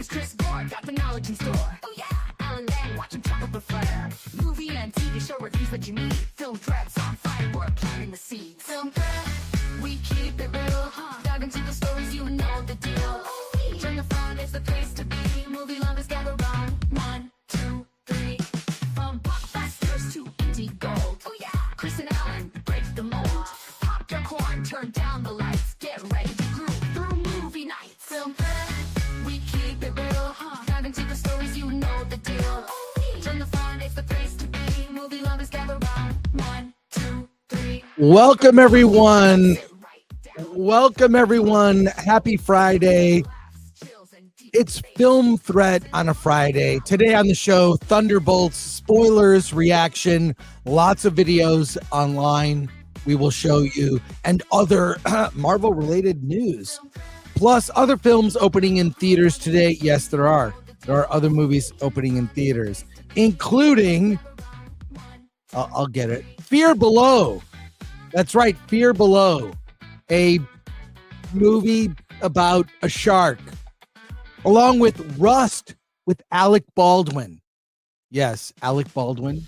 Chris Gore got the knowledge in store. Oh yeah, Alan Lang watching top of the fire. Movie and TV show reviews that you need. Film threats on fire, we're planting the seeds. Film threat, we keep it real. Dive into the stories, you know the deal. Turn the phone, it's the place to be. Movie lovers gather round. 1, 2, 3. From blockbusters to indie gold. Oh yeah, Chris and Alan break the mold. Pop your corn, turn down the lights. Get ready to groove through movie nights. Film threat, we keep it real. Dive into the stories, you know the deal. Turn the phone, it's the place to be. Movie lovers gather round. 1, 2, 3. Welcome everyone. Welcome everyone. Happy Friday. It's Film Threat on a Friday. Today on the show, Thunderbolts, spoilers, reaction, lots of videos online we will show you, and other Marvel-related news. Plus, other films opening in theaters today. Yes, there are. There are other movies opening in theaters, including, I'll get it, Fear Below. That's right, Fear Below, a movie about a shark, along with Rust with Alec Baldwin. Yes, Alec Baldwin.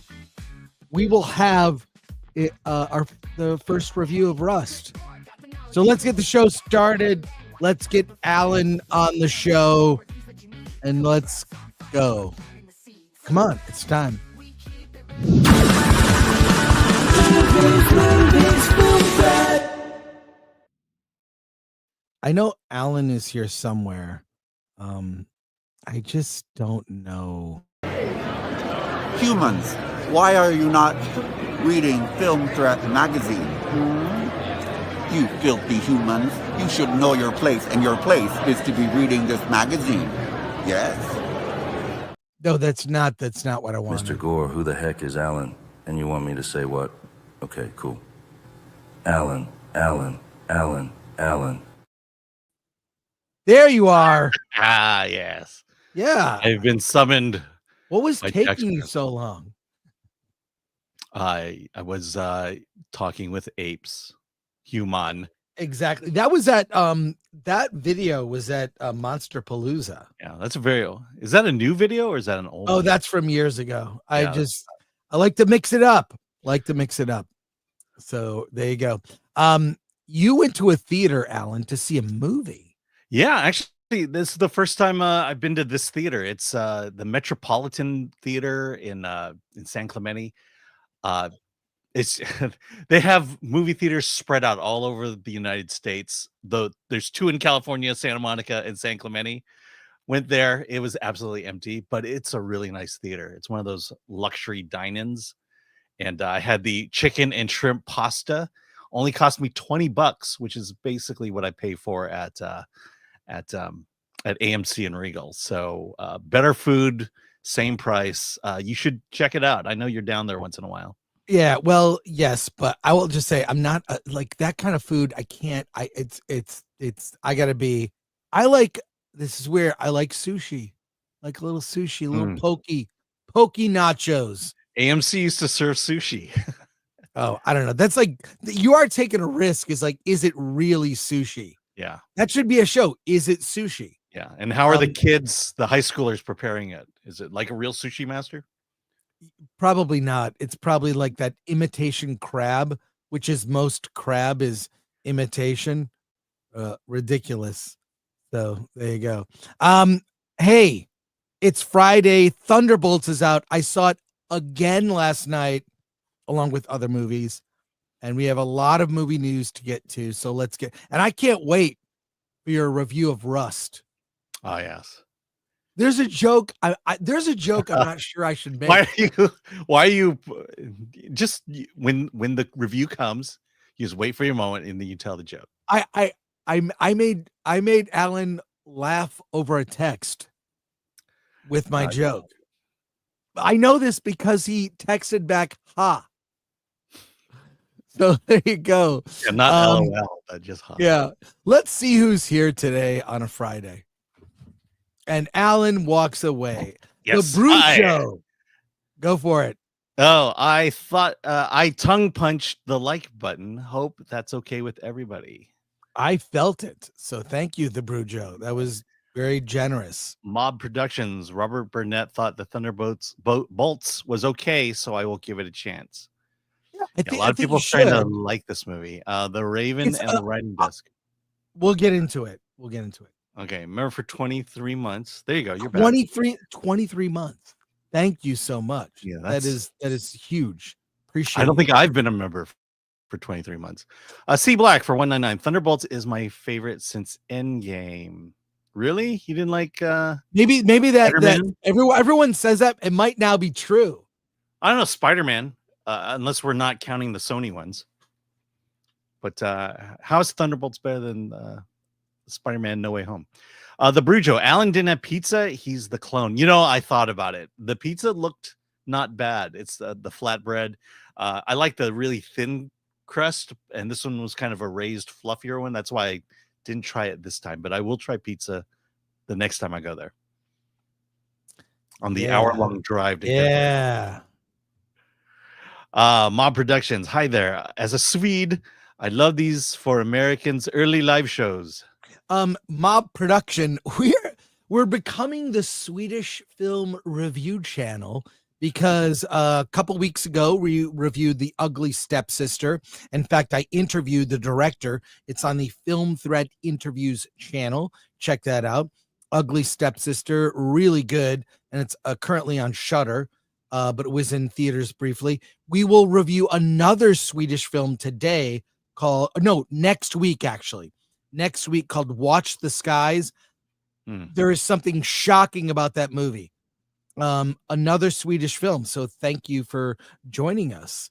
We will have the first review of Rust. So let's get the show started. Let's get Alan on the show, and let's go. Come on, it's time. I know Alan is here somewhere. I just don't know. Humans, why are you not reading Film Threat magazine? You filthy humans, you should know your place, and your place is to be reading this magazine. Yes? No, that's not what I want. Mr. Gore, who the heck is Alan? And you want me to say what? Okay, cool. Alan. There you are. Ah, yes. Yeah. I've been summoned. What was by taking you text. so long? I was talking with apes. Human. Exactly. That was at that video was at Monster Palooza. Yeah, that's is that a new video or is that an old Oh, one? that's from years ago. Yeah, I like to mix it up. So there you go. You went to a theater, Alan, to see a movie. Yeah, actually, this is the first time I've been to this theater. It's the Metropolitan Theater in San Clemente. It's they have movie theaters spread out all over the United States. Though there's 2 in California, Santa Monica and San Clemente. Went there, it was absolutely empty, but it's a really nice theater. It's one of those luxury dine-ins, and I had the chicken and shrimp pasta. Only cost me $20, which is basically what I pay for at AMC and Regal. So better food, same price. You should check it out. I know you're down there once in a while. Yeah, well, yes, but I will just say I'm not like that kind of food. I can't. I gotta be. This is where I like sushi, like a little sushi, a little pokey nachos. AMC used to serve sushi. Oh, I don't know. That's like you are taking a risk. Is it really sushi? Yeah, that should be a show. Is it sushi? Yeah, and how are the kids, the high schoolers, preparing it? Is it like a real sushi master? Probably not. It's probably like that imitation crab, which is most crab is imitation. Ridiculous. So there you go. Hey, it's Friday. Thunderbolts is out. I saw it again last night, along with other movies, and we have a lot of movie news to get to. So let's get. And I can't wait for your review of Rust. Oh yes. There's a joke. There's a joke. I'm not sure I should make. Why are you just when the review comes, you just wait for your moment and then you tell the joke. I made Alan laugh over a text with my joke. I know this because he texted back, "Ha." So there you go. Yeah, not LOL, but just ha. Yeah. Let's see who's here today on a Friday. And Alan walks away. Yes, the Brujo. Go for it. Oh, I thought I tongue punched the like button. Hope that's okay with everybody. I felt it. So thank you, the Brujo. That was Very generous. Mob Productions. Robert Burnett thought the Bolts was okay, so I will give it a chance. Yeah, A lot of you people trying to should. like this movie. The Raven It's, and the Writing Desk. We'll get into it. Okay, remember for 23 months. There you go. You're back. 23 months. Thank you so much. Yeah, that is huge. Appreciate I don't it. think I've been a member for 23 months. C Black for 199. Thunderbolts is my favorite since Endgame. Really? You didn't like maybe that Spider-Man? everyone says that. It might now be true. I don't know, Spider-Man, unless we're not counting the Sony ones. But how is Thunderbolts better than Spider-Man No Way Home? The Brujo, Alan didn't have pizza. He's the clone. I thought about it. The pizza looked not bad. It's the flatbread. I like the really thin crust, and this one was kind of a raised, fluffier one. That's why I didn't try it this time, but I will try pizza the next time I go there. On the hour-long drive to get there. Mob Productions. Hi there. As a Swede, I love these for Americans' early live shows. Mob Production, we're becoming the Swedish film review channel because a couple weeks ago we reviewed The Ugly Stepsister. In fact, I interviewed the director. It's on the Film Threat Interviews channel. Check that out. Ugly Stepsister, really good, and it's currently on Shudder, but it was in theaters briefly. We will review another Swedish film today next week actually. Next week, called Watch the Skies. There is something shocking about that movie. Another Swedish film. So thank you for joining us.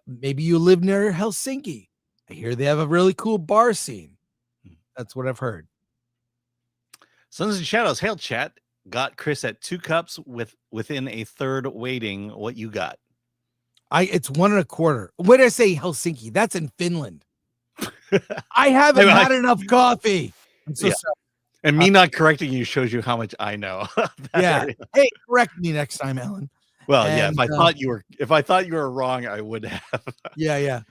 Maybe you live near Helsinki. I hear they have a really cool bar scene. That's what I've heard. Sons and Shadows. Hail chat. Got Chris at 2 cups within a third waiting. What you got? It's 1 1/4. What did I say? Helsinki. That's in Finland. I haven't had enough coffee. I'm so sorry. And me not correcting you shows you how much I know. Hey, correct me next time, Alan. Well, if I thought you were wrong, I would have. Yeah.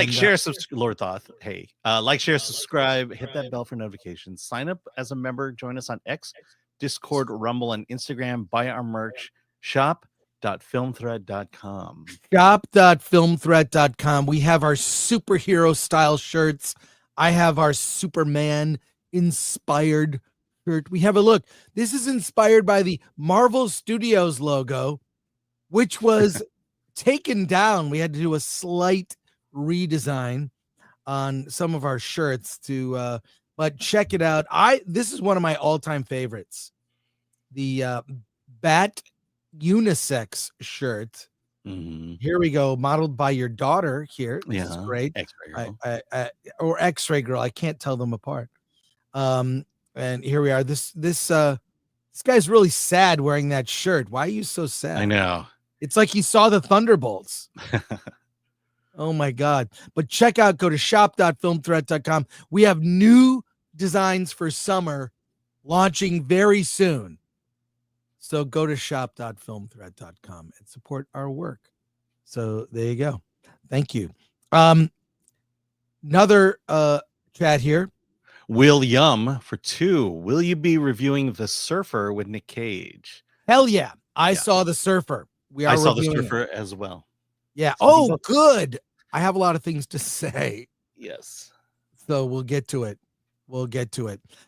Share, subscribe. Lord Thoth. Hey, share, subscribe, hit that bell for notifications. Sign up as a member. Join us on X, Discord, Rumble, and Instagram. Buy our merch. Shop.filmthread.com. Shop.filmthread.com. We have our superhero style shirts. I have our Superman inspired shirt. We have a look. This is inspired by the Marvel Studios logo, which was taken down. We had to do a slight redesign on some of our shirts but check it out. This is one of my all-time favorites. The Bat unisex shirt. Here we go, modeled by your daughter here. This is great. X-Ray Girl. Or X-Ray Girl. I can't tell them apart. And here we are. This guy's really sad wearing that shirt. Why are you so sad? I know. It's like he saw the Thunderbolts. Oh my God. But go to shop.filmthread.com. We have new designs for summer launching very soon. So go to shop.filmthread.com and support our work. So there you go. Thank you. Another chat here. William for 2. Will you be reviewing The Surfer with Nick Cage? Hell yeah. I saw The Surfer. I saw The Surfer as well. Yeah. Oh, good. I have a lot of things to say. Yes. So we'll get to it.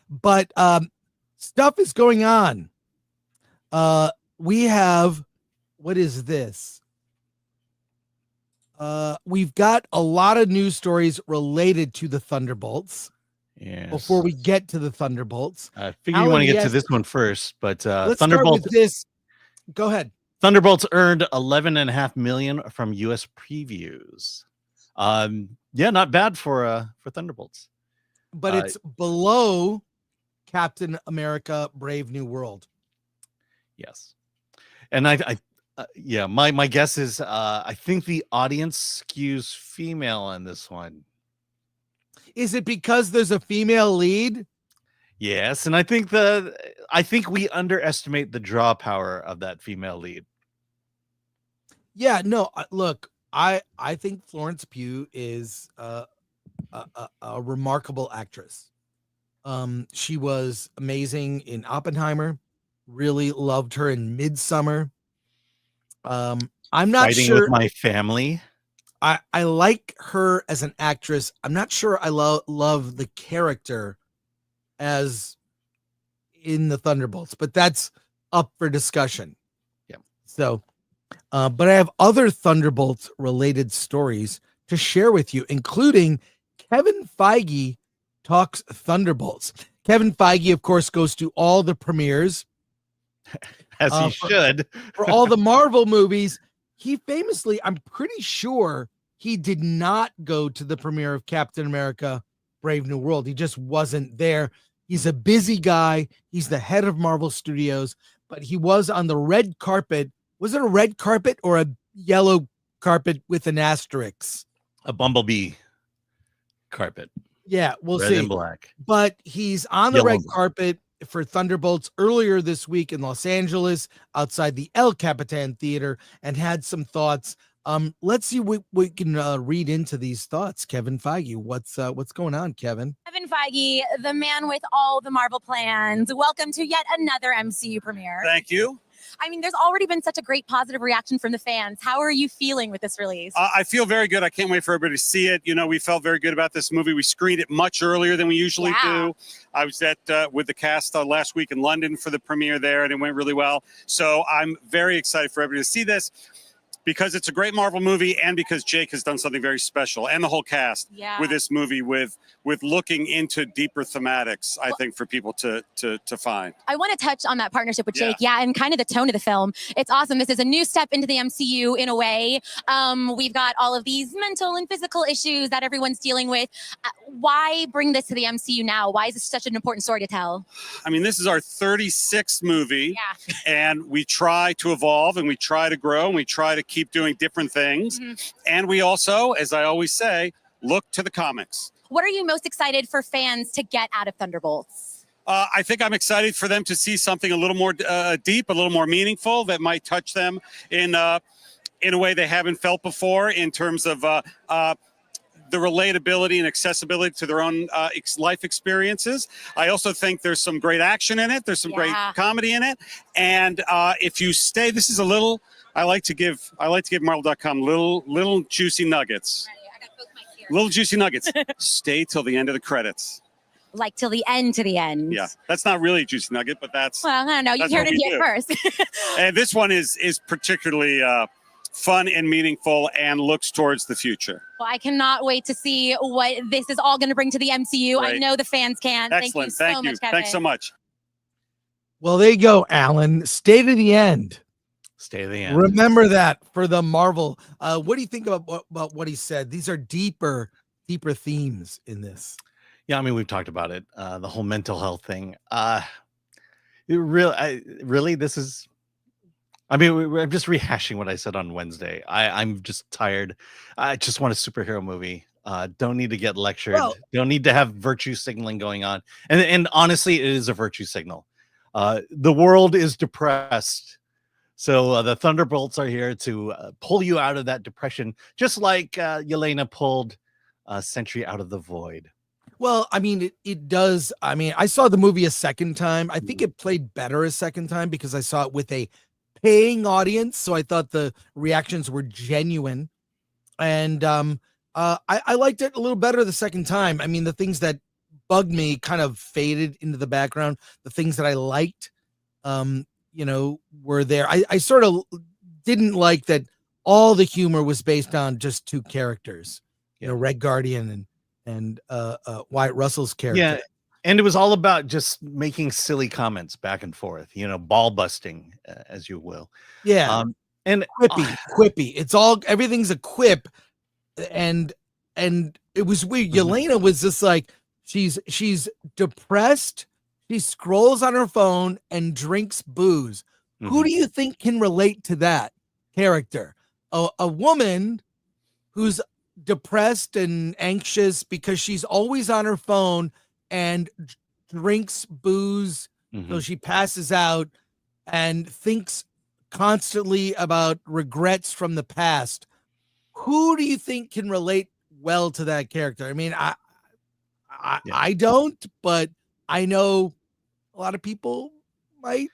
But stuff is going on. We have, what is this? We've got a lot of news stories related to the Thunderbolts. Yes. Before we get to the Thunderbolts, I figure you want to get to this one first, but let's Thunderbolts. Start with this. Go ahead. Thunderbolts earned $11.5 million from U.S. previews. Not bad for Thunderbolts, but it's below Captain America: Brave New World. Yes, and my guess is I think the audience skews female on this one. Is it because there's a female lead? Yes, and I think we underestimate the draw power of that female lead. Yeah, no, look, I think Florence Pugh is a remarkable actress. She was amazing in Oppenheimer. Really loved her in Midsummer. I'm not Fighting sure. with my family. I like her as an actress. I'm not sure I love the character as in the Thunderbolts, but that's up for discussion. Yeah. So, but I have other Thunderbolts related stories to share with you, including Kevin Feige talks Thunderbolts. Kevin Feige, of course, goes to all the premieres As he for- should. for all the Marvel movies. He famously, I'm pretty sure he did not go to the premiere of Captain America Brave New World. He just wasn't there. He's a busy guy. He's the head of Marvel Studios, but he was on the red carpet. Was it a red carpet or a yellow carpet with an asterisk? A bumblebee carpet. Yeah, we'll Red see. and black. But he's on the Yellow. red carpet for Thunderbolts earlier this week in Los Angeles outside the El Capitan Theater and had some thoughts. Let's see what we can read into these thoughts. Kevin Feige, what's going on, Kevin? Kevin Feige, the man with all the Marvel plans. Welcome to yet another MCU premiere. Thank you. I mean, there's already been such a great positive reaction from the fans. How are you feeling with this release? I feel very good. I can't wait for everybody to see it. You know, we felt very good about this movie. We screened it much earlier than we usually do. I was with the cast last week in London for the premiere there, and it went really well. So I'm very excited for everybody to see this, because it's a great Marvel movie and because Jake has done something very special, and the whole cast with this movie, with looking into deeper thematics, I think, for people to find. I want to touch on that partnership with Jake, and kind of the tone of the film. It's awesome. This is a new step into the MCU in a way. We've got all of these mental and physical issues that everyone's dealing with. Why bring this to the MCU now? Why is this such an important story to tell? I mean, this is our 36th movie, and we try to evolve, and we try to grow, and we try to keep doing different things. And we also, as I always say, look to the comics. What are you most excited for fans to get out of Thunderbolts? I think I'm excited for them to see something a little more deep, a little more meaningful, that might touch them in a way they haven't felt before, in terms of the relatability and accessibility to their own life experiences. I also think there's some great action in it. There's some great comedy in it. And if you stay, this is a little, I like to give Marvel.com little juicy nuggets. Little juicy nuggets. Stay till the end of the credits. Like till the end, to the end. Yeah, that's not really a juicy nugget, but that's. Well, I don't know. You heard it here first. And this one is particularly fun and meaningful and looks towards the future. Well, I cannot wait to see what this is all going to bring to the MCU. Right. I know the fans can. Excellent. Thank you so much, Kevin. Thanks so much. Well, there you go, Alan. Stay to the end. Stay to the end. Remember that for the Marvel. What do you think about what he said? These are deeper themes in this. Yeah, I mean, we've talked about it. The whole mental health thing. Really, this is. I mean, I'm just rehashing what I said on Wednesday. I'm just tired. I just want a superhero movie. Don't need to get lectured. Well, don't need to have virtue signaling going on. And honestly, it is a virtue signal. The world is depressed. So the Thunderbolts are here to pull you out of that depression, just like Yelena pulled Sentry out of the void. Well, I mean, it does. I mean, I saw the movie a second time. I think it played better a second time because I saw it with a paying audience. So I thought the reactions were genuine. And I liked it a little better the second time. I mean, the things that bugged me kind of faded into the background. The things that I liked, were there. I sort of didn't like that all the humor was based on just two characters, Red Guardian and Wyatt Russell's character. Yeah. And it was all about just making silly comments back and forth, ball busting, as you will. Yeah. And quippy. Everything's a quip. And it was weird. Yelena was just like, she's depressed. She scrolls on her phone and drinks booze. Who do you think can relate to that character? A woman who's depressed and anxious because she's always on her phone and drinks booze, so she passes out and thinks constantly about regrets from the past. Who do you think can relate well to that character? I mean, I don't, but I know a lot of people might.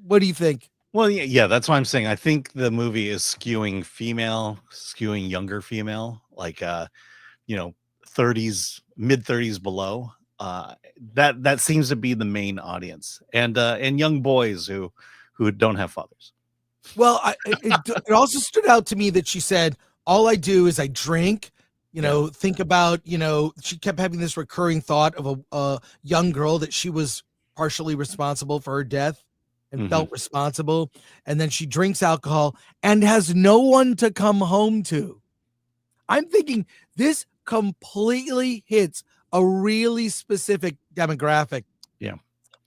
What do you think? Well, yeah, that's why I'm saying I think the movie is skewing female, skewing younger female, like 30s, mid 30s below. That seems to be the main audience, and young boys who don't have fathers. Well, it also stood out to me that she said, all I do is I drink, think about, she kept having this recurring thought of a young girl that she was partially responsible for her death and felt responsible. And then she drinks alcohol and has no one to come home to. I'm thinking this completely hits a really specific demographic. Yeah.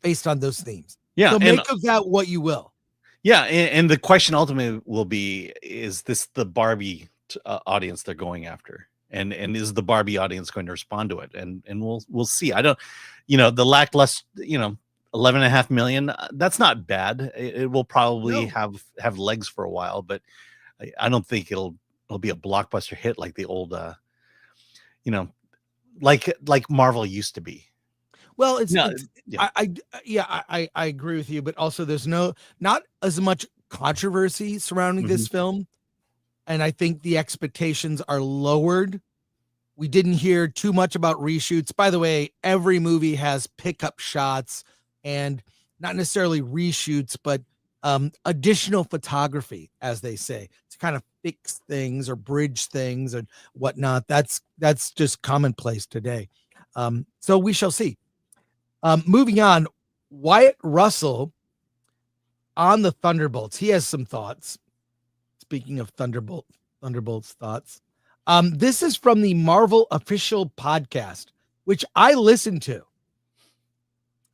Based on those themes. Yeah. So make of that what you will. Yeah. And the question ultimately will be, is this the Barbie audience they're going after? And is the Barbie audience going to respond to it? And we'll see. I don't, the lackluster, 11.5 million, that's not bad. It will probably have legs for a while, but I don't think it'll be a blockbuster hit like the old, like Marvel used to be. Well, I agree with you, but also there's not as much controversy surrounding this film, and I think the expectations are lowered. We didn't hear too much about reshoots. By the way, every movie has pickup shots and not necessarily reshoots, but additional photography, as they say, to kind of fix things or bridge things and whatnot. That's just commonplace today. So we shall see. Moving on, Wyatt Russell on the Thunderbolts. He has some thoughts. Speaking of Thunderbolts thoughts. This is from the Marvel official podcast, which I listen to.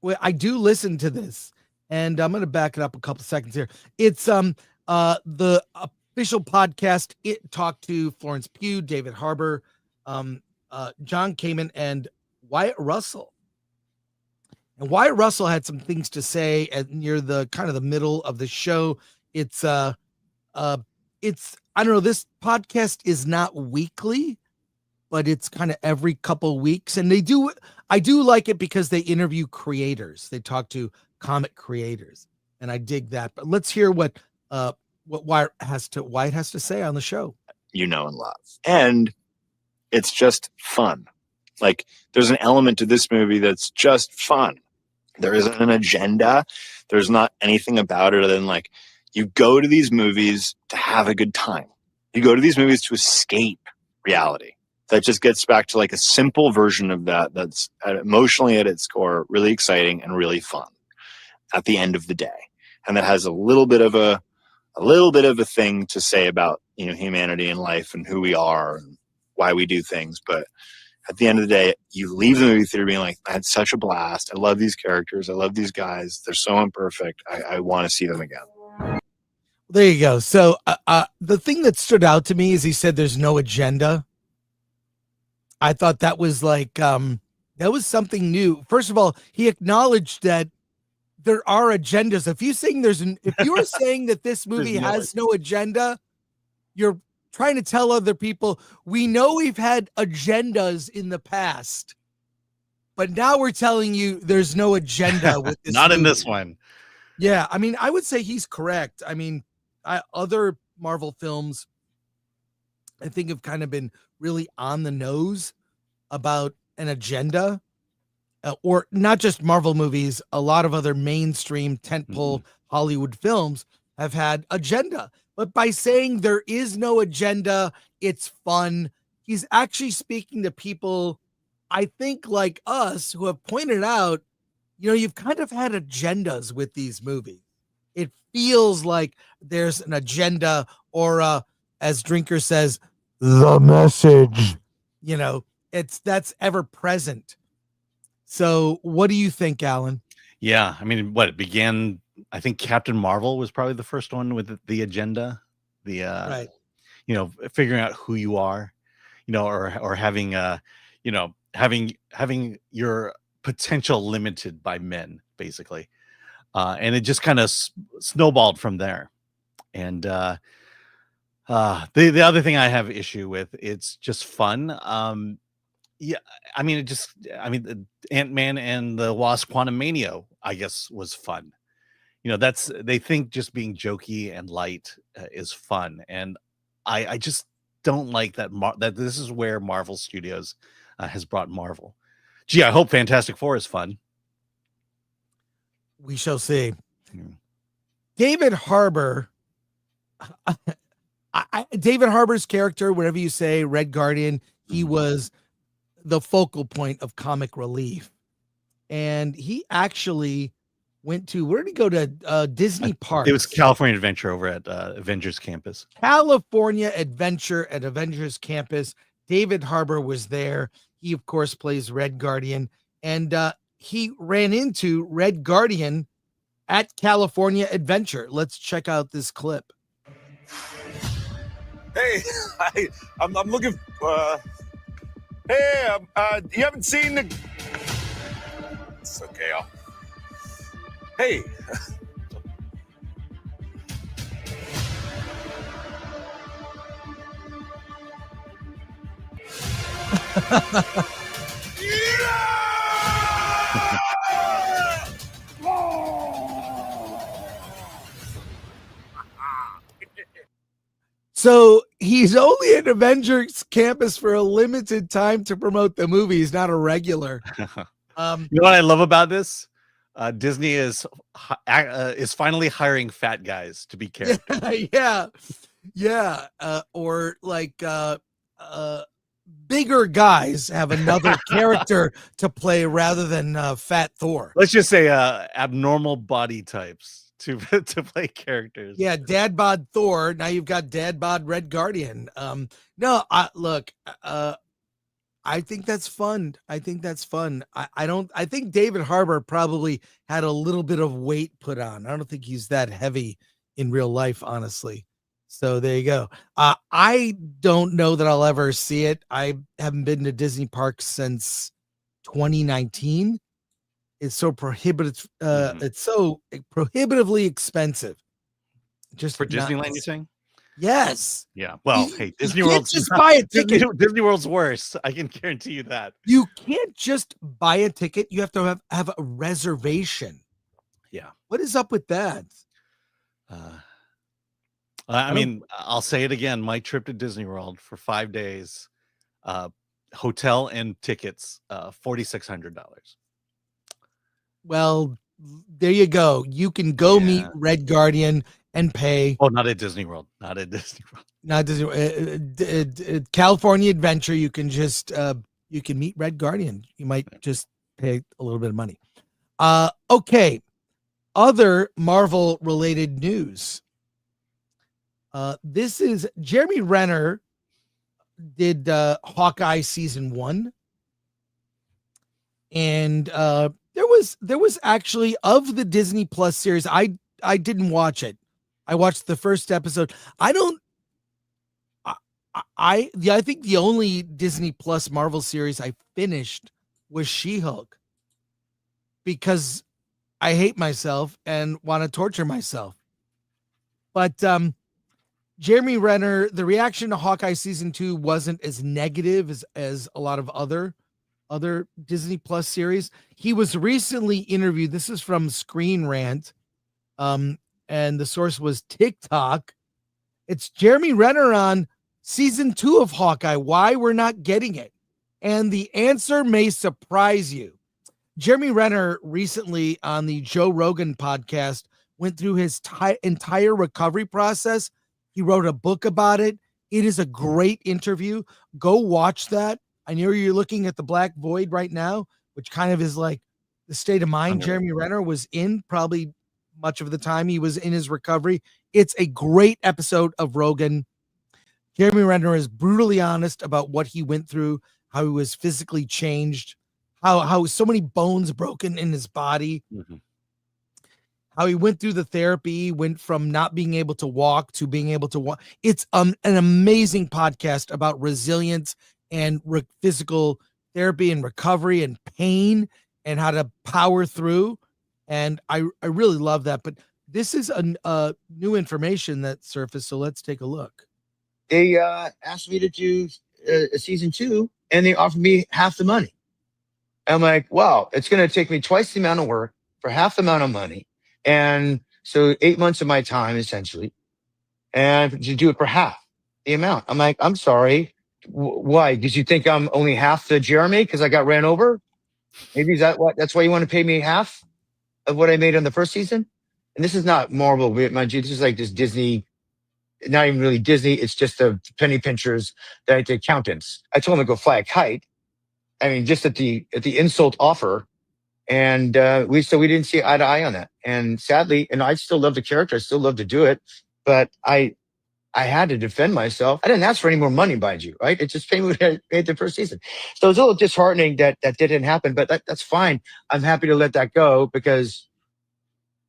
Well, I do listen to this, and I'm going to back it up a couple seconds here. It's the official podcast. It talked to Florence Pugh, David Harbour, John Kamen, and Wyatt Russell. And Wyatt Russell had some things to say near the kind of the middle of the show. It's I don't know, this podcast is not weekly, but it's kind of every couple weeks. And I do like it because they interview creators. They talk to comic creators, and I dig that. But let's hear what Wyatt has to say on the show. And love. And it's just fun. Like, there's an element to this movie that's just fun. There isn't an agenda. There's not anything about it other than, like, you go to these movies to have a good time. You go to these movies to escape reality. That just gets back to like a simple version of that. That's emotionally at its core, really exciting and really fun at the end of the day. And that has a little bit of a thing to say about, humanity and life and who we are and why we do things. But at the end of the day, you leave the movie theater being like, I had such a blast. I love these characters. I love these guys. They're so imperfect. I want to see them again. There you go. So the thing that stood out to me is he said there's no agenda. I thought that was like, that was something new. First of all, he acknowledged that there are agendas. If you are saying that this movie has no agenda, you're trying to tell other people, we know we've had agendas in the past, but now we're telling you there's no agenda with this. Not movie. In this one. Yeah. I mean, I would say he's correct. I mean, other Marvel films, I think, have kind of been really on the nose about an agenda, or not just Marvel movies. A lot of other mainstream tentpole Hollywood films have had agenda, but by saying there is no agenda, it's fun. He's actually speaking to people, I think, like us, who have pointed out, you've kind of had agendas with these movies. It feels like there's an agenda, or as Drinker says, the message, that's ever present. So what do you think, Alan? Yeah. I mean, it began, I think Captain Marvel was probably the first one with the agenda, right. Figuring out who you are, or having, having your potential limited by men, basically. And it just kind of snowballed from there. And the other thing I have issue with, it's just fun. Yeah, I mean, Ant-Man and the Wasp: Quantumania, I guess, was fun. They think just being jokey and light is fun, and I just don't like that. That this is where Marvel Studios has brought Marvel. Gee, I hope Fantastic Four is fun. We shall see. Hmm. David Harbour. David Harbour's character, whatever you say, Red Guardian, he was the focal point of comic relief. And he actually went to, where did he go to? Disney Park. It was California Adventure over at Avengers Campus. California Adventure at Avengers Campus. David Harbour was there. He, of course, plays Red Guardian. And he ran into Red Guardian at California Adventure. Let's check out this clip. Hey, I'm looking. Hey, you haven't seen the. It's okay. Hey. So he's only at Avengers Campus for a limited time to promote the movie. He's not a regular. You know what I love about this? Disney is finally hiring fat guys to be characters. Yeah. Or like bigger guys have another character to play rather than Fat Thor. Let's just say abnormal body types to play characters. Yeah, Dad Bod Thor. Now you've got Dad Bod Red Guardian. Look, I think that's fun. I think David Harbour probably had a little bit of weight put on. I don't think he's that heavy in real life, honestly. So there you go. I don't know that I'll ever see it. I haven't been to Disney parks since 2019. It's so prohibitive. It's so prohibitively expensive. Just for Disneyland, you're saying? Yes. Yeah. Well, hey, Disney World. Just buy a ticket. Disney World's worse. I can guarantee you that. You can't just buy a ticket. You have to have a reservation. Yeah. What is up with that? I mean, I'll say it again. My trip to Disney World for 5 days, hotel and tickets, $4,600. Well, there you go. You can go meet Red Guardian and pay. Oh, not at Disney World. Not at Disney World. Not Disney. California Adventure. You can just you can meet Red Guardian. You might just pay a little bit of money. Okay. Other Marvel related news. This is Jeremy Renner did Hawkeye season 1, and there was actually, of the Disney Plus series, I didn't watch it. I watched the first episode. I think the only Disney Plus Marvel series I finished was She-Hulk, because I hate myself and want to torture myself. But Jeremy Renner, the reaction to Hawkeye season 2 wasn't as negative as a lot of other Disney Plus series. He was recently interviewed. This is from Screen Rant. And the source was TikTok. It's Jeremy Renner on season 2 of Hawkeye. Why we're not getting it? And the answer may surprise you. Jeremy Renner recently on the Joe Rogan podcast went through his entire recovery process. He wrote a book about it. It is a great interview. Go watch that. I know you're looking at the Black Void right now, which kind of is like the state of mind Jeremy Renner was in probably much of the time he was in his recovery. It's a great episode of Rogan. Jeremy Renner is brutally honest about what he went through, how he was physically changed, how so many bones broken in his body, how he went through the therapy, went from not being able to walk to being able to walk. It's an amazing podcast about resilience and physical therapy and recovery and pain and how to power through. And I really love that. But this is a new information that surfaced, so let's take a look. They asked me to do a season 2, and they offered me half the money. I'm like, wow, it's going to take me twice the amount of work for half the amount of money. And so 8 months of my time, essentially, and to do it for half the amount. I'm like, I'm sorry. Why? Did you think I'm only half the Jeremy because I got ran over? Maybe that's why you want to pay me half of what I made on the first season? And this is not Marvel, mind you. This is like this Disney, not even really Disney. It's just the penny pinchers, the accountants. I told them to go fly a kite. I mean, just at the insult offer. And we didn't see eye to eye on that. And sadly, and I still love the character. I still love to do it. But I had to defend myself. I didn't ask for any more money, mind you, right? It just paid me what I paid the first season. So it's a little disheartening that didn't happen, but that's fine. I'm happy to let that go because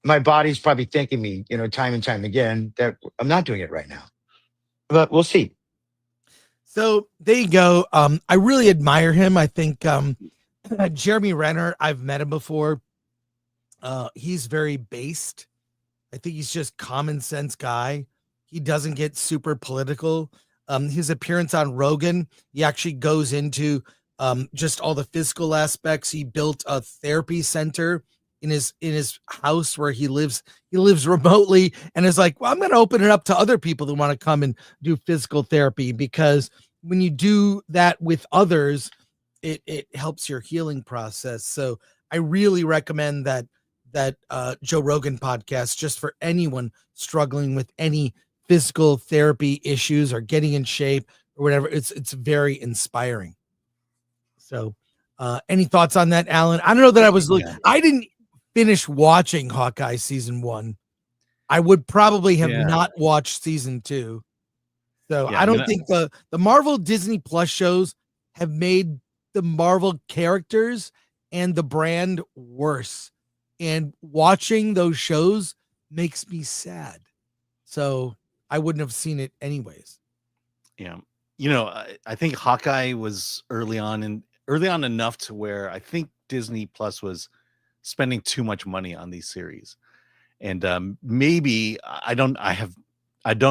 my body's probably thanking me, time and time again that I'm not doing it right now. But we'll see. So there you go. I really admire him. I think Jeremy Renner, I've met him before. He's very based. I think he's just common sense guy. He doesn't get super political. His appearance on Rogan, he actually goes into just all the physical aspects. He built a therapy center in his house where he lives. He lives remotely and is like, well, I'm going to open it up to other people that want to come and do physical therapy, because when you do that with others, it helps your healing process. So I really recommend that Joe Rogan podcast, just for anyone struggling with any physical therapy issues or getting in shape or whatever. It's very inspiring. So any thoughts on that, Alan? I don't know that I didn't finish watching Hawkeye season 1. I would probably have not watched season 2. So I don't think the Marvel Disney Plus shows have made the Marvel characters and the brand worse. And watching those shows makes me sad. So I wouldn't have seen it anyways. Yeah. I think Hawkeye was early on enough to where I think Disney Plus was spending too much money on these series. And maybe I don't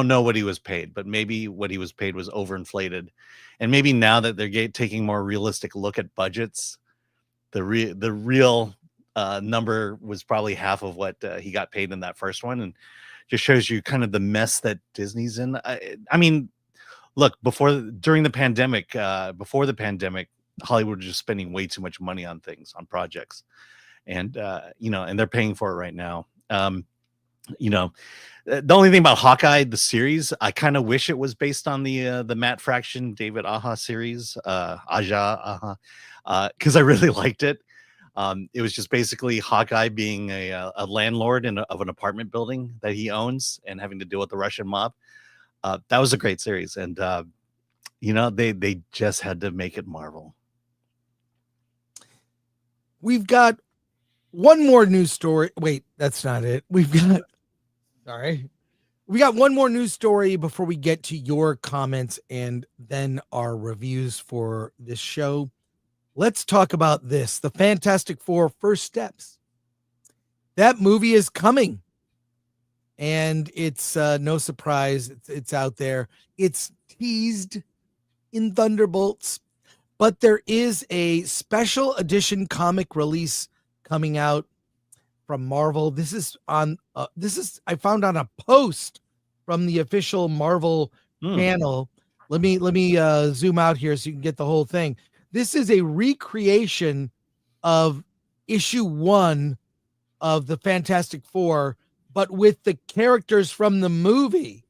know what he was paid, but maybe what he was paid was overinflated. And maybe now that they're taking more realistic look at budgets, the real number was probably half of what he got paid in that first one, and just shows you kind of the mess that Disney's in. I mean, look, during the pandemic, before the pandemic, Hollywood was just spending way too much money on things, on projects, and and they're paying for it right now. The only thing about Hawkeye, the series, I kind of wish it was based on the Matt Fraction, David Aja series, Aja, because I really liked it. It was just basically Hawkeye being a landlord of an apartment building that he owns and having to deal with the Russian mob. That was a great series. And, they just had to make it Marvel. We've got one more news story. Wait, that's not it. We got one more news story before we get to your comments and then our reviews for this show. Let's talk about this. The Fantastic Four First Steps. That movie is coming. And it's no surprise. It's out there. It's teased in Thunderbolts. But there is a special edition comic release coming out from Marvel. This is I found on a post from the official Marvel channel. Let me zoom out here so you can get the whole thing. This is a recreation of issue 1 of the Fantastic Four, but with the characters from the movie.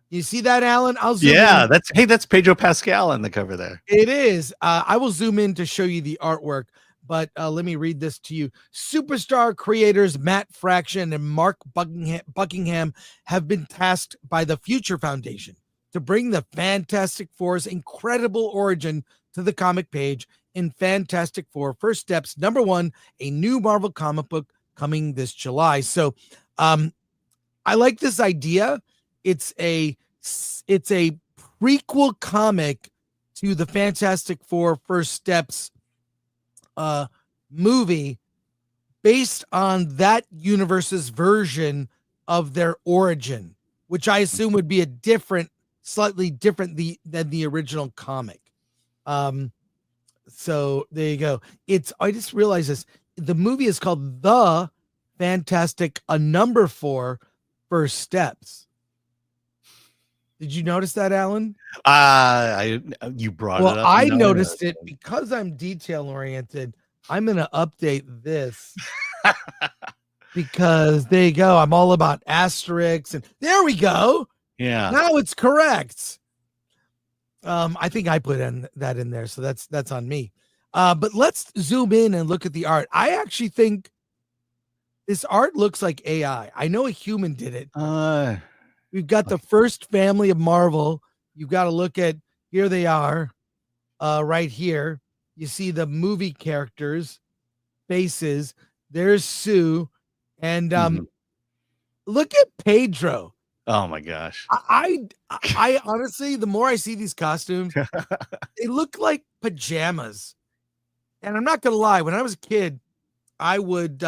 You see that, Alan? I'll zoom in. That's Pedro Pascal on the cover there. It is. I will zoom in to show you the artwork, but let me read this to you. Superstar creators Matt Fraction and Mark Buckingham have been tasked by the Future Foundation to bring the Fantastic Four's incredible origin to the comic page in Fantastic Four First Steps #1, a new Marvel comic book coming this July. So I like this idea. It's a prequel comic to the Fantastic Four First Steps movie based on that universe's version of their origin, which I assume would be a different slightly different than the original comic. So there you go. I just realized this. The movie is called The Fantastic Number 4 First Steps. Did you notice that, Alan? You brought it Well, up. I No, noticed it because I'm detail oriented. I'm going to update this because there you go. I'm all about asterisks, and there we go. Yeah. Now it's correct. I think I put that in there, so that's on me. But let's zoom in and look at the art. I actually think this art looks like AI. I know a human did it. We've got the first family of Marvel. You've got to look at, here they are, right here. You see the movie characters, faces. There's Sue, and look at Pedro. Oh my gosh. I honestly, the more I see these costumes, they look like pajamas. And I'm not gonna lie, when I was a kid, I would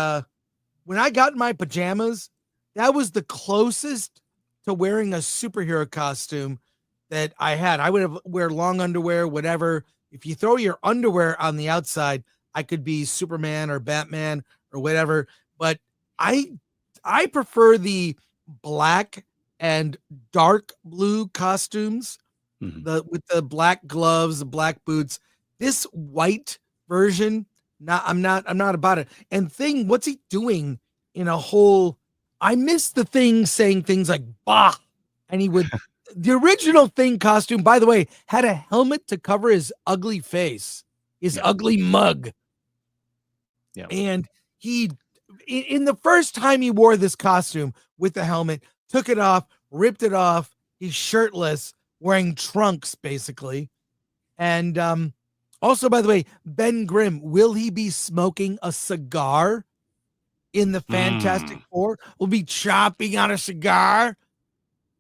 when I got in my pajamas, that was the closest to wearing a superhero costume that I had. I would wear long underwear, whatever. If you throw your underwear on the outside, I could be Superman or Batman or whatever. But I prefer the black and dark blue costumes, with the black gloves, the black boots. This white version, I'm not about it. And Thing, what's he doing in a whole? I miss the Thing saying things like "bah," and he would. The original Thing costume, by the way, had a helmet to cover his ugly face, his ugly mug. Yeah, and he, in the first time he wore this costume with the helmet, took it off, ripped it off. He's shirtless, wearing trunks, basically. And also, by the way, Ben Grimm, will he be smoking a cigar in the Fantastic Four? Will be chopping on a cigar,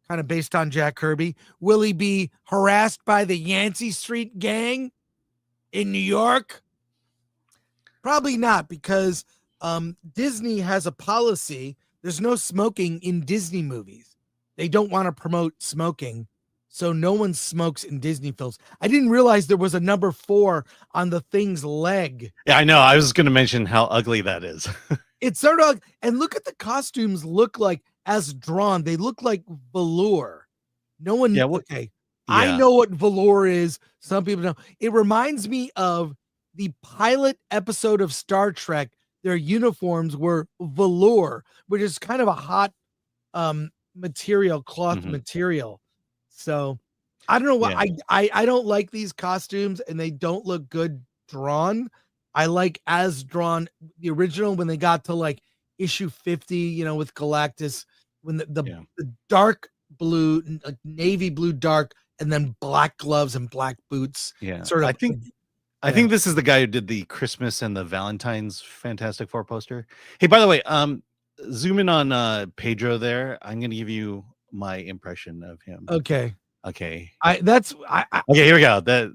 kind of based on Jack Kirby. Will he be harassed by the Yancey Street gang in New York? Probably not, because Disney has a policy. There's no smoking in Disney movies. They don't want to promote smoking, so no one smokes in Disney films. I didn't realize there was a number 4 on the Thing's leg. Yeah, I know. I was going to mention how ugly that is. It's sort of, and look at the costumes look like as drawn. They look like velour. No one, okay. I know what velour is. Some people don't. It reminds me of the pilot episode of Star Trek. Their uniforms were velour, which is kind of a hot material, cloth material. So I don't know what I don't like these costumes, and they don't look good drawn. I like as drawn the original when they got to like issue 50, with Galactus, when the dark blue, like navy blue dark, and then black gloves and black boots. Yeah. Sort of. I think this is the guy who did the Christmas and the Valentine's Fantastic Four poster. Hey, by the way, zoom in on Pedro there. I'm going to give you my impression of him. Okay. Okay. Okay, here we go. No.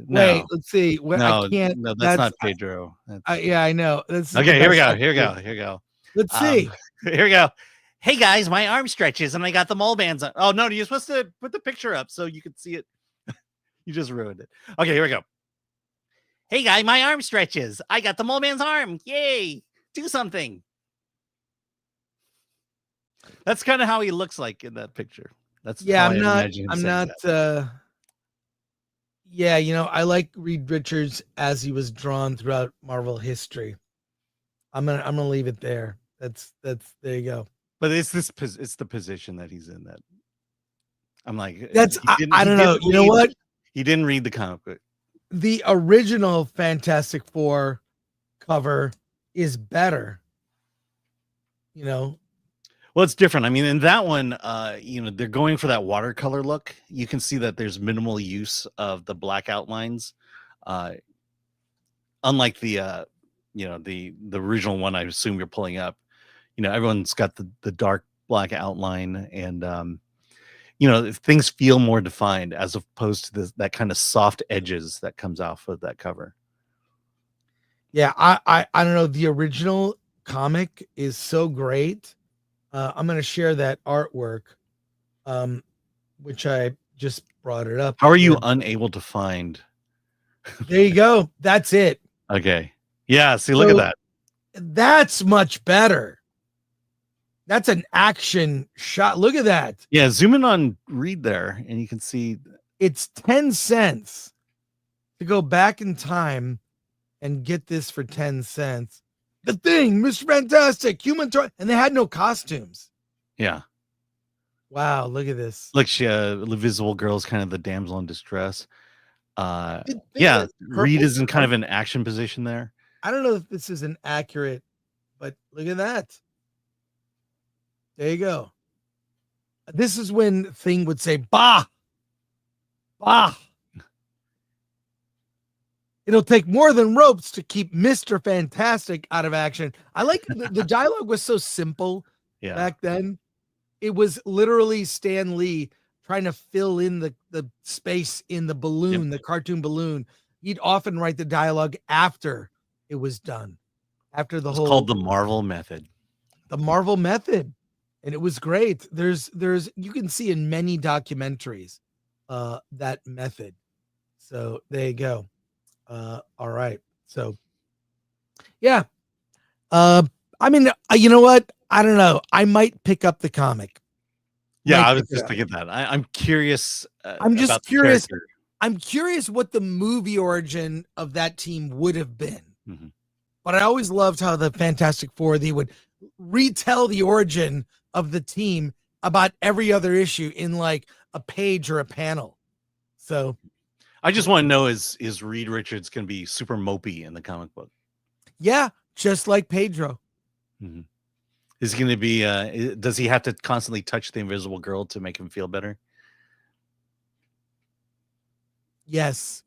Wait, let's see. No, I can't. no, that's not Pedro. Yeah, I know. Okay, here we go. Let's see. Here we go. Hey guys, my arm stretches and I got the mole bands on. Oh no, you're supposed to put the picture up so you could see it. You just ruined it. Okay, here we go. Hey guy, my arm stretches. I got the mole man's arm. Yay! Do something. That's kind of how he looks like in that picture. That's I'm not. I like Reed Richards as he was drawn throughout Marvel history. I'm gonna leave it there. That's there you go. But it's the position that he's in that I'm like, I don't know. You know what? He didn't read the comic book. The original Fantastic Four cover is better. Well, it's different. I mean, in that one, they're going for that watercolor look. You can see that there's minimal use of the black outlines. Unlike the original one, I assume you're pulling up. Everyone's got the dark black outline, and things feel more defined as opposed to that kind of soft edges that comes off of that cover. Yeah, I don't know. The original comic is so great. I'm going to share that artwork, which I just brought it up. How are you here. unable to find? There you go. That's it. Okay. Yeah. See, look at So, that. That's much better. That's an action shot. Look at that. Yeah. Zoom in on Reed there, and you can see. It's 10 cents to go back in time and get this for 10 cents. The Thing, Mr. Fantastic, Human Torch, and they had no costumes. Yeah. Wow, look at this. Look, the Visible Girl's kind of the damsel in distress. They Yeah. had Reed purple is in kind of stuff. an action position there. I don't know if this is an accurate, but look at that. There you go. This is when Thing would say, bah, bah. It'll take more than ropes to keep Mr. Fantastic out of action. I like the dialogue was so simple Yeah. back then. It was literally Stan Lee trying to fill in the space in the balloon, the cartoon balloon. He'd often write the dialogue after it was done, after the It's whole called the Marvel method. the Marvel method, and it was great. There's you can see in many documentaries that method. So there you go. All right. So yeah. I mean, you know what? I don't know. I might pick up the comic. Yeah, Might I was pick it just up. thinking that. I'm curious. I'm just about the curious. character. I'm curious what the movie origin of that team would have been. Mhm. But I always loved how the Fantastic Four, they would retell the origin of the team about every other issue in like a page or a panel. So I just want to know is Reed Richards going to be super mopey in the comic book? yeah, just like Pedro. Mhm. Is he going to be? Does he have to constantly touch the Invisible Girl to make him feel better? Yes.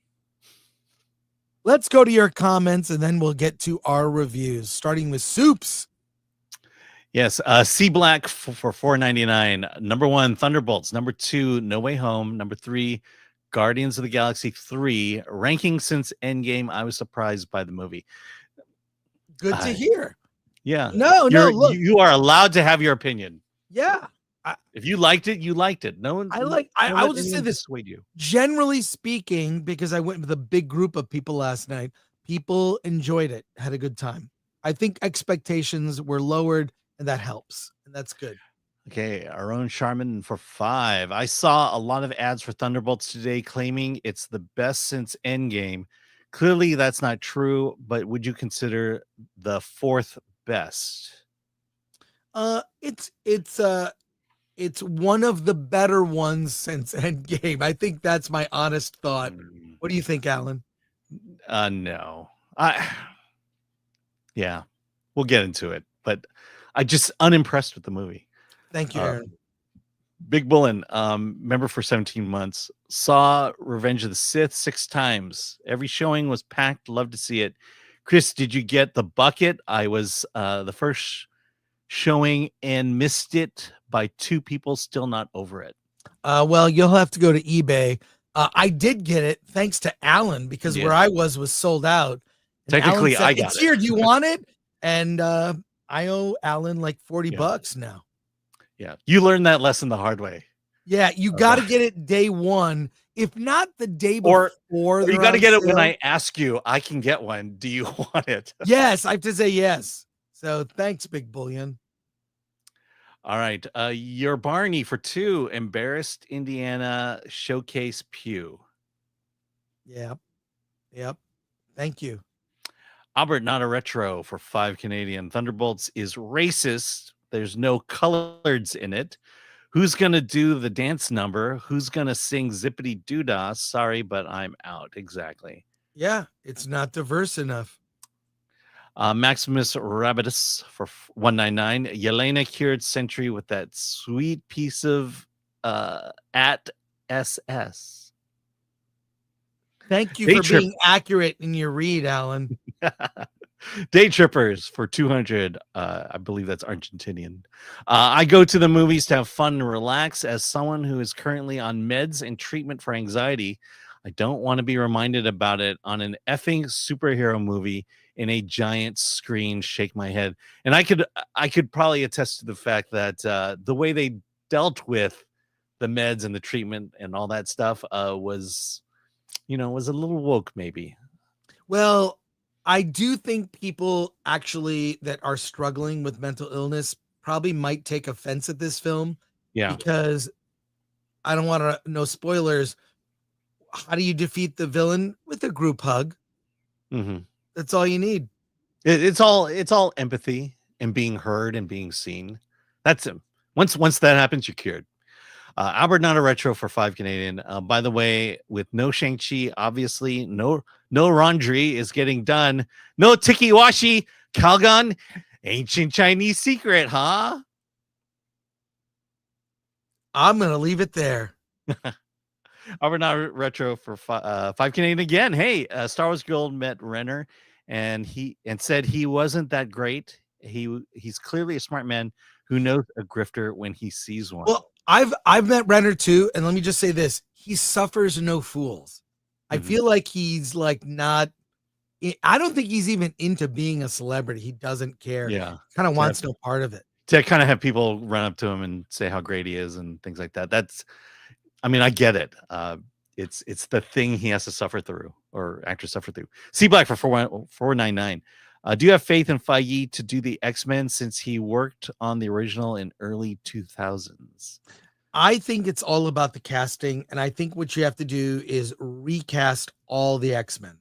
Let's go to your comments and then we'll get to our reviews, starting with Soups. Yes. C Black for $4.99. Number 1, Thunderbolts. Number 2, No Way Home. Number 3, Guardians of the Galaxy 3. Ranking since Endgame. I was surprised by the movie. Good to hear. Yeah. No, look. You are allowed to have your opinion. Yeah. If you liked it, you liked it. No one. I don't will let just say anyone this. dissuade you. Generally speaking, because I went with a big group of people last night, people enjoyed it, had a good time. I think expectations were lowered, and that helps, and that's good. Okay, our own Charmin for 5. I saw a lot of ads for Thunderbolts today claiming it's the best since Endgame. Clearly, that's not true, but would you consider the 4th best? It's one of the better ones since Endgame. I think that's my honest thought. What do you think, Alan? No. Yeah, we'll get into it, but I just unimpressed with the movie. Thank you, Aaron. Big Bullin, member for 17 months, saw Revenge of the Sith 6 times. Every showing was packed. Love to see it. Chris, did you get the bucket? I was the first showing and missed it by 2 people, still not over it. Well, you'll have to go to eBay. I did get it thanks to Alan because where I was sold out. And Technically, Alan said, I got it's it. here. Do you want it? And I owe Alan like $40 now. Yeah, you learned that lesson the hard way. Yeah, you got to get it day one, if not the day before. Or you got to get it when I ask you. I can get one. Do you want it? Yes, I have to say yes. So thanks, Big Bullion. All right, your Barney for 2. Embarrassed Indiana Showcase Pew. Yep. Thank you. Albert, not a retro for 5 Canadian. Thunderbolts is racist. There's no coloreds in it. Who's going to do the dance number? Who's going to sing Zippity Doodah? Sorry, but I'm out. Exactly. Yeah, it's not diverse enough. Maximus Rabidus for $1.99. Yelena cured Sentry with that sweet piece of at SS. Thank you Day for trip. being accurate in your read, Alan. Day Trippers for 200. I believe that's Argentinian. I go to the movies to have fun and relax. As someone who is currently on meds and treatment for anxiety, I don't want to be reminded about it on an effing superhero movie in a giant screen. Shake my head. And I could probably attest to the fact that the way they dealt with the meds and the treatment and all that stuff was a little woke, maybe. Well, I do think people actually that are struggling with mental illness probably might take offense at this film Yeah. because I don't want to no spoilers. How do you defeat the villain? With a group hug. Mm-hmm. That's all you need. It's all empathy and being heard and being seen. That's it. Once that happens, you're cured. Albert, not a retro for 5 Canadian. By the way, with no Shang-Chi, obviously, no laundry is getting done. No Tiki-Washi, Calgon, ancient Chinese secret, huh? I'm going to leave it there. Albert, not a retro for 5 Canadian again. Hey, Star Wars Guild met Renner, and said he wasn't that great. He's clearly a smart man who knows a grifter when he sees one. Well, I've met Renner too, and let me just say this: he suffers no fools. I feel like he's like not. I don't think he's even into being a celebrity. He doesn't care. Yeah, kind of wants no part of it. To kind of have people run up to him and say how great he is and things like that. I get it. It's the thing he has to suffer through, or actors suffer through. C Black for 499. Do you have faith in Feige to do the X-Men since he worked on the original in early 2000s? I think it's all about the casting, and I think what you have to do is recast all the X-Men.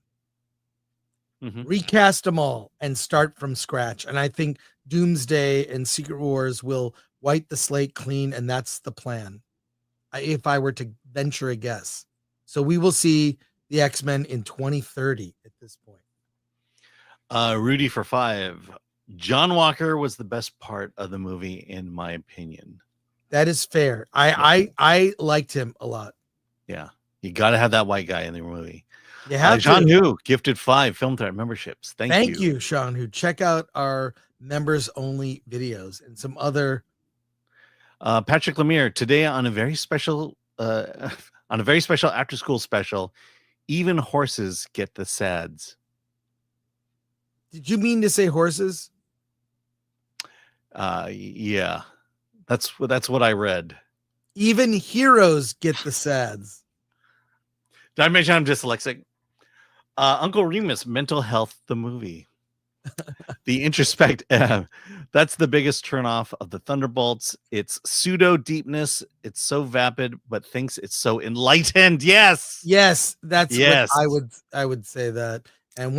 Recast them all and start from scratch. And I think Doomsday and Secret Wars will wipe the slate clean, and that's the plan. If I were to venture a guess. So we will see the X-Men in 2030 at this point. Rudy for 5. John Walker was the best part of the movie, in my opinion. That is fair. I liked him a lot. Yeah. You got to have that white guy in the movie. You have John to. Hu gifted 5 Film Threat memberships. Thank you, Sean Hu. Check out our members only videos and some other. Patrick Lemire today on a very special after school special. Even horses get the sads. Did you mean to say horses? Yeah, that's what I read. Even heroes get the sads. Did I mention I'm dyslexic? Uncle Remus, Mental Health, the movie. The introspect. That's the biggest turnoff of the Thunderbolts. It's pseudo deepness. It's so vapid, but thinks it's so enlightened. Yes, that's what I would say that. And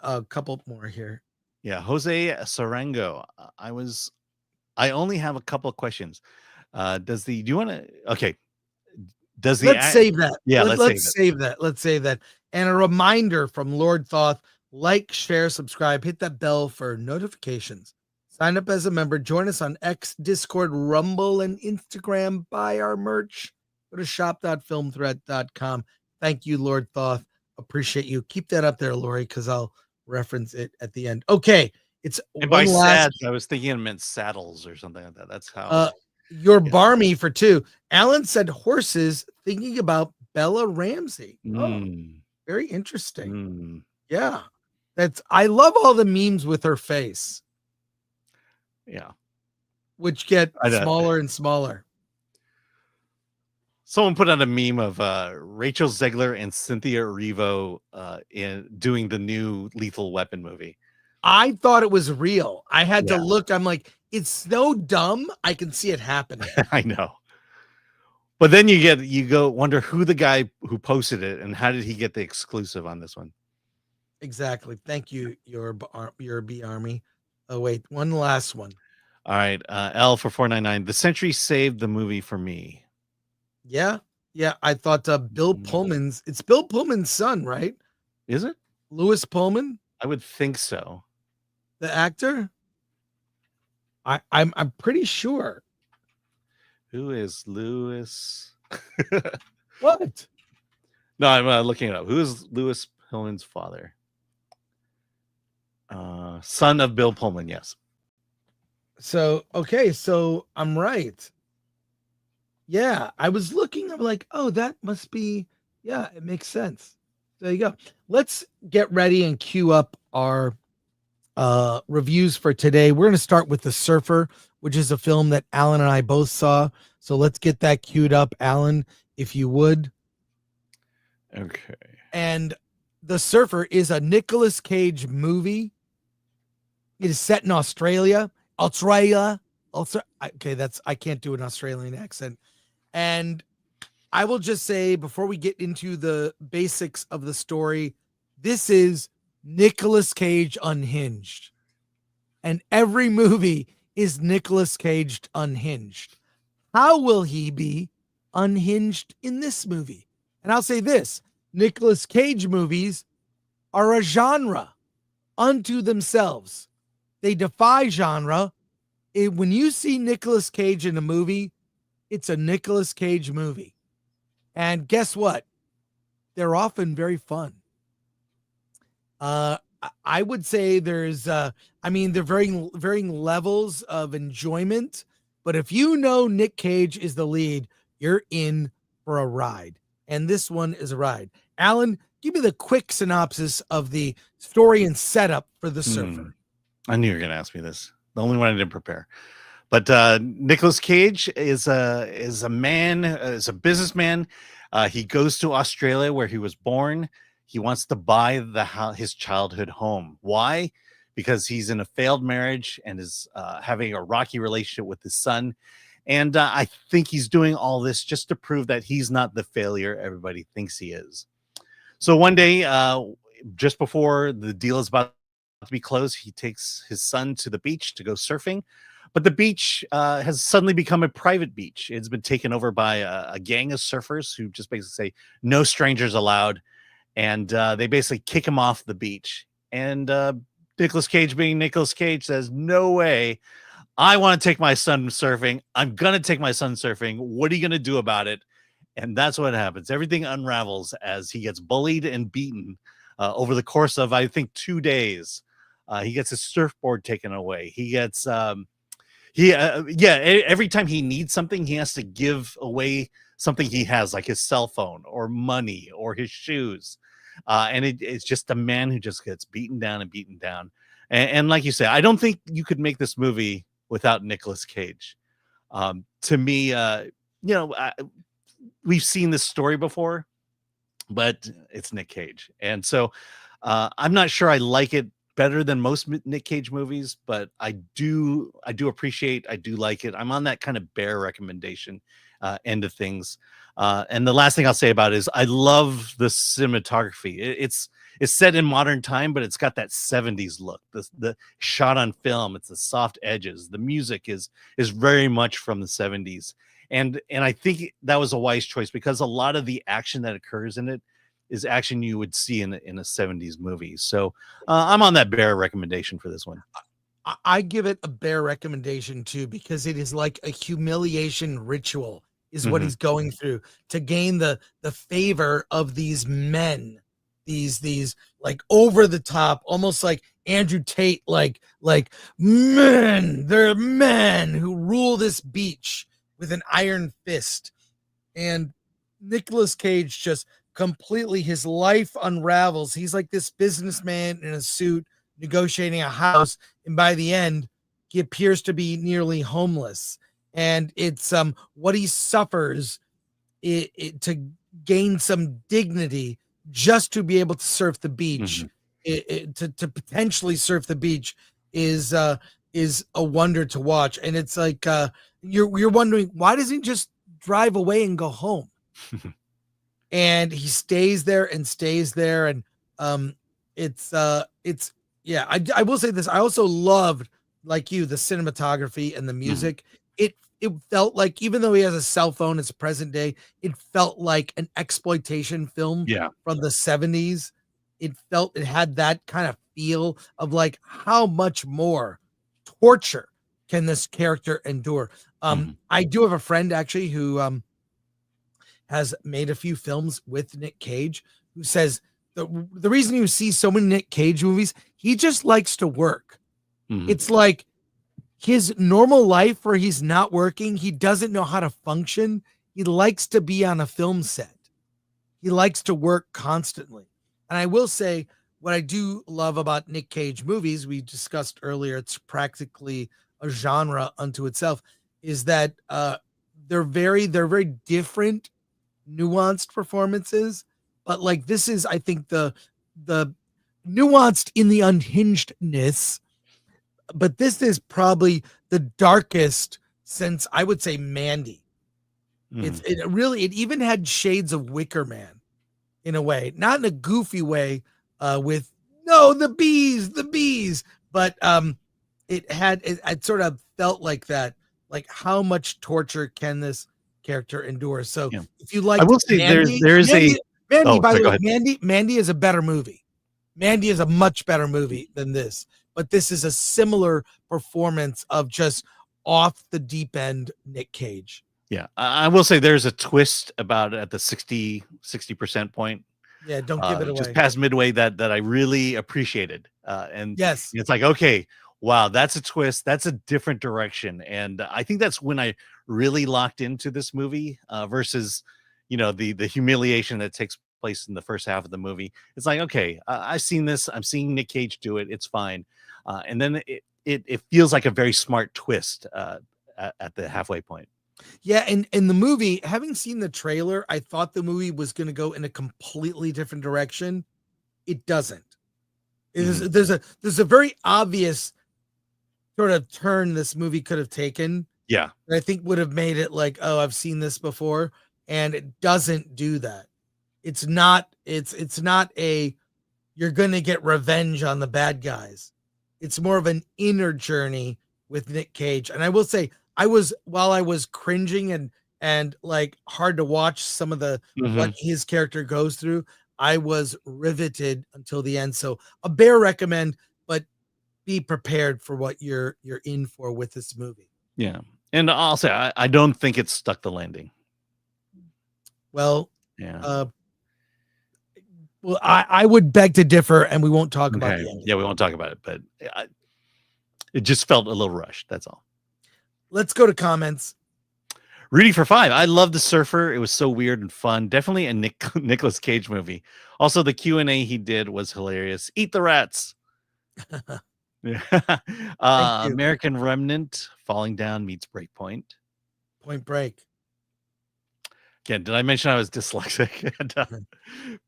a couple more here. Yeah, Jose Sarango. I only have a couple of questions. Let's save that. Yeah, let's save that. Let's save that. And a reminder from Lord Thoth: like, share, subscribe, hit that bell for notifications. Sign up as a member. Join us on X, Discord, Rumble, and Instagram. Buy our merch. Go to shop.filmthreat.com. Thank you, Lord Thoth. Appreciate you. Keep that up there, Lori, because I'll reference it at the end. Okay. It's and by sads, I was thinking it meant saddles or something like that. That's how you're barmy for 2. Alan said horses, thinking about Bella Ramsey. Very interesting. Yeah. I love all the memes with her face. Yeah. Which get smaller and smaller. Someone put out a meme of Rachel Zegler and Cynthia Erivo in doing the new Lethal Weapon movie. I thought it was real. I had to look. I'm like, it's so dumb. I can see it happening. I know. But then you go wonder who the guy who posted it and how did he get the exclusive on this one? Exactly. Thank you, your B Army. Oh wait, one last one. All right, L for 499. The Century saved the movie for me. Yeah. I thought Bill Pullman's. It's Bill Pullman's son, right? Is it Louis Pullman? I would think so. The actor. I'm pretty sure. Who is Louis? What? No, I'm looking it up. Who is Louis Pullman's father? Son of Bill Pullman, yes. So I'm right. Yeah, I was looking. I'm like, oh, that must be. Yeah, it makes sense. There you go. Let's get ready and queue up our reviews for today. We're going to start with The Surfer, which is a film that Alan and I both saw. So let's get that queued up, Alan, if you would. Okay. And The Surfer is a Nicolas Cage movie. It is set in Australia. Okay, I can't do an Australian accent. And I will just say, before we get into the basics of the story, this is Nicolas Cage unhinged. And every movie is Nicolas Cage unhinged. How will he be unhinged in this movie? And I'll say this, Nicolas Cage movies are a genre unto themselves. They defy genre. When you see Nicolas Cage in a movie, it's a Nicolas Cage movie. And guess what? They're often very fun. I would say there's, they're varying levels of enjoyment. But if you know Nick Cage is the lead, you're in for a ride. And this one is a ride. Alan, give me the quick synopsis of the story and setup for The Surfer. I knew you were going to ask me this. The only one I didn't prepare. But Nicolas Cage is a businessman. He goes to Australia where he was born. He wants to buy his childhood home. Why? Because he's in a failed marriage and is having a rocky relationship with his son. And I think he's doing all this just to prove that he's not the failure everybody thinks he is. So one day, just before the deal is about to be closed, he takes his son to the beach to go surfing. But the beach has suddenly become a private beach. It's been taken over by a gang of surfers who just basically say, no strangers allowed. And they basically kick him off the beach. And Nicolas Cage, being Nicolas Cage, says, no way. I want to take my son surfing. I'm going to take my son surfing. What are you going to do about it? And that's what happens. Everything unravels as he gets bullied and beaten over the course of, I think, 2 days. He gets his surfboard taken away. He gets, every time he needs something, he has to give away something he has, like his cell phone or money or his shoes. And it's just a man who just gets beaten down and beaten down. And like you say, I don't think you could make this movie without Nicolas Cage. To me, we've seen this story before, but it's Nick Cage. And so I'm not sure I like it better than most Nick Cage movies, but I do appreciate, I do like it. I'm on that kind of bear recommendation end of things. And the last thing I'll say about it is I love the cinematography. It's set in modern time, but it's got that 70s look. The shot on film, it's the soft edges. The music is very much from the 70s. And I think that was a wise choice because a lot of the action that occurs in it is action you would see in a 70s movie. So I'm on that bear recommendation for this one. I give it a bear recommendation too, because it is like a humiliation ritual is what he's going through to gain the favor of these men, these like over the top, almost like Andrew Tate, like men, they're men who rule this beach with an iron fist. And Nicolas Cage just completely, his life unravels. He's like this businessman in a suit negotiating a house, and by the end he appears to be nearly homeless. And it's what he suffers to gain some dignity just to be able to surf the beach, to potentially surf the beach is a wonder to watch. And it's like you're wondering, why doesn't he just drive away and go home? And he stays there and stays there. And I will say this. I also loved, like you, the cinematography and the music. It felt like, even though he has a cell phone, it's present day, it felt like an exploitation film from the 70s. It had that kind of feel of like, how much more torture can this character endure? I do have a friend actually who has made a few films with Nick Cage, who says the reason you see so many Nick Cage movies, he just likes to work. It's like his normal life where he's not working, he doesn't know how to function. He likes to be on a film set. He likes to work constantly. And I will say, what I do love about Nick Cage movies, we discussed earlier, it's practically a genre unto itself, is that they're very different, nuanced performances. But like this is, I think, the nuanced in the unhingedness, but this is probably the darkest since I would say Mandy. It even had shades of Wicker Man in a way, not in a goofy way, with no the bees, but it sort of felt like that, like how much torture can this character endure. So if you like, I will say Mandy, by the way, Mandy is a better movie. Mandy is a much better movie than this, but this is a similar performance of just off the deep end Nick Cage. Yeah, I will say there's a twist about at the 60% point. Yeah, don't give it away. Just past midway that I really appreciated. And yes, it's like, okay, wow, that's a twist. That's a different direction. And I think that's when I really locked into this movie versus, the humiliation that takes place in the first half of the movie. It's like, okay, I've seen this. I'm seeing Nick Cage do it. It's fine. And then it feels like a very smart twist at the halfway point. Yeah, and in the movie, having seen the trailer, I thought the movie was going to go in a completely different direction. It doesn't. There's a very obvious sort of turn this movie could have taken. Yeah, that I think would have made it like, oh, I've seen this before, and it doesn't do that. It's not a you're going to get revenge on the bad guys. It's more of an inner journey with Nick Cage, and I will say, while I was cringing and like hard to watch some of the what his character goes through, I was riveted until the end. So a bare recommend, but be prepared for what you're in for with this movie. Yeah, and I'll say I don't think it stuck the landing. Well, yeah. Well, I would beg to differ, and we won't talk about the ending. Yeah, we won't talk about it, but it just felt a little rushed. That's all. Let's go to comments. Rudy for 5. I love The Surfer. It was so weird and fun. Definitely a Nicolas Cage movie. Also, the Q&A he did was hilarious. Eat the rats. American Remnant. Falling Down meets Breakpoint. Point Break. Again, did I mention I was dyslexic? And,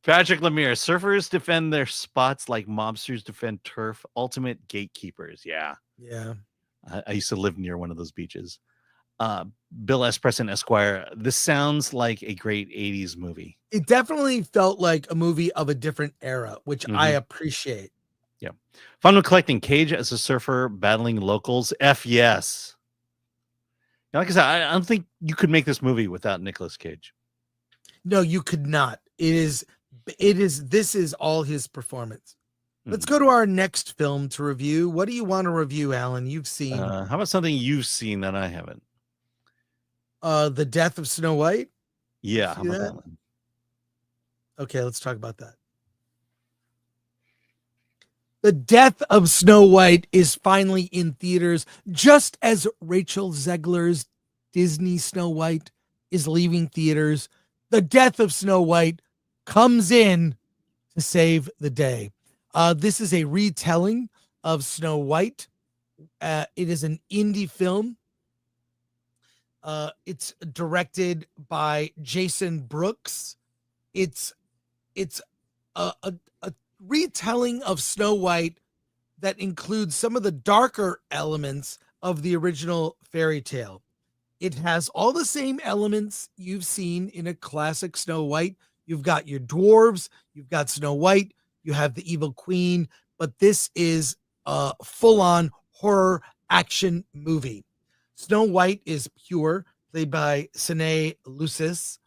Patrick Lemire. Surfers defend their spots like mobsters defend turf. Ultimate gatekeepers. Yeah. Yeah. I used to live near one of those beaches. Bill S. Preston Esquire. This sounds like a great 80s movie. It definitely felt like a movie of a different era, which I appreciate. Yeah. Fun with collecting. Cage as a surfer battling locals. F yes. Now, like I said, I don't think you could make this movie without Nicolas Cage. No, you could not. This is all his performance. Let's go to our next film to review. What do you want to review, Alan? You've seen. How about something you've seen that I haven't? The Death of Snow White. Yeah, how about that one? Okay, let's talk about that. The Death of Snow White is finally in theaters, just as Rachel Zegler's Disney Snow White is leaving theaters. The Death of Snow White comes in to save the day. This is a retelling of Snow White. It is an indie film. It's directed by Jason Brooks. It's a retelling of Snow White that includes some of the darker elements of the original fairy tale. It has all the same elements you've seen in a classic Snow White. You've got your dwarves, you've got Snow White, you have the evil queen, but this is a full-on horror action movie. Snow White is pure, played by Sine Lucis,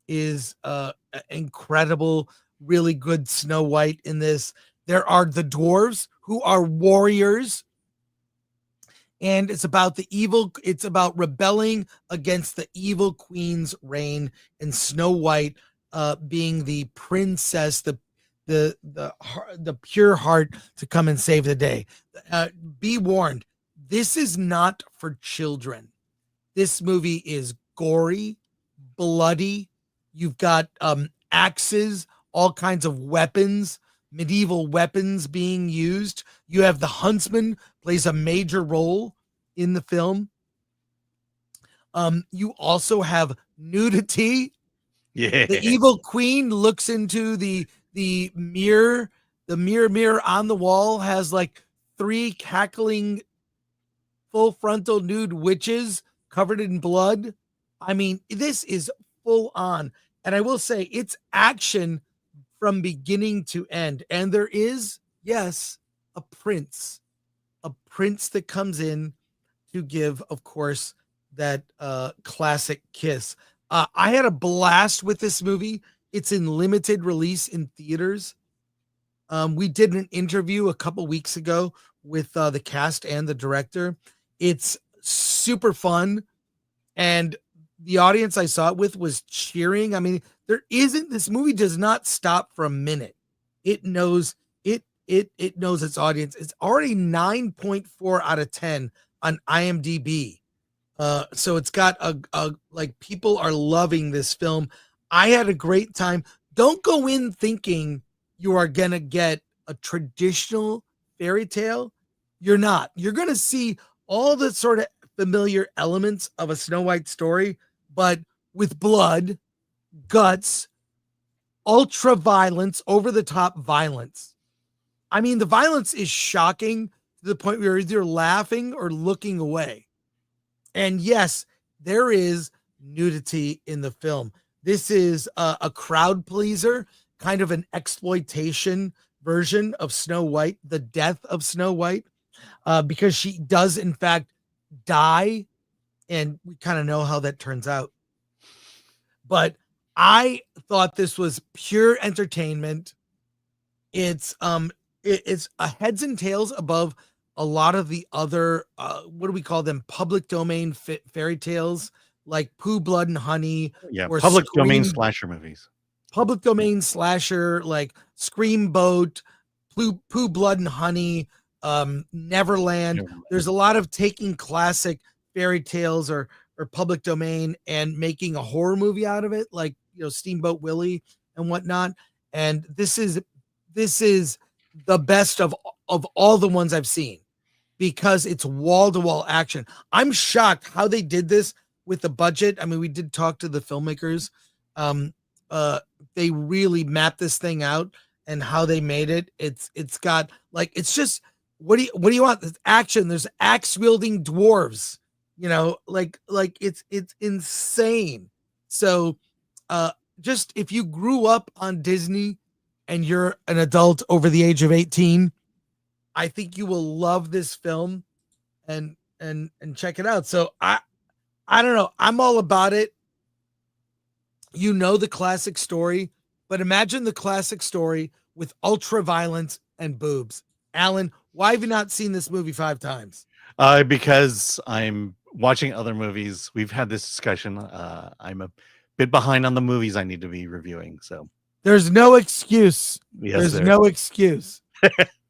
is incredible, really good Snow White in this. There are the dwarves who are warriors, and it's about rebelling against the evil queen's reign, and Snow White being the princess, the pure heart to come and save the day. Be warned, this is not for children. This movie is gory, bloody. You've got axes, all kinds of weapons. medieval weapons being used. You have the huntsman plays a major role in the film. You also have nudity. Yeah. The evil queen looks into the mirror. The mirror on the wall has like 3 cackling full frontal nude witches covered in blood. I mean, this is full on. And I will say it's action from beginning to end. And there is, yes, a prince that comes in to give, of course, that classic kiss. I had a blast with this movie. It's in limited release in theaters. We did an interview a couple weeks ago with the cast and the director. It's super fun. And the audience I saw it with was cheering. I mean, this movie does not stop for a minute. It knows it knows its audience. It's already 9.4 out of 10 on IMDb. So it's got a like, people are loving this film. I had a great time. Don't go in thinking you are gonna get a traditional fairy tale. You're not. You're gonna see all the sort of familiar elements of a Snow White story, but with blood, guts, ultra violence, over the top violence. I mean, the violence is shocking to the point where you're either laughing or looking away. And yes, there is nudity in the film. This is a crowd pleaser, kind of an exploitation version of Snow White, the death of Snow White, because she does, in fact, die. And we kind of know how that turns out. But I thought this was pure entertainment. It's a heads and tails above a lot of the other, what do we call them? Public domain fairy tales like Pooh, Blood and Honey. Yeah, or public domain Scream, slasher movies. Public domain slasher like Scream Boat, Pooh, Blood and Honey, Neverland. There's a lot of taking classic fairy tales or public domain and making a horror movie out of it, like, you know, Steamboat Willie and whatnot. And this is the best of all the ones I've seen, because it's wall-to-wall action. I'm shocked how they did this with the budget. I mean, we did talk to the filmmakers. They really mapped this thing out and how they made it. It's got like, it's just, what do you want? There's action. There's axe wielding dwarves, you know, like it's insane. So just, if you grew up on Disney and you're an adult over the age of 18, I think you will love this film and check it out. So I don't know. I'm all about it. You know the classic story, but imagine the classic story with ultra violence and boobs. Alan, why have you not seen this movie 5 times? Because I'm watching other movies. We've had this discussion. I'm a bit behind on the movies I need to be reviewing. So there's no excuse. Yes, there's no excuse.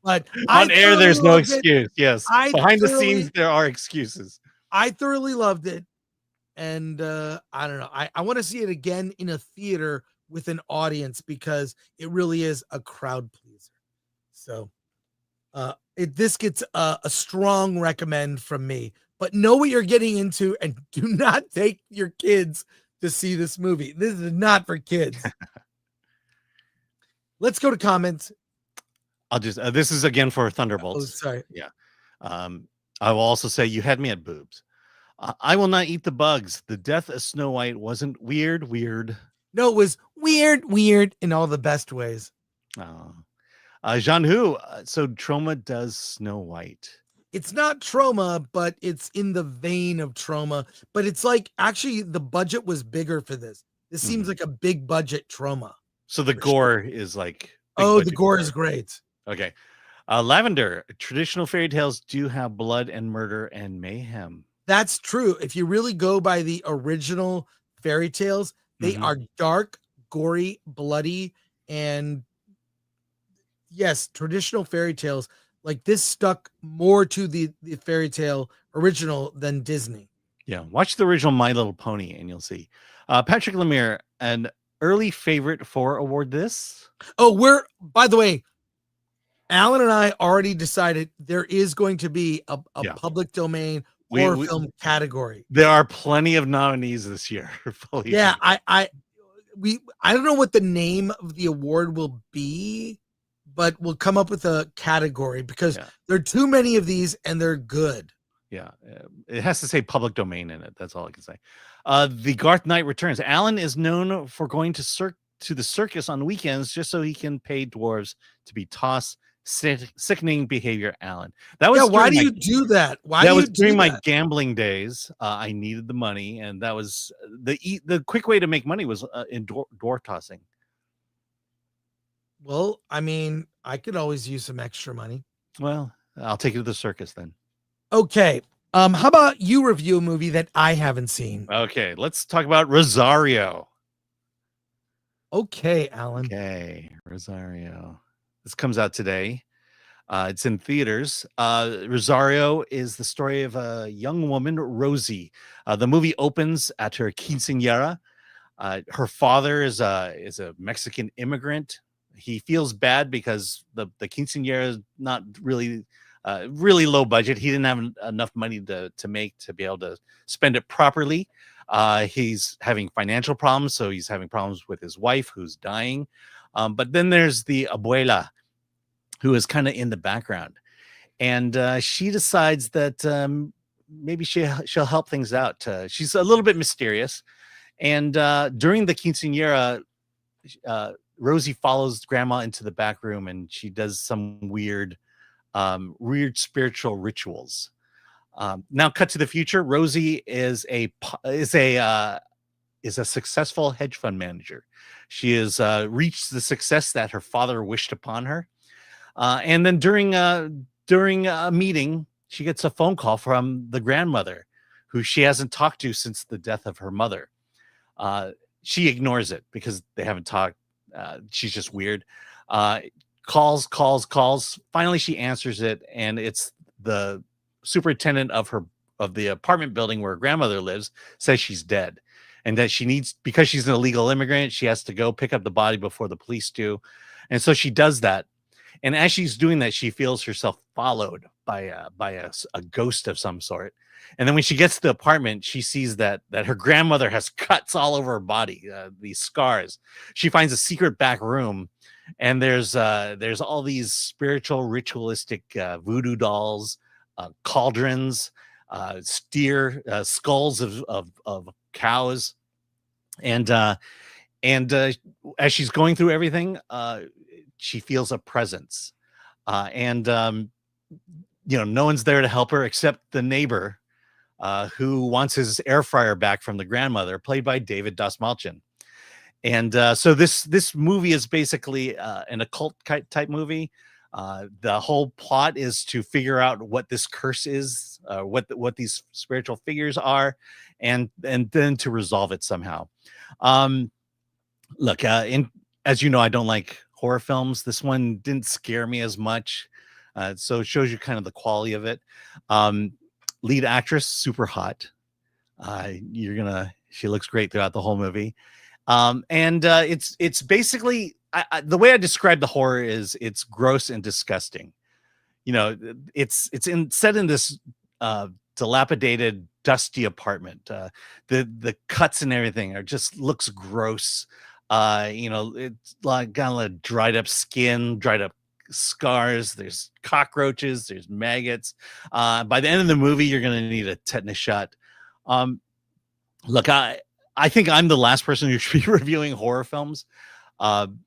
But on air, there's no excuse. Yes. Behind the thoroughly- scenes, there are excuses. I thoroughly loved it. And I don't know. I want to see it again in a theater with an audience, because it really is a crowd pleaser. So this gets a strong recommend from me. But know what you're getting into, and do not take your kids to see this movie. This is not for kids. Let's go to comments. I'll just this is again for Thunderbolts. Oh, sorry. Yeah. I will also say, you had me at boobs. I will not eat the bugs. The death of Snow White wasn't weird. No, it was weird in all the best ways. Jean Hu, so Trauma does Snow White. It's not Trauma, but it's in the vein of Trauma. But it's like, actually, the budget was bigger for this. This seems like a big budget Trauma. So the gore is like... Oh, the gore is great. Okay. Lavender, traditional fairy tales do have blood and murder and mayhem. That's true. If you really go by the original fairy tales, they are dark, gory, bloody, and yes, traditional fairy tales. Like, this stuck more to the fairy tale original than Disney. Yeah, watch the original My Little Pony and you'll see. Patrick Lemire, an early favorite for award this. Oh, by the way, Alan and I already decided there is going to be a Yeah. public domain We- horror we- film category. There are plenty of nominees this year. believe Yeah, me. I don't know what the name of the award will be, but we'll come up with a category because Yeah. there are too many of these and they're good. Yeah, it has to say public domain in it. That's all I can say. The Garth Knight returns. Alan is known for going to the circus on weekends just so he can pay dwarves to be tossed. Sickening behavior, Alan. That was Yeah, why during do you do that? Why that do was you during do my that? gambling days. I needed the money, and that was the quick way to make money was in dwarf tossing. Well, I mean, I could always use some extra money. Well, I'll take you to the circus then. Okay. How about you review a movie that I haven't seen? Okay, let's talk about Rosario. Okay, Alan. Okay, Rosario. This comes out today. It's in theaters. Rosario is the story of a young woman, Rosie. The movie opens at her quinceañera. Her father is a Mexican immigrant. He feels bad because the quinceañera is not really really low budget. He didn't have enough money to make to be able to spend it properly. He's having financial problems, so he's having problems with his wife who's dying. But then there's the abuela, who is kind of in the background, and she decides that maybe she'll help things out. She's a little bit mysterious, and during the quinceañera, Rosie follows grandma into the back room, and she does some weird spiritual rituals. Now, cut to the future. Rosie is a successful hedge fund manager. She has reached the success that her father wished upon her. And then during a meeting, she gets a phone call from the grandmother, who she hasn't talked to since the death of her mother. She ignores it because they haven't talked. She's just weird. Calls. Finally, she answers it, and it's the superintendent of the apartment building where her grandmother lives. Says she's dead, and that because she's an illegal immigrant, she has to go pick up the body before the police do. And so she does that. And as she's doing that, she feels herself followed by a ghost of some sort. And then when she gets to the apartment, she sees that her grandmother has cuts all over her body, these scars. She finds a secret back room, and there's all these spiritual, ritualistic voodoo dolls, cauldrons, skulls of cows, and as she's going through everything, she feels a presence, and no one's there to help her except the neighbor, who wants his air fryer back from the grandmother, played by David Dastmalchian. And so this movie is basically an occult type movie. The whole plot is to figure out what this curse is, what these spiritual figures are, and then to resolve it somehow. Look, as you know, I don't like horror films. This one didn't scare me as much, so it shows you kind of the quality of it. Lead actress, super hot. She looks great throughout the whole movie. And it's basically the way I describe the horror is it's gross and disgusting. It's set in this dilapidated, dusty apartment. The cuts and everything looks gross. It's like got a lot of dried up skin, dried up scars. There's cockroaches. There's maggots. By the end of the movie, you're gonna need a tetanus shot. Look, I think I'm the last person who should be reviewing horror films. In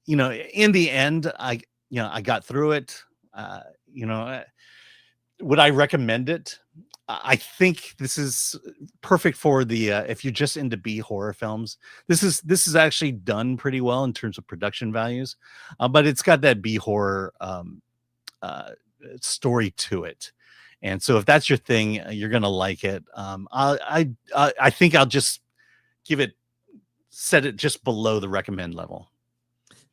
the end, I got through it. Would I recommend it? I think this is perfect for the if you're just into B horror films. This is actually done pretty well in terms of production values, but it's got that B horror story to it. And so if that's your thing, you're gonna like it. I think I'll just set it just below the recommend level.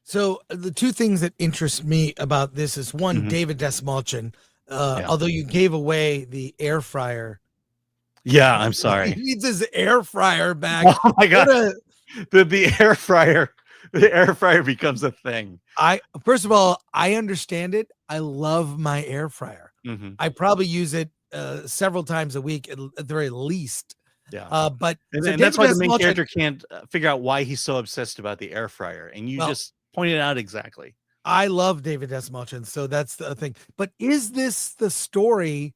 So the two things that interest me about this is one, David Dastmalchian. Although you gave away the air fryer. Yeah, I'm sorry. He needs his air fryer back. Oh my god, the air fryer The air fryer becomes a thing. First of all, I understand it. I love my air fryer. Mhm. I probably use it several times a week at the very least. Yeah. But And, so and that's David why the S. main Malchuk- character can't figure out why he's so obsessed about the air fryer. And you Well- just pointed out exactly. I love David S. Malchuk, so that's the thing. But is this the story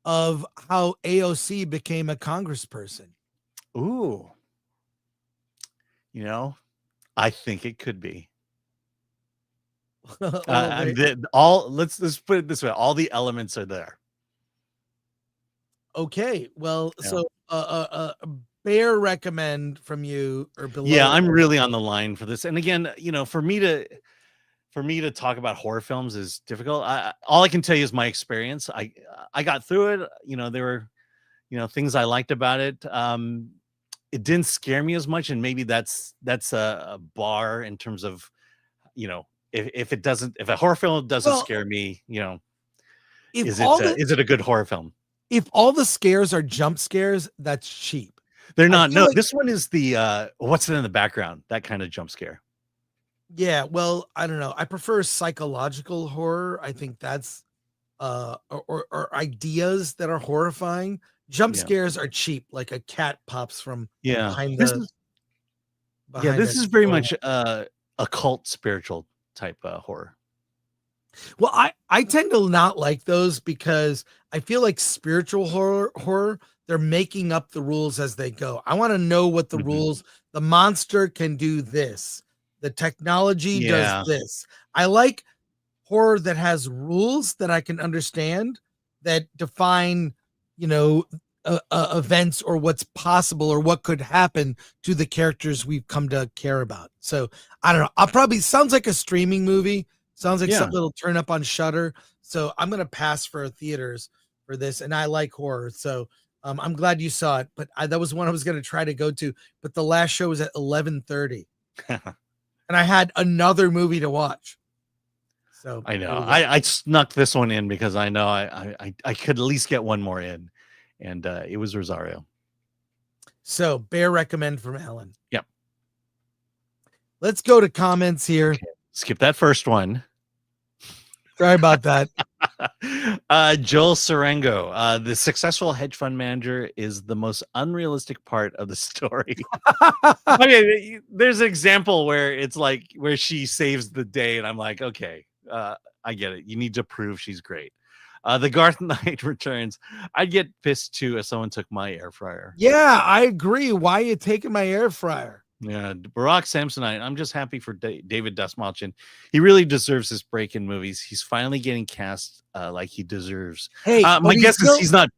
of how AOC became a congressperson? Ooh. You know, I think it could be. Well, Let's put it this way: all the elements are there. okay. Well, Yeah. so Bear recommend from you or below. Yeah, I'm really on the line for this. And again, for me to talk about horror films is difficult. All I can tell you is my experience. I got through it. There were things I liked about it. It didn't scare me as much, and maybe that's a bar in terms of if a horror film doesn't scare me, is it a good horror film? If all the scares are jump scares, that's cheap. They're not. feel No, like- this one is the what's it in the background? That kind of jump scare. Yeah, well, I don't know. I prefer psychological horror. I think that's or ideas that are horrifying. Jump Yeah. scares are cheap, like a cat pops from Yeah. behind This the is- behind this a is very door. much occult spiritual type horror. Well, I tend to not like those because I feel like spiritual horror, they're making up the rules as they go. I want to know what the Mhm. rules, the monster can do this. The technology Yeah. does this. I like horror that has rules that I can understand that define, events or what's possible or what could happen to the characters we've come to care about. So I don't know. I'll probably sounds like a streaming movie. Sounds like Yeah. something that'll turn up on Shudder. So I'm gonna pass for theaters for this, and I like horror. So I'm glad you saw it. But that was one I was gonna try to go to. But the last show was at 11:30, and I had another movie to watch. So I know. there we go. I snuck this one in because I know I could at least get one more in, and it was Rosario. So Bear recommend from Ellen. Yep. Let's go to comments here. Skip that first one. Sorry about that. Joel Serengo, the successful hedge fund manager is the most unrealistic part of the story. Okay, there's an example where it's like where she saves the day, and I'm like, okay, I get it. You need to prove she's great. The Garth Knight returns. I'd get pissed too if someone took my air fryer. Yeah, I agree. Why are you taking my air fryer? Yeah, Barack Samsonite. I'm just happy for David Dastmalchian. He really deserves this break in movies. He's finally getting cast like he deserves. Hey, my guess is he's not.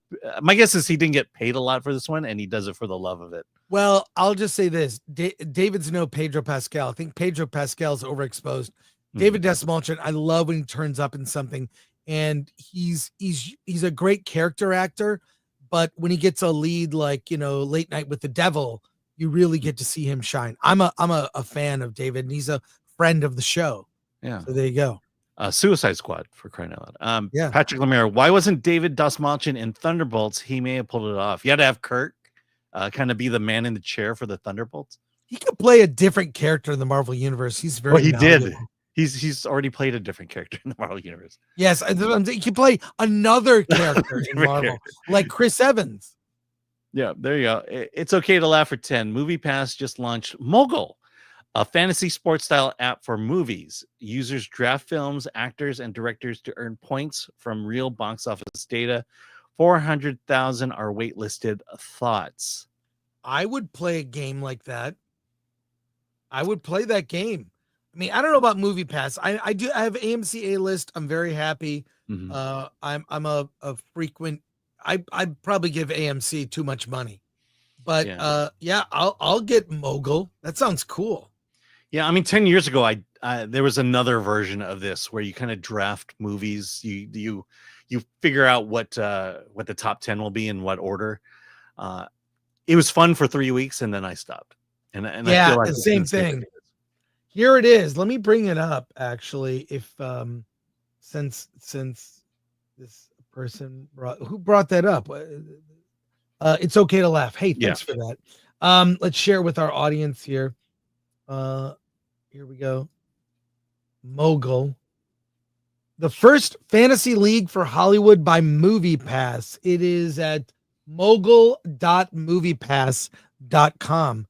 My guess is he didn't get paid a lot for this one, and he does it for the love of it. Well, I'll just say this: David's no Pedro Pascal. I think Pedro Pascal's overexposed. David Dastmalchian, I love when he turns up in something, and he's a great character actor. But when he gets a lead like Late Night with the Devil, you really get to see him shine. I'm a fan of David, and he's a friend of the show. Yeah. So there you go. Suicide Squad, for crying out loud. Yeah. Patrick Lemire. Why wasn't David Dastmalchian in Thunderbolts? He may have pulled it off. You had to have Kirk kind of be the man in the chair for the Thunderbolts. He could play a different character in the Marvel universe. He's very. Well, he did. malleable. He's already played a different character in the Marvel universe. Yes, he can play another character in Different Marvel, character. like Chris Evans. Yeah, there you go. It's okay to laugh for 10. Movie Pass just launched Mogul, a fantasy sports style app for movies. Users draft films, actors, and directors to earn points from real box office data. 400,000 are waitlisted. Thoughts? I would play a game like that. I would play that game. I mean, I don't know about Movie Pass. I have AMC A List. I'm very happy. Mhm. I'm a frequent. I'd probably give AMC too much money, but I'll get Mogul. That sounds cool. Yeah, I mean, 10 years ago, there was another version of this where you kind of draft movies. You figure out what the top 10 will be in what order. It was fun for 3 weeks, and then I stopped. And I feel like the it's same been thing. same. Here it is. Let me bring it up. Actually, if since this person brought that up, it's okay to laugh. Hey, thanks for that. Let's share with our audience here. here we go. Mogul. The first fantasy league for Hollywood by MoviePass. It is at mogul.moviepass.com.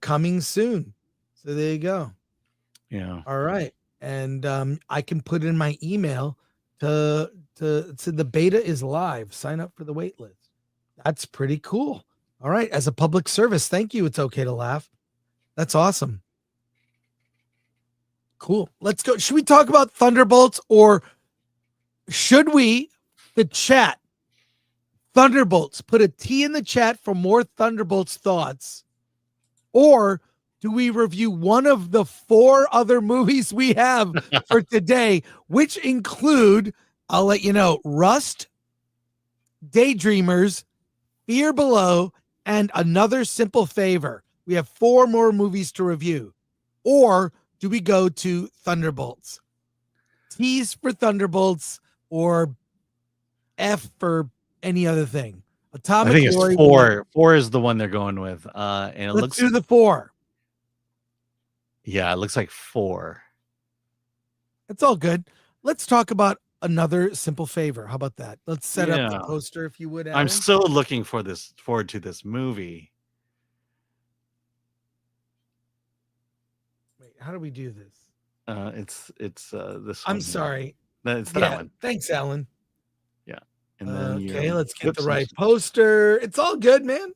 Coming soon. So there you go. Yeah. All right. And I can put in my email to the beta is live. Sign up for the wait list. That's pretty cool. All right. As a public service, thank you. It's okay to laugh. That's awesome. Cool. Let's go. Should we talk about Thunderbolts, or should we, the chat, Thunderbolts, put a T in the chat for more Thunderbolts thoughts? Or do we review one of the 4 other movies we have for today, which include, I'll let you know, Rust, Daydreamers, Fear Below, and Another Simple Favor. We have 4 more movies to review. Or do we go to Thunderbolts? T's for Thunderbolts, or F for any other thing? Atomic I think it's Glory. 4. 4 is the one they're going with. And it Let's looks do the 4. Yeah, it looks like 4. It's all good. Let's talk about Another Simple Favor. How about that? Let's set up the Yeah. poster, if you would, I'm Alan. so looking forward to this movie. Wait, how do we do this? It's this one. I'm here. sorry. It's that Yeah, one. thanks, Alan. Yeah. And then Okay, let's get the whoops, right poster. It's all good, man.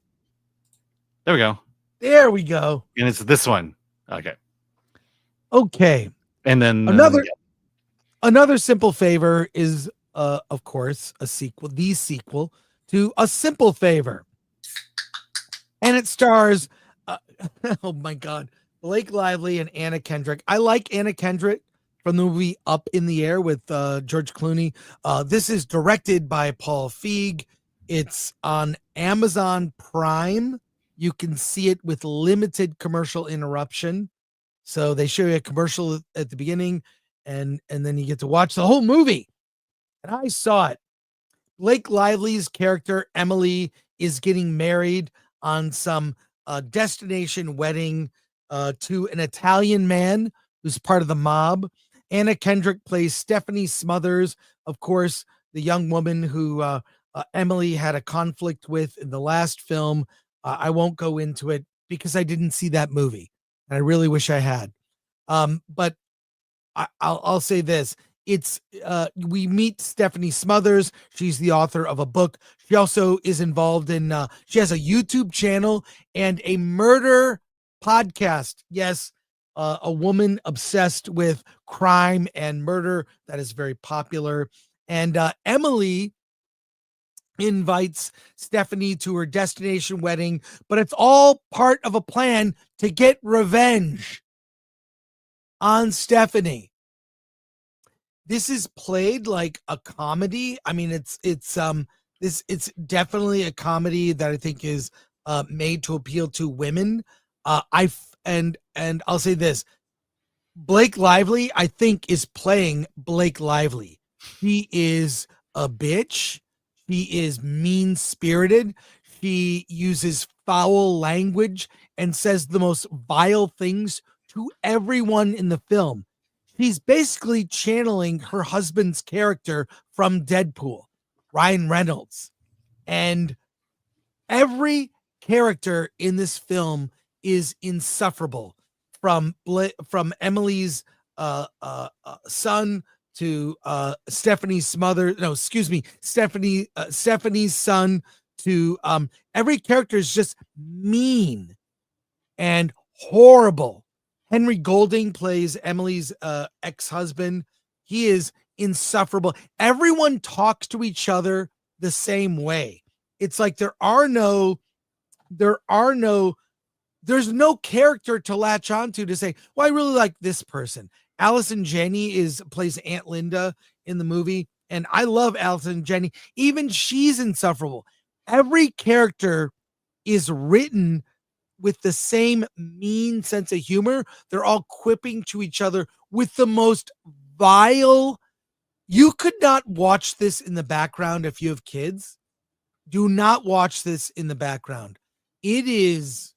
There we go. There we go. And it's this one. Okay. Okay. And then Another Simple Favor is, of course, the sequel to A Simple Favor. And it stars, oh my God, Blake Lively and Anna Kendrick. I like Anna Kendrick from the movie Up in the Air with George Clooney. This is directed by Paul Feig. It's on Amazon Prime. You can see it with limited commercial interruption. So they show you a commercial at the beginning, and then you get to watch the whole movie. And I saw it. Blake Lively's character, Emily, is getting married on some destination wedding to an Italian man who's part of the mob. Anna Kendrick plays Stephanie Smothers, of course, the young woman who Emily had a conflict with in the last film. I won't go into it because I didn't see that movie, and I really wish I had. But I'll say this. It's we meet Stephanie Smothers. She's the author of a book. She also is involved in she has a YouTube channel and a murder podcast. Yes, a woman obsessed with crime and murder that is very popular. And Emily invites Stephanie to her destination wedding, but it's all part of a plan to get revenge on Stephanie. This is played like a comedy. I mean, it's definitely a comedy that I think is made to appeal to women. And I'll say this: Blake Lively, I think, is playing Blake Lively. He is a bitch. He is mean-spirited. She uses foul language and says the most vile things to everyone in the film. She's basically channeling her husband's character from Deadpool, Ryan Reynolds. And every character in this film is insufferable, from Emily's son to Stephanie's son to every character is just mean and horrible. Henry Golding plays Emily's ex-husband. He is insufferable. Everyone talks to each other the same way. It's like there's no character to latch onto to say, well, I really like this person. Allison Janney plays Aunt Linda in the movie, and I love Allison Janney. Even she's insufferable. Every character is written with the same mean sense of humor. They're all quipping to each other with the most vile. You could not watch this in the background if you have kids. Do not watch this in the background. It is,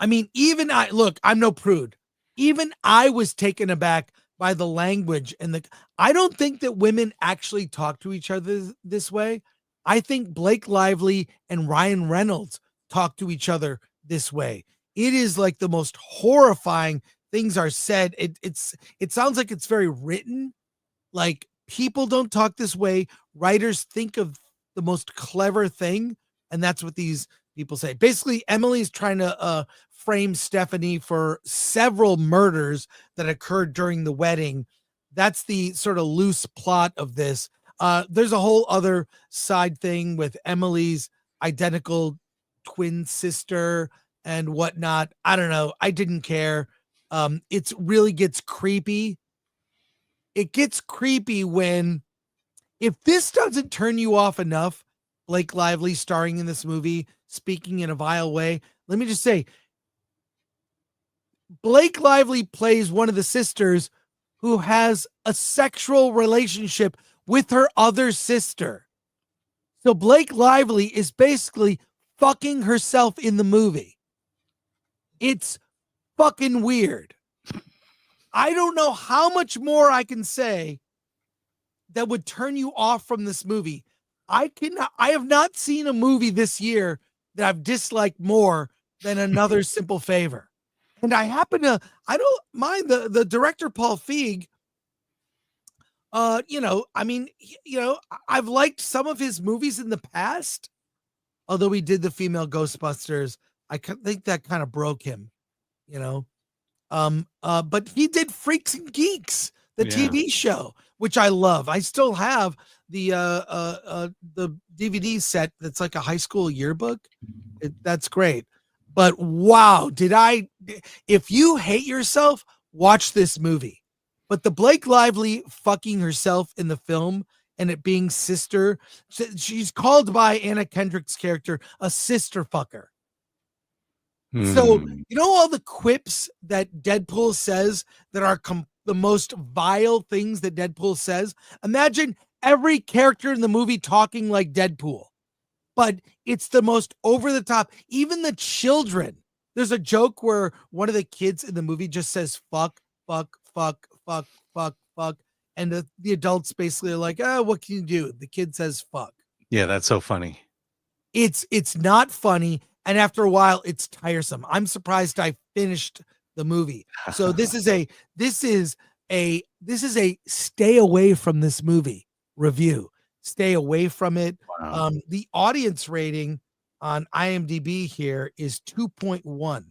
I mean, I'm no prude. even I was taken aback by the language and I don't think that women actually talk to each other this way. I think Blake Lively and Ryan Reynolds talk to each other this way. It is like the most horrifying things are said. It sounds like it's very written. Like, people don't talk this way. Writers think of the most clever thing, and that's what these people say. Basically, Emily's trying to frame Stephanie for several murders that occurred during the wedding. That's the sort of loose plot of this. There's a whole other side thing with Emily's identical twin sister and whatnot. I don't know. I didn't care. It really gets creepy. It gets creepy when, if this doesn't turn you off enough, Blake Lively starring in this movie, speaking in a vile way, let me just say, Blake Lively plays one of the sisters who has a sexual relationship with her other sister. So Blake Lively is basically fucking herself in the movie. It's fucking weird. I don't know how much more I can say that would turn you off from this movie. I have not seen a movie this year that I've disliked more than Another Simple Favor. And I don't mind the director, Paul Feig. I've liked some of his movies in the past, although he did the female Ghostbusters. I think that kind of broke him, but he did Freaks and Geeks, the TV show, which I love. I still have the DVD set that's like a high school yearbook. That's great. But wow, if you hate yourself, watch this movie. But the Blake Lively fucking herself in the film and it being sister, she's called by Anna Kendrick's character a sister fucker. So, all the quips that Deadpool says that are the most vile things that Deadpool says? Imagine every character in the movie talking like Deadpool, but it's the most over the top. Even the children. There's a joke where one of the kids in the movie just says, fuck, fuck, fuck, fuck, fuck, fuck. And the adults basically are like, what can you do? The kid says, fuck. Yeah, that's so funny. It's not funny. And after a while, it's tiresome. I'm surprised I finished the movie. So this is a stay away from this movie review. Stay away from it. Wow. The audience rating on IMDb here is 2.1.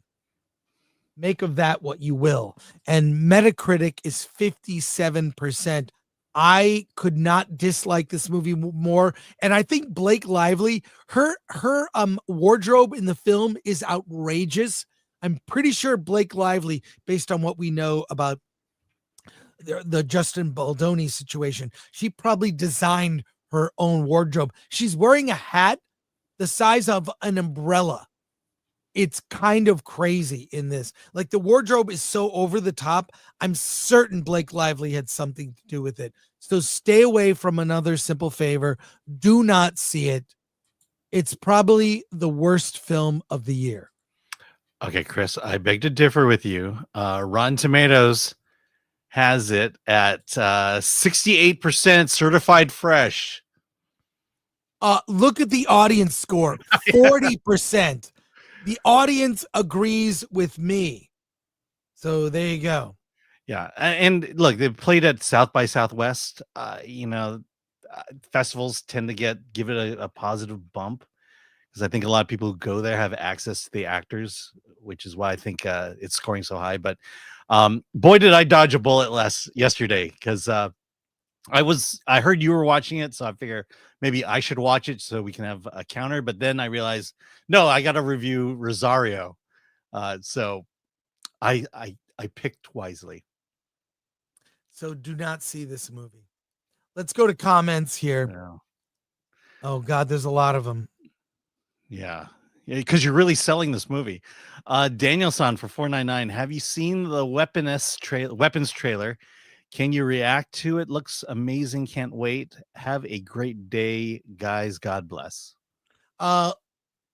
Make of that what you will. And Metacritic is 57%. I could not dislike this movie more. And I think Blake Lively, her wardrobe in the film is outrageous. I'm pretty sure Blake Lively, based on what we know about the Justin Baldoni situation, she probably designed her own wardrobe. She's wearing a hat the size of an umbrella. It's kind of crazy in this. Like, the wardrobe is so over the top. I'm certain Blake Lively had something to do with it. So stay away from Another Simple Favor. Do not see it. It's probably the worst film of the year. Okay, Chris, I beg to differ with you. Rotten Tomatoes has it at 68% certified fresh. Look at the audience score, 40%. The audience agrees with me. So there you go. Yeah. And look, they played at South by Southwest. Festivals tend to give it a positive bump, because I think a lot of people who go there have access to the actors, which is why I think it's scoring so high. But boy, did I dodge a bullet yesterday, because I heard you were watching it, so I figure maybe I should watch it so we can have a counter. But then I realized, no, I got to review Rosario. So I picked wisely. So do not see this movie. Let's go to comments here. Yeah. Oh God, there's a lot of them. Yeah, because you're really selling this movie. Danielson for $4.99. Have you seen the weapons trailer? Can you react to it? Looks amazing. Can't wait. Have a great day, guys. God bless.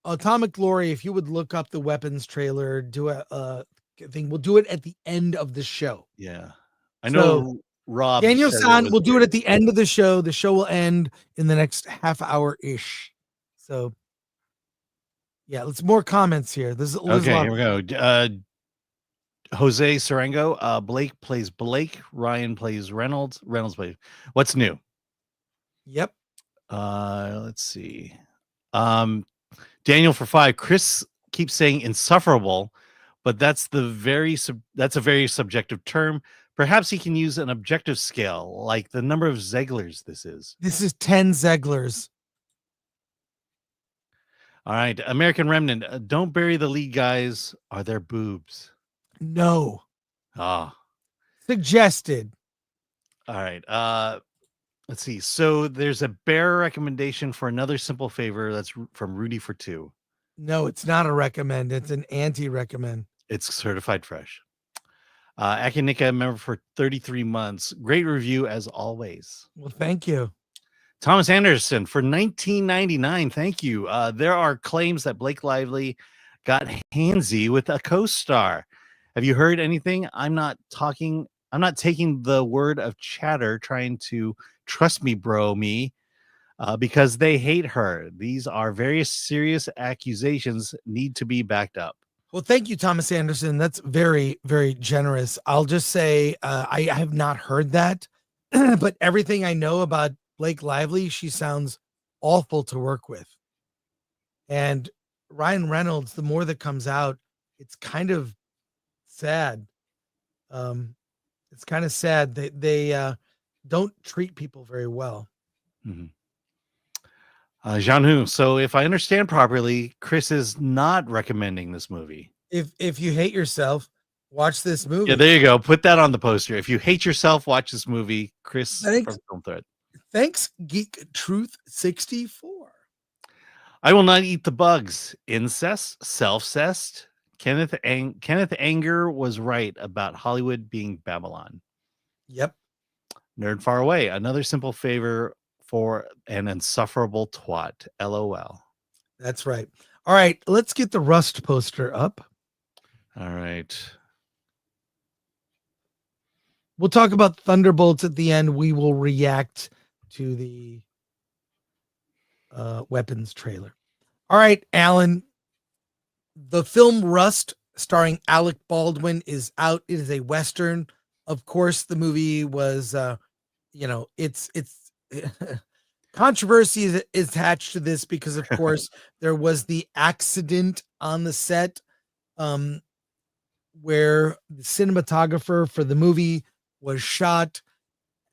Atomic Glory, if you would look up the weapons trailer, do a thing. We'll do it at the end of the show. Yeah. I So, know Rob. Daniel said San, was we'll do it great. at the end of the show. The show will end in the next half hour ish. So, yeah, let's more comments here. There's a Okay, lot. here we go. Jose Serengo. Blake plays Blake. Ryan plays Reynolds. Reynolds plays. What's new? Yep. Let's see. Daniel for 5. Chris keeps saying insufferable, but that's a very subjective term. Perhaps he can use an objective scale, like the number of Zeglers this is. This is 10 Zeglers. All right, American Remnant. Don't bury the lead guys. Are there boobs? No. Ah. Suggested. All right. Let's see. So there's a bear recommendation for another simple favor. That's from Rudy for 2. No, it's not a recommend. It's an anti-recommend. It's certified fresh. Akinika, member for 33 months. Great review as always. Well, thank you. Thomas Anderson for 19.99. Thank you. There are claims that Blake Lively got handsy with a co-star. Have you heard anything? I'm not taking the word of chatter trying to trust me, bro, because they hate her. These are very serious accusations, need to be backed up. Well, thank you, Thomas Anderson. That's very, very generous. I'll just say I have not heard that, but everything I know about Blake Lively, she sounds awful to work with. And Ryan Reynolds, the more that comes out, it's kind of sad. It's kind of sad. They don't treat people very well. Mm-hmm. Jean-Hu, so if I understand properly, Chris is not recommending this movie. If you hate yourself, watch this movie. Yeah, there you go. Put that on the poster. If you hate yourself, watch this movie. Chris from Film Thread. Thanks, Geek Truth 64. I will not eat the bugs. Incest, self-cest. Kenneth Anger was right about Hollywood being Babylon. Yep. Nerd Far Away. Another simple favor for an insufferable twat. LOL. That's right. All right, let's get the Rust poster up. All right. We'll talk about Thunderbolts at the end. We will react to the weapons trailer. All right, Alan. The film Rust, starring Alec Baldwin, is out. It is a Western. Of course, the movie was, it's controversy is attached to this because, of course, there was the accident on the set where the cinematographer for the movie was shot.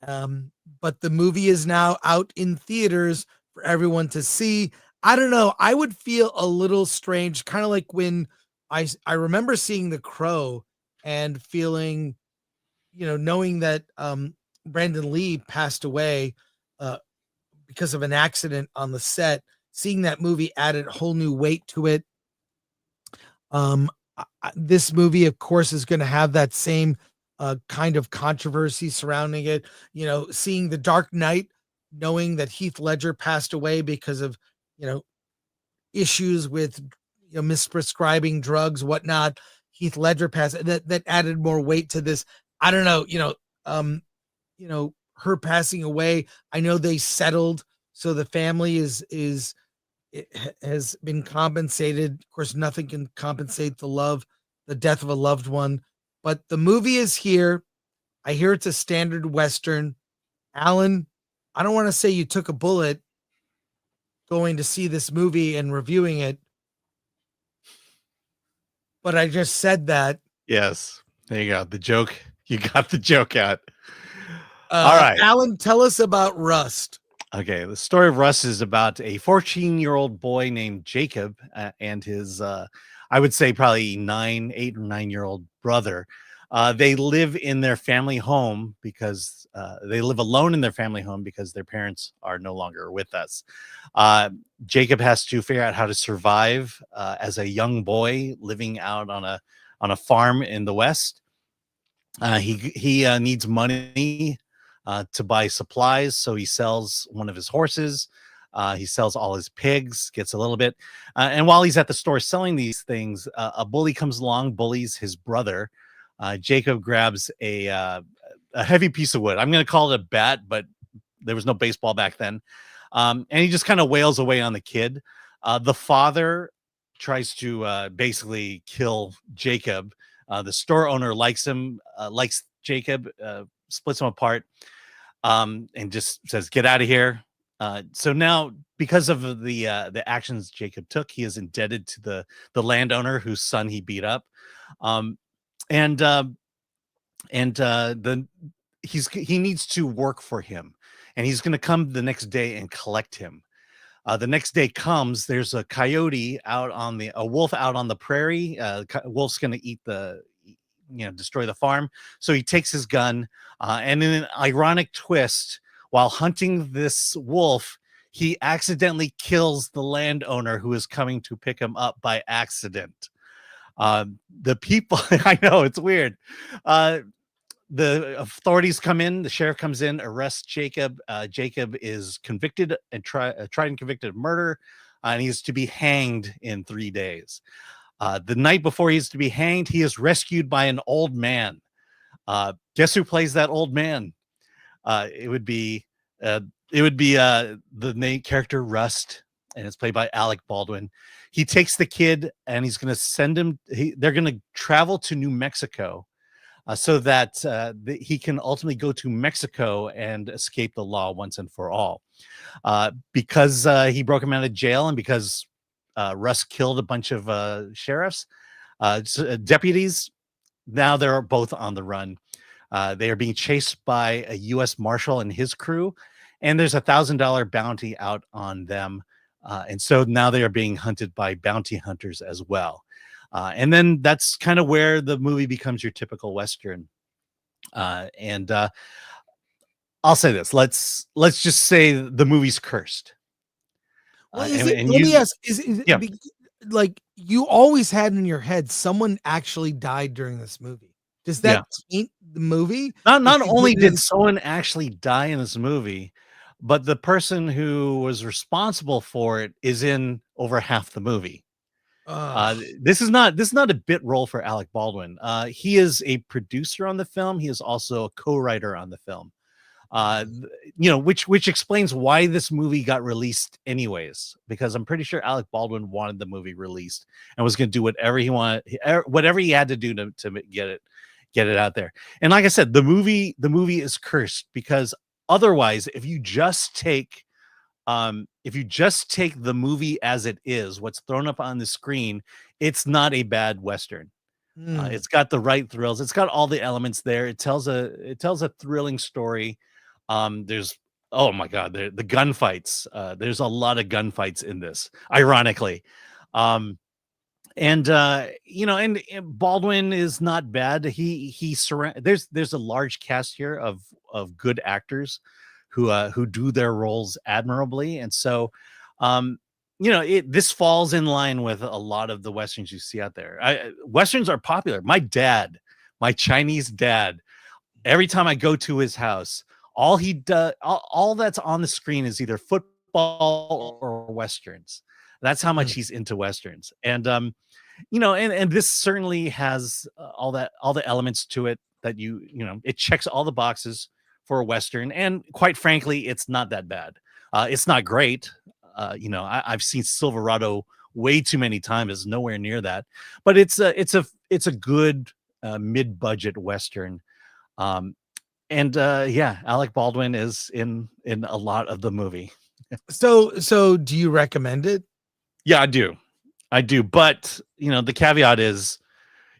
But the movie is now out in theaters for everyone to see. I don't know. I would feel a little strange, kind of like when I remember seeing The Crow and feeling, knowing that Brandon Lee passed away because of an accident on the set. Seeing that movie added a whole new weight to it. This movie, of course, is going to have that same kind of controversy surrounding it. Seeing The Dark Knight, knowing that Heath Ledger passed away because of issues with misprescribing drugs, whatnot. Heath Ledger passed. That added more weight to this. I don't know. Her passing away. I know they settled, so the family has been compensated. Of course, nothing can compensate the death of a loved one. But the movie is here. I hear it's a standard Western. Alan, I don't want to say you took a bullet going to see this movie and reviewing it, but I just said that. Yes. There you go. The joke. You got the joke out. All right. Alan, tell us about Rust. Okay. The story of Rust is about a 14-year-old boy named Jacob and his, I would say probably 8 or 9-year-old brother. They live in their family home because they live alone in their family home because their parents are no longer with us. Jacob has to figure out how to survive as a young boy living out on a farm in the West. He needs money to buy supplies, so he sells one of his horses. He sells all his pigs, gets a little bit, and while he's at the store selling these things, a bully comes along, bullies his brother. Jacob grabs a heavy piece of wood. I'm going to call it a bat, but there was no baseball back then. And he just kind of wails away on the kid. The father tries to basically kill Jacob. The store owner likes him, likes Jacob, splits him apart, and just says, "Get out of here." So now, because of the actions Jacob took, he is indebted to the landowner whose son he beat up, and he needs to work for him, and he's going to come the next day and collect him. The next day comes, there's a coyote a wolf out on the prairie. Wolf's going to destroy the farm. So he takes his gun, and in an ironic twist, while hunting this wolf, he accidentally kills the landowner who is coming to pick him up by accident. The people, I know it's weird. The authorities come in, the sheriff comes in, arrests Jacob. Jacob is convicted and tried and convicted of murder, and he is to be hanged in 3 days. The night before he is to be hanged, he is rescued by an old man. Guess who plays that old man? It would be the main character Rust, and it's played by Alec Baldwin. He takes the kid and he's going to send him. They're going to travel to New Mexico. So that he can ultimately go to Mexico and escape the law once and for all. Because he broke him out of jail, and because Russ killed a bunch of sheriffs, deputies, now they're both on the run. They are being chased by a U.S. Marshal and his crew, and there's $1,000 bounty out on them. And so now they are being hunted by bounty hunters as well. And then that's kind of where the movie becomes your typical Western. And I'll say this: let's just say the movie's cursed. Well, let me ask: is it like you always had in your head someone actually died during this movie? Does that taint the movie? Not only did someone actually die in this movie, but the person who was responsible for it is in over half the movie. This is not a bit role for Alec Baldwin. He is a producer on the film. He is also a co-writer on the film. Which explains why this movie got released anyways, because I'm pretty sure Alec Baldwin wanted the movie released and was going to do whatever he wanted, whatever he had to do to get it out there. And like I said, the movie is cursed because otherwise, if you just take the movie as it is, what's thrown up on the screen, it's not a bad Western. It's got the right thrills. It's got all the elements there. It tells a thrilling story. There's, oh my God, the gunfights. There's a lot of gunfights in this, ironically. And Baldwin is not bad. There's a large cast here of good actors who do their roles admirably. And so, this falls in line with a lot of the Westerns you see out there. Westerns are popular. My Chinese dad, every time I go to his house, all he does, all that's on the screen is either football or Westerns. That's how much he's into Westerns. And, and this certainly has all the elements to it that it checks all the boxes for a Western. And quite frankly, it's not that bad. It's not great. I've seen Silverado way too many times. It's nowhere near that, but it's a good mid-budget Western. Alec Baldwin is in a lot of the movie. So do you recommend it? Yeah, I do. But the caveat is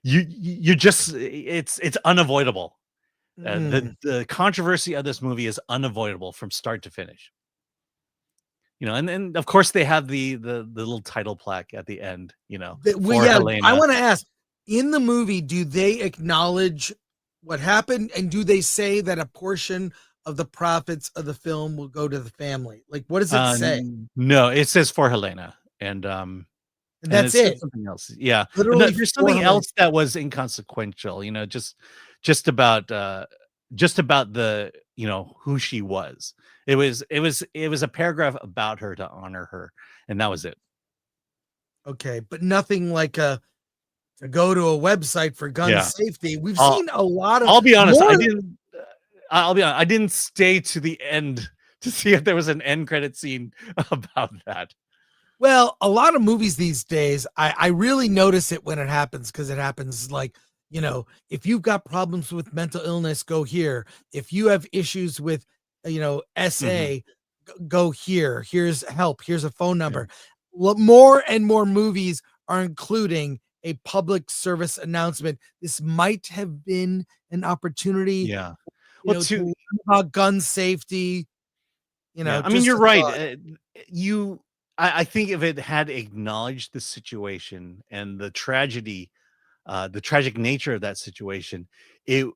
you just, it's unavoidable. The controversy of this movie is unavoidable from start to finish. And of course they have the little title plaque at the end. I want to ask, in the movie, do they acknowledge what happened, and do they say that a portion of the profits of the film will go to the family? Like, what does it say? No, it says for Helena, and that's it. Something else, yeah. Literally, there's something else that was inconsequential. Just about the who she was. It was a paragraph about her to honor her, and that was it. Okay, but nothing like to go to a website for gun Yeah. safety. We've I'll- seen a lot of. I'll be honest, more- I'll be honest, I didn't stay to the end to see if there was an end credit scene about that. Well, a lot of movies these days, I really notice it when it happens, because it happens like, if you've got problems with mental illness, go here. If you have issues with, SA, go here. Here's help. Here's a phone number. More and more movies are including a public service announcement. This might have been an opportunity, Yeah. to learn about gun safety. Yeah, I mean, just you're a right. thought. I think if it had acknowledged the situation and the tragedy, the tragic nature of that situation,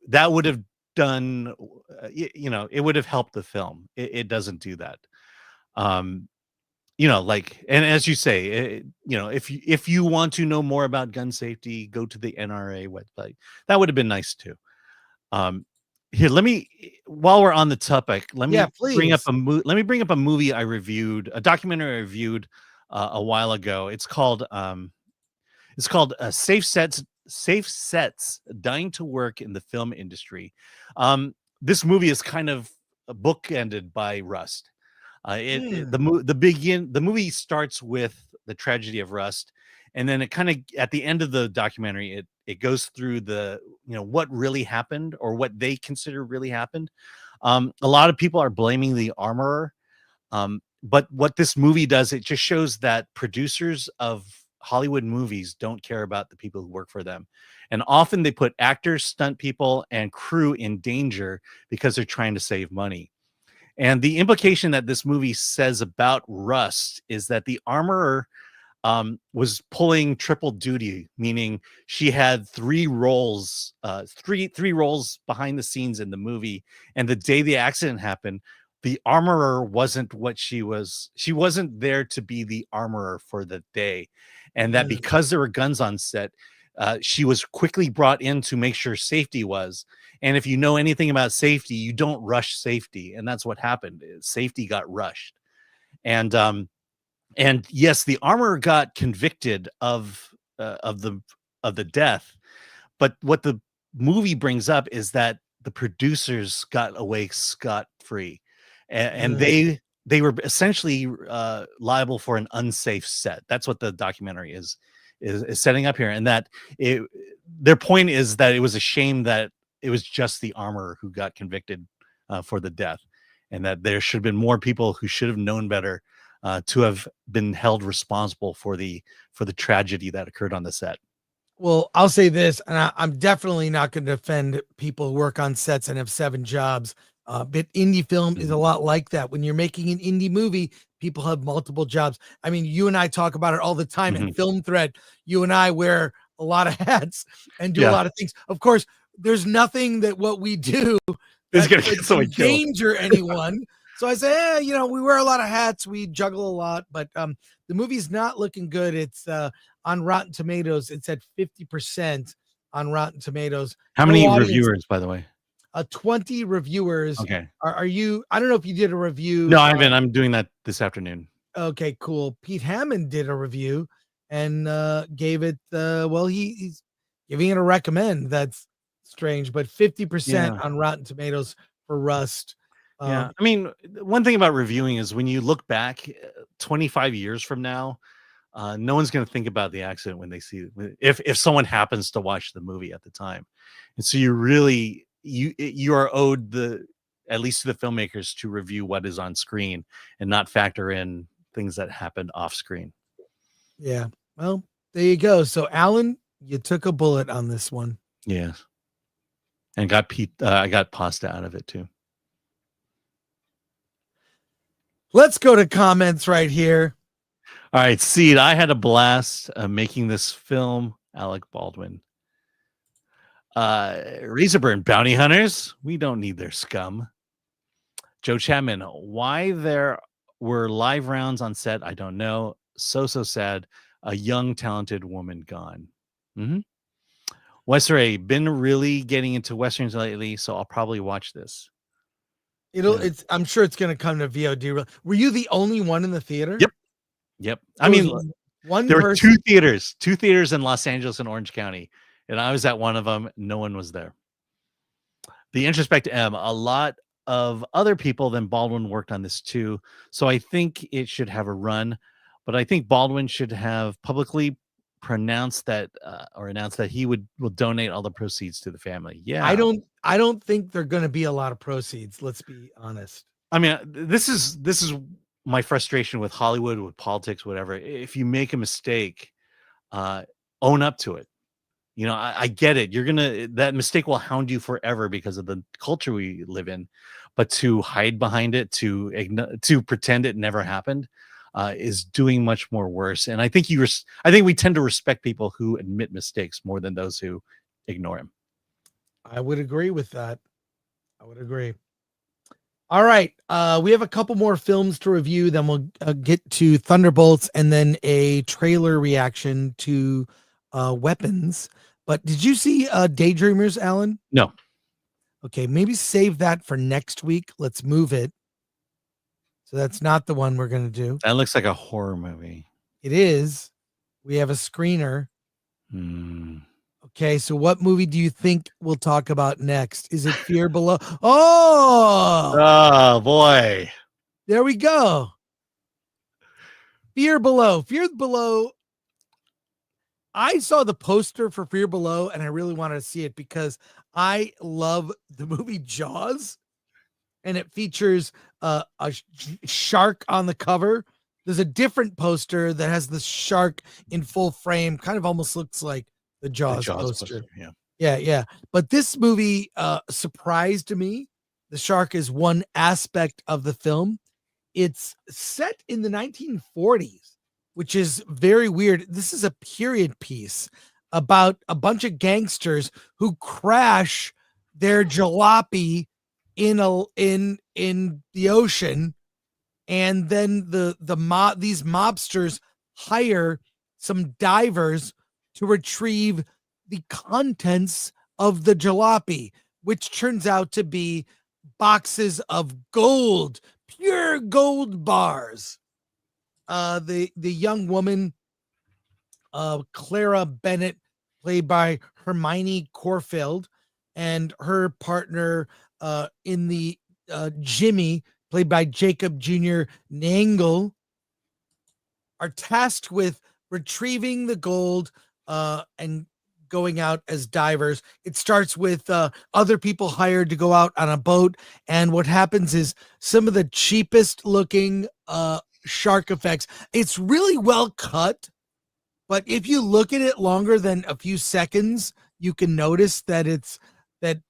that would have done, it would have helped the film. It doesn't do that. And as you say, if you want to know more about gun safety, go to the NRA website. That would have been nice too. Here, while we're on the topic, let me bring up a movie I reviewed, a documentary I reviewed a while ago. It's called Safe Sets Dying to Work in the Film Industry. This movie is kind of bookended by Rust. The movie starts with the tragedy of Rust, and then it kind of, at the end of the documentary, it goes through what really happened, or what they consider really happened. A lot of people are blaming the armorer, but what this movie does, it just shows that producers of Hollywood movies don't care about the people who work for them, and often they put actors, stunt people, and crew in danger because they're trying to save money. And the implication that this movie says about Rust is that the armorer was pulling triple duty, meaning she had three roles behind the scenes in the movie. And the day the accident happened, the armorer wasn't what she was. She wasn't there to be the armorer for the day. And that because there were guns on set, she was quickly brought in to make sure safety was. And if you know anything about safety, you don't rush safety. And that's what happened. Safety got rushed. And yes, the armorer got convicted of the death. But what the movie brings up is that the producers got away scot-free. And they were essentially liable for an unsafe set. That's what the documentary is setting up here. And that their point is that it was a shame that it was just the armorer who got convicted for the death, and that there should have been more people who should have known better to have been held responsible for the tragedy that occurred on the set. Well, I'll say this, and I'm definitely not going to defend people who work on sets and have 7 jobs. But indie film is a lot like that. When you're making an indie movie, people have multiple jobs. I mean, you and I talk about it all the time in Film Thread. You and I wear a lot of hats and do a lot of things. Of course, there's nothing that what we do is going to endanger anyone. So I say, we wear a lot of hats, we juggle a lot, but the movie's not looking good. It's on Rotten Tomatoes. It's at 50% on Rotten Tomatoes. How many reviewers, by the way? 20 reviewers. Okay. Are you? I don't know if you did a review. No, I haven't. I'm doing that this afternoon. Okay, cool. Pete Hammond did a review and gave it. He's giving it a recommend. That's strange, but 50% on Rotten Tomatoes for Rust. I mean, one thing about reviewing is when you look back 25 years from now, no one's going to think about the accident when they see it, if someone happens to watch the movie at the time. And so you are owed at least to the filmmakers, to review what is on screen and not factor in things that happened off screen. Yeah. Well, there you go. So Alan, you took a bullet on this one. Yeah. And I got pasta out of it too. Let's go to comments right here. All right, Seed, I had a blast making this film. Alec Baldwin. Razorburn, bounty hunters, we don't need their scum. Joe Chapman, why there were live rounds on set, I don't know. So sad. A young, talented woman gone. Wes Ray, been really getting into Westerns lately, so I'll probably watch this. I'm sure it's going to come to VOD. Were you the only one in the theater? Yep. I mean, one there were person. two theaters in Los Angeles and Orange County, and I was at one of them. No one was there. The Introspect M, a lot of other people than Baldwin worked on this too, so I think it should have a run. But I think Baldwin should have publicly pronounced that or announced that he will donate all the proceeds to the family. Yeah, I don't think they're going to be a lot of proceeds. Let's be honest. I mean, this is my frustration with Hollywood, with politics, whatever. If you make a mistake, own up to it. You know, I get it. That mistake will hound you forever because of the culture we live in. But to hide behind it, to pretend it never happened, is doing much more worse. And I think we tend to respect people who admit mistakes more than those who ignore them. I would agree with that. I would agree. All right. We have a couple more films to review. Then we'll get to Thunderbolts and then a trailer reaction to Weapons. But did you see Daydreamers, Alan? No. Okay, maybe save that for next week. Let's move it. So that's not the one we're going to do. That looks like a horror movie. It is. We have a screener. Okay, so what movie do you think we'll talk about next? Is it Fear Below? Oh boy. There we go. Fear Below. Fear Below. I saw the poster for Fear Below and I really wanted to see it because I love the movie Jaws, and it features a shark on the cover. There's a different poster that has the shark in full frame, kind of almost looks like the Jaws poster. Yeah. But this movie surprised me. The shark is one aspect of the film. It's set in the 1940s, which is very weird. This is a period piece about a bunch of gangsters who crash their jalopy in the ocean, and then these mobsters hire some divers to retrieve the contents of the jalopy, which turns out to be boxes of gold, pure gold bars. The young woman, Clara Bennett, played by Hermione Corfield, and her partner in the Jimmy, played by Jacob Jr. Nangle, are tasked with retrieving the gold and going out as divers. It starts with other people hired to go out on a boat, and what happens is some of the cheapest looking shark effects. It's really well cut, but if you look at it longer than a few seconds, you can notice that the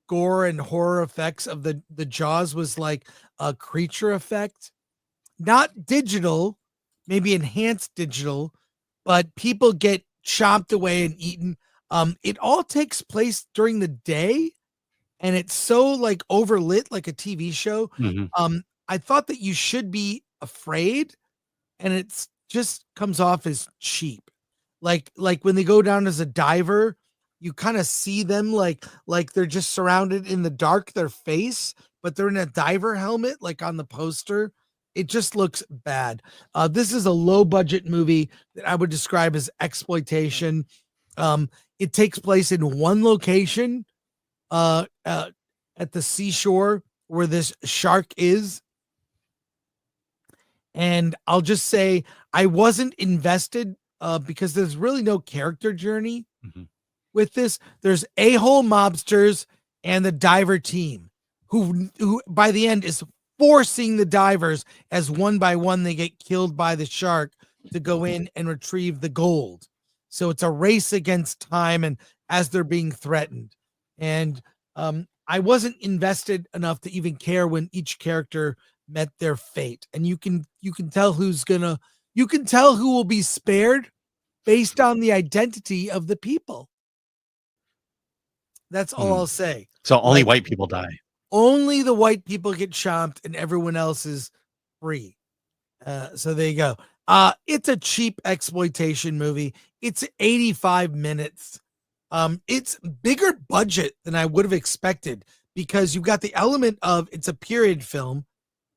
gore and horror effects of the Jaws was like a creature effect, not digital, maybe enhanced digital, but people get chopped away and eaten. It all takes place during the day, and it's so like overlit like a TV show. I thought that you should be afraid, and it's just comes off as cheap. Like when they go down as a diver, you kind of see them like they're just surrounded in the dark, their face, but they're in a diver helmet, like on the poster. It just looks bad. This is a low budget movie that I would describe as exploitation. It takes place in one location at the seashore where this shark is. And I'll just say I wasn't invested because there's really no character journey with this. There's a-hole mobsters and the diver team who by the end is forcing the divers as one by one they get killed by the shark to go in and retrieve the gold. So it's a race against time, and as they're being threatened. And I wasn't invested enough to even care when each character met their fate. And you can tell who will be spared based on the identity of the people. That's all I'll say. So only white people die. Only the white people get chomped and everyone else is free. So there you go. It's a cheap exploitation movie. It's 85 minutes. It's bigger budget than I would have expected because you've got the element of it's a period film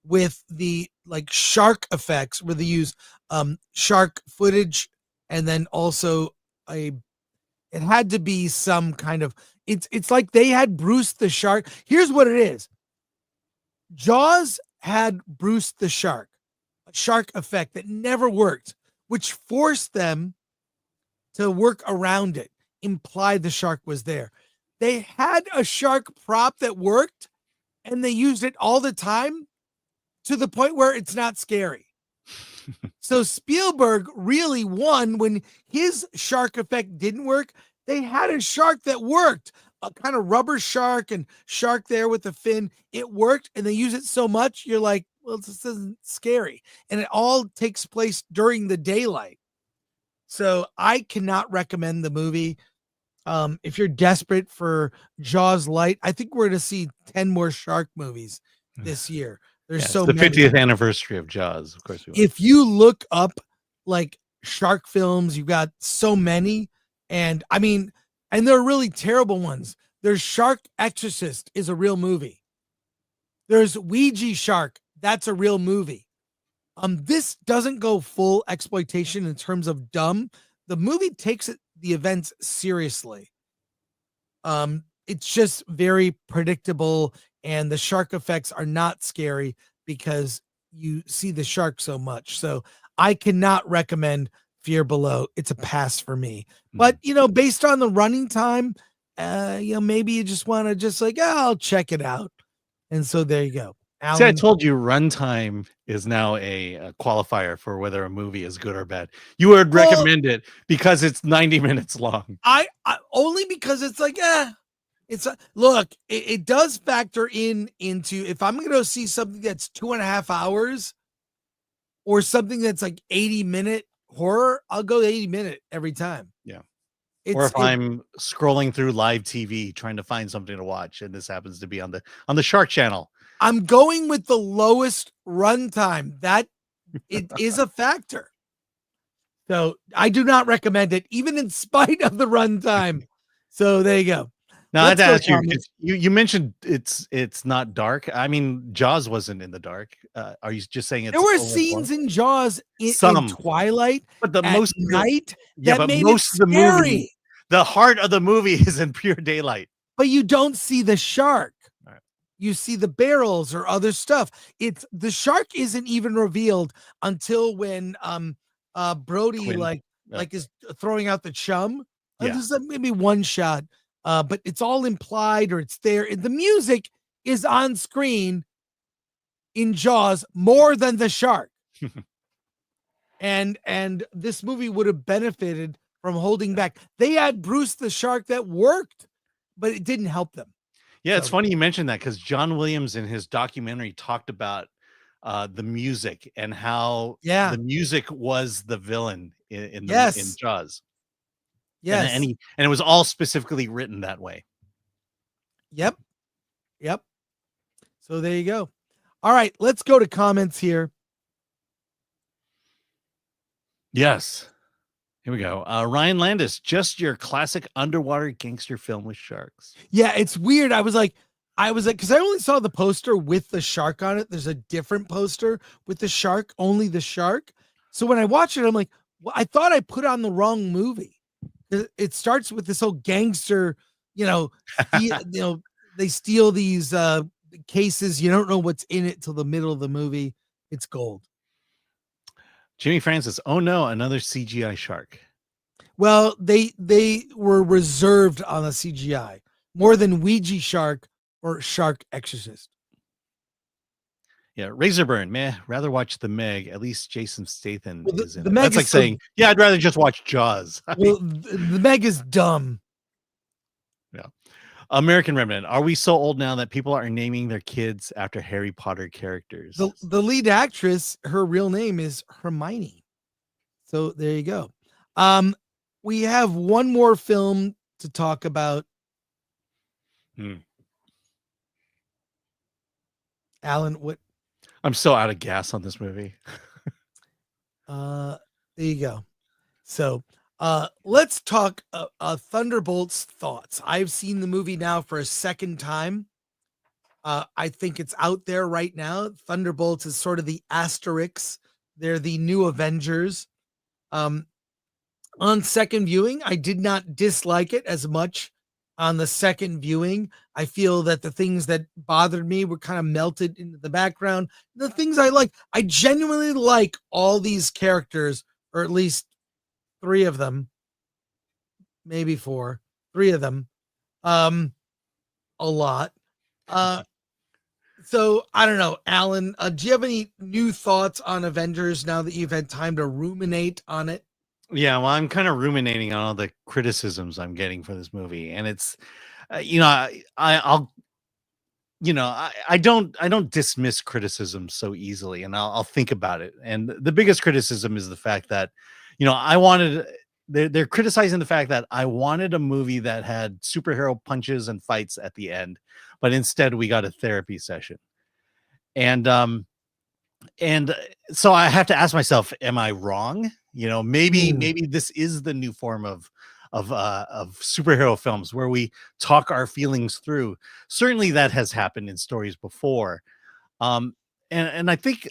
with the like shark effects where they use shark footage, and then also it had to be some kind of it's like they had Bruce the Shark. Here's what it is. Jaws had Bruce the Shark, a shark effect that never worked, which forced them to work around it, imply the shark was there. They had a shark prop that worked, and they used it all the time to the point where it's not scary. So Spielberg really won when his shark effect didn't work. They had a shark that worked, a kind of rubber shark and shark there with the fin. It worked, and they use it so much, you're like, well, this isn't scary. And it all takes place during the daylight. So I cannot recommend the movie. If you're desperate for Jaws light, I think we're going to see 10 more shark movies this year. There's so the many. 50th anniversary of Jaws, of course. If you look up like shark films, you've got so many, and I mean, and they're really terrible ones. There's Shark Exorcist is a real movie. There's Ouija Shark. That's a real movie. This doesn't go full exploitation in terms of dumb. The movie takes the events seriously. It's just very predictable, and the shark effects are not scary because you see the shark so much. So I cannot recommend Fear Below. It's a pass for me. But based on the running time, maybe you just want to just like, I'll check it out. And so there you go. Alan, See, I told you runtime is now a qualifier for whether a movie is good or bad. You would recommend it because it's 90 minutes long. I only because it's like, look, it does factor into if I'm going to see something that's 2.5 hours or something that's like 80-minute horror, I'll go 80-minute every time. Yeah. Or if I'm scrolling through live TV trying to find something to watch, and this happens to be on the Shark Channel. I'm going with the lowest runtime. That it is a factor. So I do not recommend it, even in spite of the runtime. So there you go. Now I have to ask you, you mentioned it's not dark. I mean, Jaws wasn't in the dark. Are you just saying it's there were scenes in Jaws in twilight, but the at most night but made most it of the scary. movie, the heart of the movie is in pure daylight. But you don't see the shark. Right. You see the barrels or other stuff. It's the shark isn't even revealed until when Brody Quinn. like is throwing out the chum. Yeah. There's maybe one shot, but it's all implied or it's there. The music is on screen in Jaws more than the shark. and this movie would have benefited from holding back. They had Bruce the Shark that worked, but it didn't help them. Yeah, it's funny you mentioned that because John Williams in his documentary talked about the music and how the music was the villain in Jaws. Yes. And it was all specifically written that way. Yep. So there you go. All right, let's go to comments here. Yes. Here we go. Ryan Landis, just your classic underwater gangster film with sharks. Yeah, it's weird. I was like, because I only saw the poster with the shark on it. There's a different poster with the shark, only the shark. So when I watch it, I'm like, well, I thought I put on the wrong movie. It starts with this whole gangster, they steal these cases. You don't know what's in it till the middle of the movie. It's gold. Jimmy Francis, oh no, another CGI shark. Well, they were reserved on the CGI more than Ouija Shark or Shark Exorcist. Yeah, Razorburn, meh. Rather watch The Meg. At least Jason Statham is in it. Meg That's like saying, I'd rather just watch Jaws. Well, The Meg is dumb. Yeah. American Remnant. Are we so old now that people are naming their kids after Harry Potter characters? The lead actress, her real name is Hermione. So there you go. We have one more film to talk about. Alan, what? I'm so out of gas on this movie. There you go. So let's talk Thunderbolts thoughts. I've seen the movie now for a second time. I think it's out there right now. Thunderbolts is sort of the asterisk. They're the new Avengers. On second viewing, I did not dislike it as much on the second viewing. I feel that the things that bothered me were kind of melted into the background. The things I like, I genuinely like all these characters, or at least 3 of them, maybe 4, 3 of them, a lot. So I don't know, Alan, do you have any new thoughts on Avengers now that you've had time to ruminate on it? Yeah, well, I'm kind of ruminating on all the criticisms I'm getting for this movie, and it's, I'll, I don't dismiss criticism so easily, and I'll think about it. And the biggest criticism is the fact that, I wanted. They're criticizing the fact that I wanted a movie that had superhero punches and fights at the end, but instead we got a therapy session. And so I have to ask myself, am I wrong? Maybe this is the new form of superhero films where we talk our feelings through. Certainly that has happened in stories before. And I think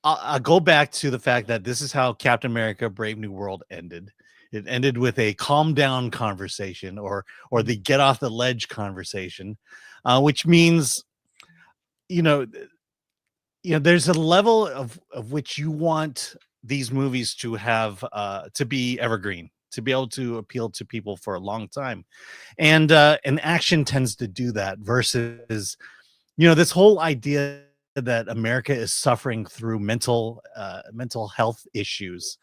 I'll go back to the fact that this is how Captain America Brave New World ended. It ended with a calm down conversation, or the get off the ledge conversation, which means, there's a level of which you want these movies to have, to be evergreen, to be able to appeal to people for a long time. And action tends to do that versus, this whole idea that America is suffering through mental health issues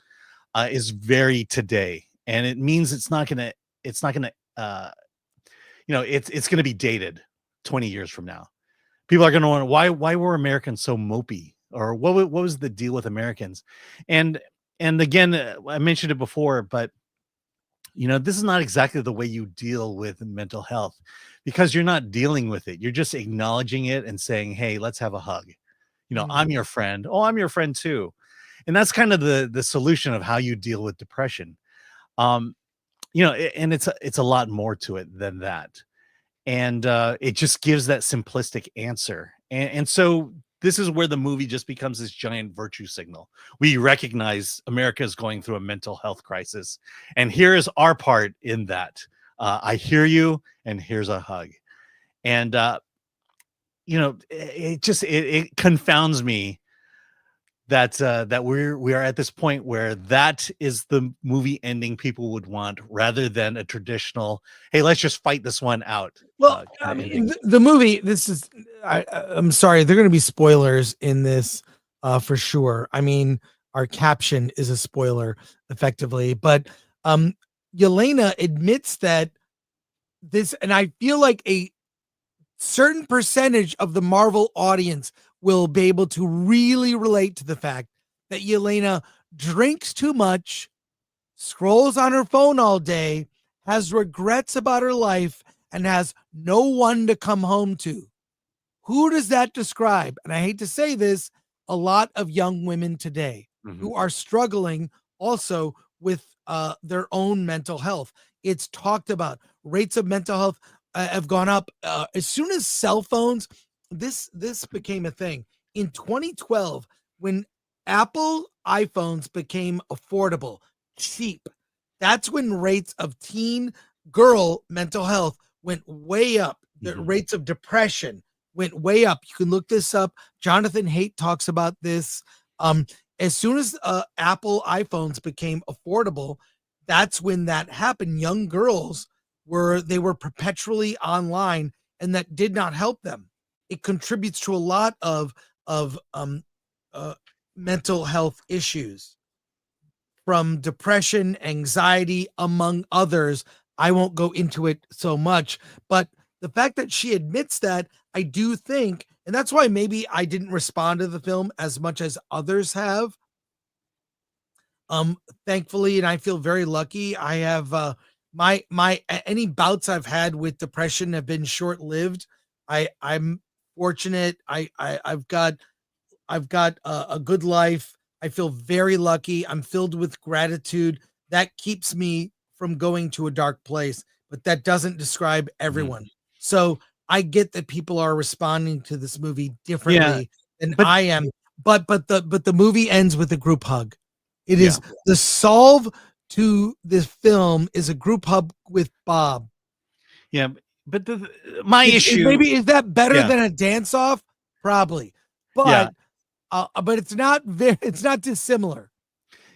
is very today. And it means it's not gonna it's gonna be dated 20 years from now. People are going to wonder why were Americans so mopey, or what was the deal with Americans? And again, I mentioned it before, but this is not exactly the way you deal with mental health, because you're not dealing with it. You're just acknowledging it and saying, "Hey, let's have a hug." I'm your friend. Oh, I'm your friend too. And that's kind of the solution of how you deal with depression. And it's a lot more to it than that. And it just gives that simplistic answer. And so this is where the movie just becomes this giant virtue signal. We recognize America is going through a mental health crisis, and here is our part in that. I hear you, and here's a hug. And it confounds me that we are at this point where that is the movie ending people would want, rather than a traditional, hey, let's just fight this one out. Well, I mean, the movie, I'm sorry, there are going to be spoilers in this for sure. I mean, our caption is a spoiler effectively, but Yelena admits that this, and I feel like a certain percentage of the Marvel audience will be able to really relate to the fact that Yelena drinks too much, scrolls on her phone all day, has regrets about her life, and has no one to come home to. Who does that describe? And I hate to say this, a lot of young women today who are struggling also with their own mental health. It's talked about. Rates of mental health have gone up. As soon as cell phones, this became a thing. In 2012, when Apple iPhones became affordable, cheap, that's when rates of teen girl mental health went way up. The rates of depression went way up. You can look this up. Jonathan Haidt talks about this. As soon as Apple iPhones became affordable, that's when that happened. Young girls were perpetually online, and that did not help them. It contributes to a lot of mental health issues, from depression, anxiety, among others. I won't go into it so much, but the fact that she admits that, I do think, and that's why maybe I didn't respond to the film as much as others have. Thankfully, and I feel very lucky, I have my any bouts I've had with depression have been short-lived. I'm fortunate. I've got a good life. I feel very lucky. I'm filled with gratitude. That keeps me from going to a dark place, but that doesn't describe everyone. So I get that people are responding to this movie differently than but- I am, but the movie ends with a group hug. It Yeah. is the solve to this film is a group hug with Bob. Yeah, but my issue maybe is that better Yeah. than a dance off? Probably, Yeah. but it's not it's not dissimilar.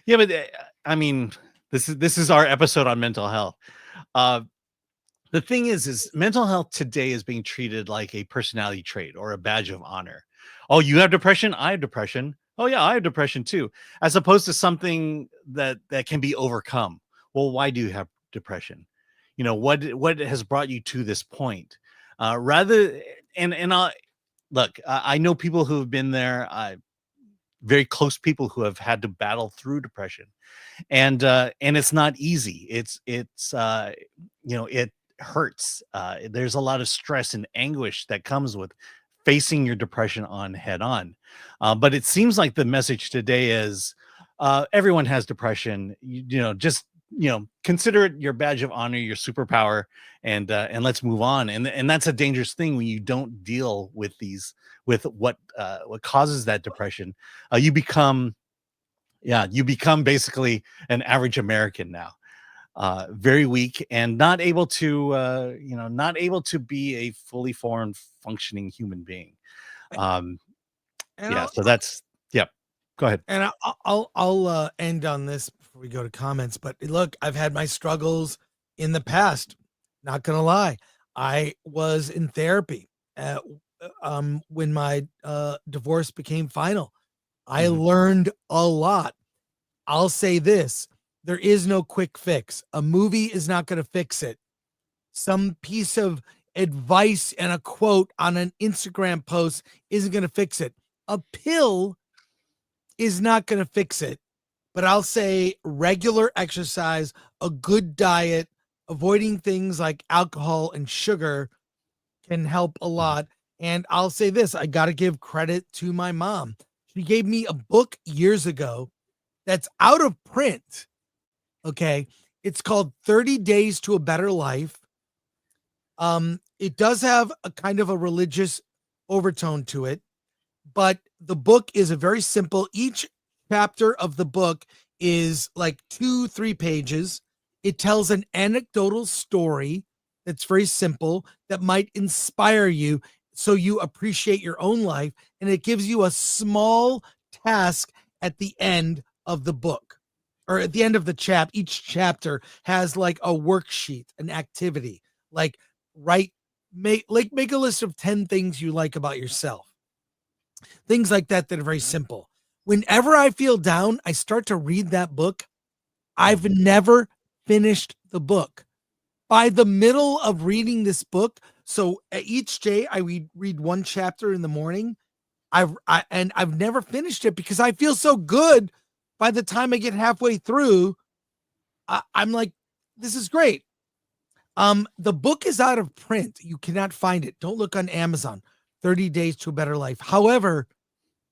Yeah, but I mean, this is our episode on mental health. The thing is mental health today is being treated like a personality trait or a badge of honor. Oh, you have depression? I have depression. Oh yeah, I have depression too. As opposed to something that can be overcome. Well, why do you have depression? You know, what has brought you to this point? Look, I know people who have been there. Very close people who have had to battle through depression, and it's not easy. It's it hurts. There's a lot of stress and anguish that comes with facing your depression on head on. But it seems like the message today is everyone has depression. Just consider it your badge of honor, your superpower, and let's move on. And that's a dangerous thing when you don't deal with what causes that depression. You become basically an average American now. Very weak and not able to be a fully formed functioning human being. So that's go ahead. And I'll end on this before we go to comments. But look, I've had my struggles in the past. Not gonna lie, I was in therapy when my divorce became final. I learned a lot. I'll say this: there is no quick fix. A movie is not going to fix it. Some piece of advice and a quote on an Instagram post isn't going to fix it. A pill is not going to fix it. But I'll say regular exercise, a good diet, avoiding things like alcohol and sugar can help a lot. And I'll say this, I got to give credit to my mom. She gave me a book years ago that's out of print. Okay. It's called 30 Days to a Better Life. It does have a kind of a religious overtone to it, but the book is a very simple. Each chapter of the book is like 2-3 pages. It tells an anecdotal story that's very simple that might inspire you so you appreciate your own life. And it gives you a small task at the end of the book or at the end of the each chapter has like a worksheet, an activity, like make a list of 10 things you like about yourself. Things like that are very simple. Whenever I feel down, I start to read that book. I've never finished the book. By the middle of reading this book, so each day I read one chapter in the morning. I've never finished it because I feel so good. By the time I get halfway through, I'm like, this is great. The book is out of print. You cannot find it. Don't look on Amazon. 30 Days to a Better Life. However,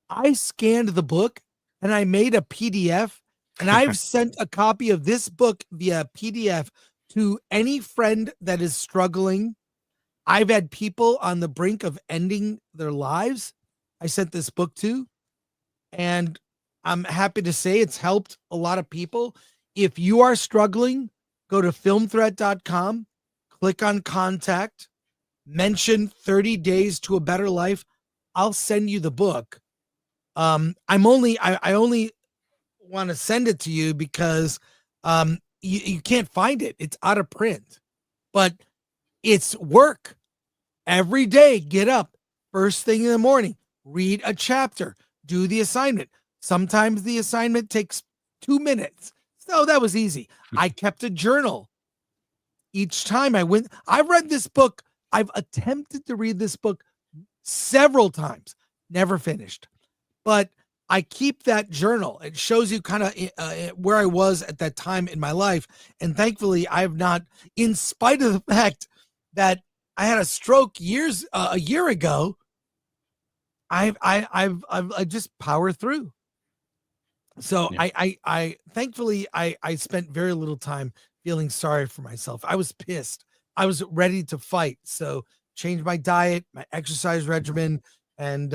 I scanned the book and I made a PDF and I've sent a copy of this book via PDF to any friend that is struggling. I've had people on the brink of ending their lives. I sent this book to, and I'm happy to say it's helped a lot of people. If you are struggling, go to filmthreat.com, click on contact, mention 30 Days to a Better Life. I'll send you the book. I only want to send it to you because you can't find it. It's out of print, but it's work. Every day, get up first thing in the morning, read a chapter, do the assignment. Sometimes the assignment takes 2 minutes. So that was easy. I kept a journal. Each time I've read this book. I've attempted to read this book several times, never finished. But I keep that journal. It shows you kind of where I was at that time in my life. And thankfully, I've not, in spite of the fact that I had a stroke a year ago, I've just power through. So yeah. I thankfully I spent very little time feeling sorry for myself. I was pissed. I was ready to fight. So changed my diet, my exercise regimen, and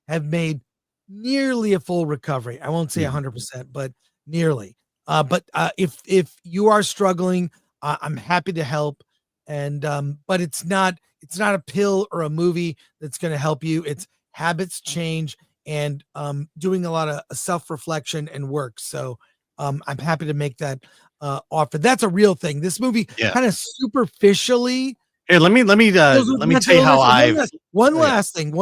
have made nearly a full recovery. I won't say 100%, but nearly. But if you are struggling, I'm happy to help. And but it's not a pill or a movie that's going to help you. It's habits change and doing a lot of self-reflection and work. So I'm happy to make that offer. That's a real thing. This movie kind of superficially. Here, let me tell you how one last thing.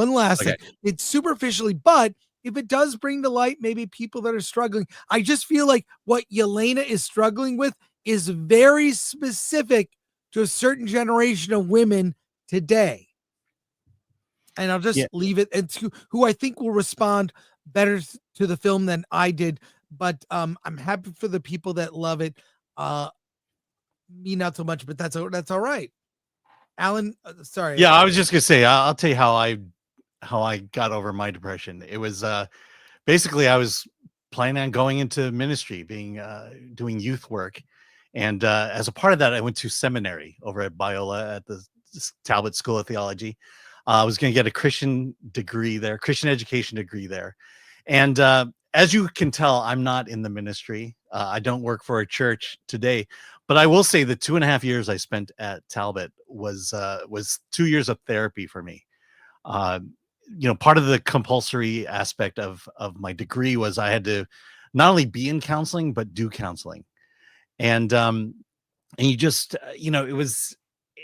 It's superficially, but if it does bring to light maybe people that are struggling, I just feel like what Yelena is struggling with is very specific to a certain generation of women today. And I'll just leave it and to who I think will respond better to the film than I did. But I'm happy for the people that love it. Me not so much, but that's all right. Alan, sorry. Yeah, I was just gonna say, I'll tell you how I got over my depression. It was basically I was planning on going into ministry, doing youth work, and as a part of that, I went to seminary over at Biola at the Talbot School of Theology. I was going to get a Christian degree there, Christian education degree there, and as you can tell, I'm not in the ministry. I don't work for a church today, but I will say the 2.5 years I spent at Talbot was 2 years of therapy for me. Part of the compulsory aspect of my degree was I had to not only be in counseling but do counseling, and you just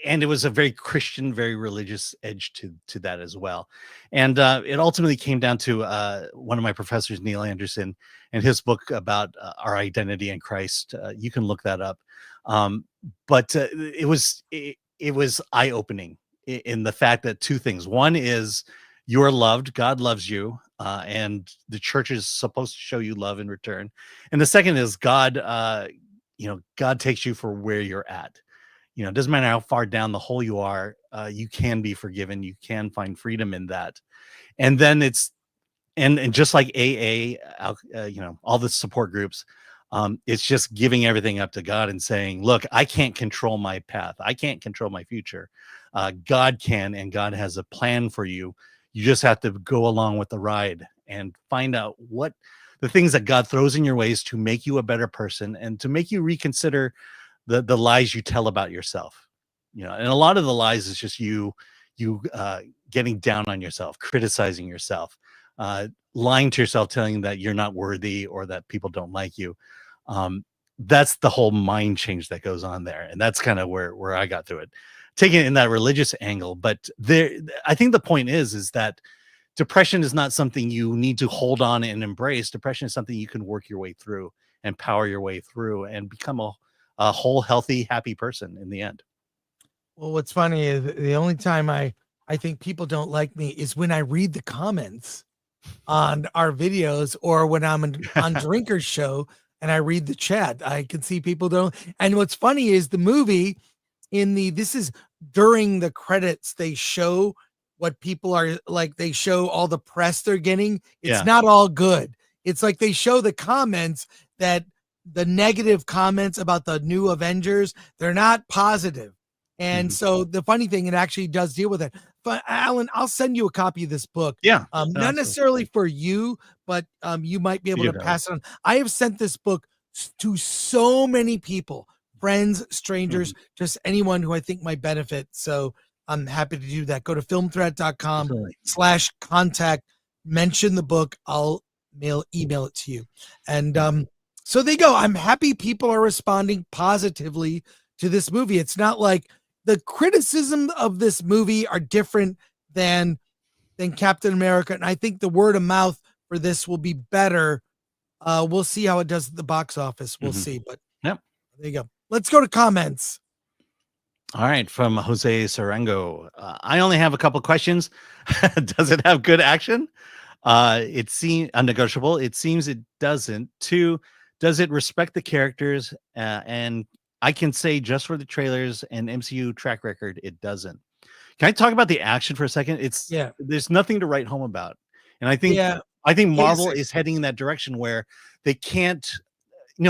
it was a very Christian, very religious edge to that as well. And it ultimately came down to one of my professors, Neil Anderson, and his book about our identity in Christ. You can look that up. But it was eye-opening in the fact that two things. One is you're loved, God loves you, and the church is supposed to show you love in return. And the second is God takes you for where you're at. It doesn't matter how far down the hole you are, you can be forgiven. You can find freedom in that. And then and just like AA, all the support groups, it's just giving everything up to God and saying, look, I can't control my path. I can't control my future. God can, and God has a plan for you. You just have to go along with the ride and find out what the things that God throws in your ways to make you a better person and to make you reconsider the lies you tell about yourself. And a lot of the lies is just you getting down on yourself, criticizing yourself, lying to yourself, telling that you're not worthy or that people don't like you. That's the whole mind change that goes on there. And that's kind of where I got through it, taking it in that religious angle. But I think the point is that depression is not something you need to hold on and embrace. Depression is something you can work your way through and power your way through and become a whole, healthy, happy person in the end. Well, what's funny is the only time I think people don't like me is when I read the comments on our videos or when I'm on Drinker's show and I read the chat. I can see people don't. And what's funny is the movie this is during the credits, they show what people are like. They show all the press they're getting. It's not all good. It's like they show the comments that the negative comments about the new Avengers, they're not positive. And so the funny thing, it actually does deal with it. But Alan, I'll send you a copy of this book. Not necessarily for you, but you might be able to pass it on. I have sent this book to so many people, friends, strangers, just anyone who I think might benefit. So I'm happy to do that. Go to filmthreat.com/contact, mention the book. I'll email it to you. And so they go. I'm happy people are responding positively to this movie. It's not like the criticism of this movie are different than Captain America. And I think the word of mouth for this will be better. We'll see how it does at the box office. We'll see. But there you go. Let's go to comments. All right. From Jose Sarango. I only have a couple questions. Does it have good action? It seems unnegotiable. It seems it doesn't. 2, does it respect the characters? And I can say just for the trailers and MCU track record, it doesn't. Can I talk about the action for a second? There's nothing to write home about. And I think Marvel is heading in that direction where they can't,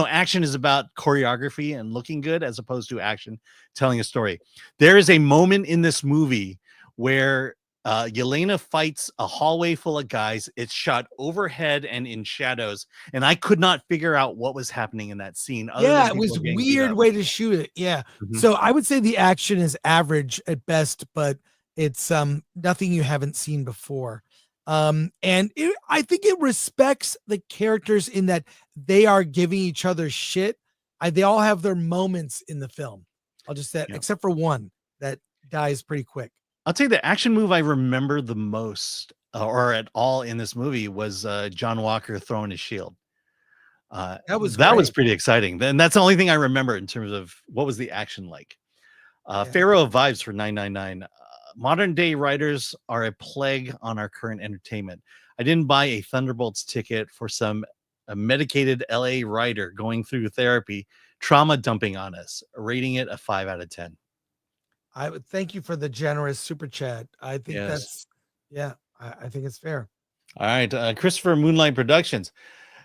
action is about choreography and looking good as opposed to action telling a story. There is a moment in this movie where Yelena fights a hallway full of guys. It's shot overhead and in shadows, and I could not figure out what was happening in that scene. Other Yeah, than it people was getting beat weird up. way to shoot it. Yeah. Mhm. So I would say the action is average at best, but it's nothing you haven't seen before. I think it respects the characters in that they are giving each other shit. They all have their moments in the film. I'll just say, Yeah. except for one that dies pretty quick. I'll tell you the action move I remember the most, or at all in this movie, was John Walker throwing his shield. That was That was great. pretty exciting. And that's the only thing I remember in terms of what was the action like. Yeah. Pharaoh of Vibes for 999. Modern day writers are a plague on our current entertainment. I didn't buy a Thunderbolts ticket for some medicated LA writer going through therapy, trauma dumping on us, rating it a 5 out of 10. I would thank you for the generous super chat. I think Yes. I think it's fair. All right. Christopher Moonlight Productions.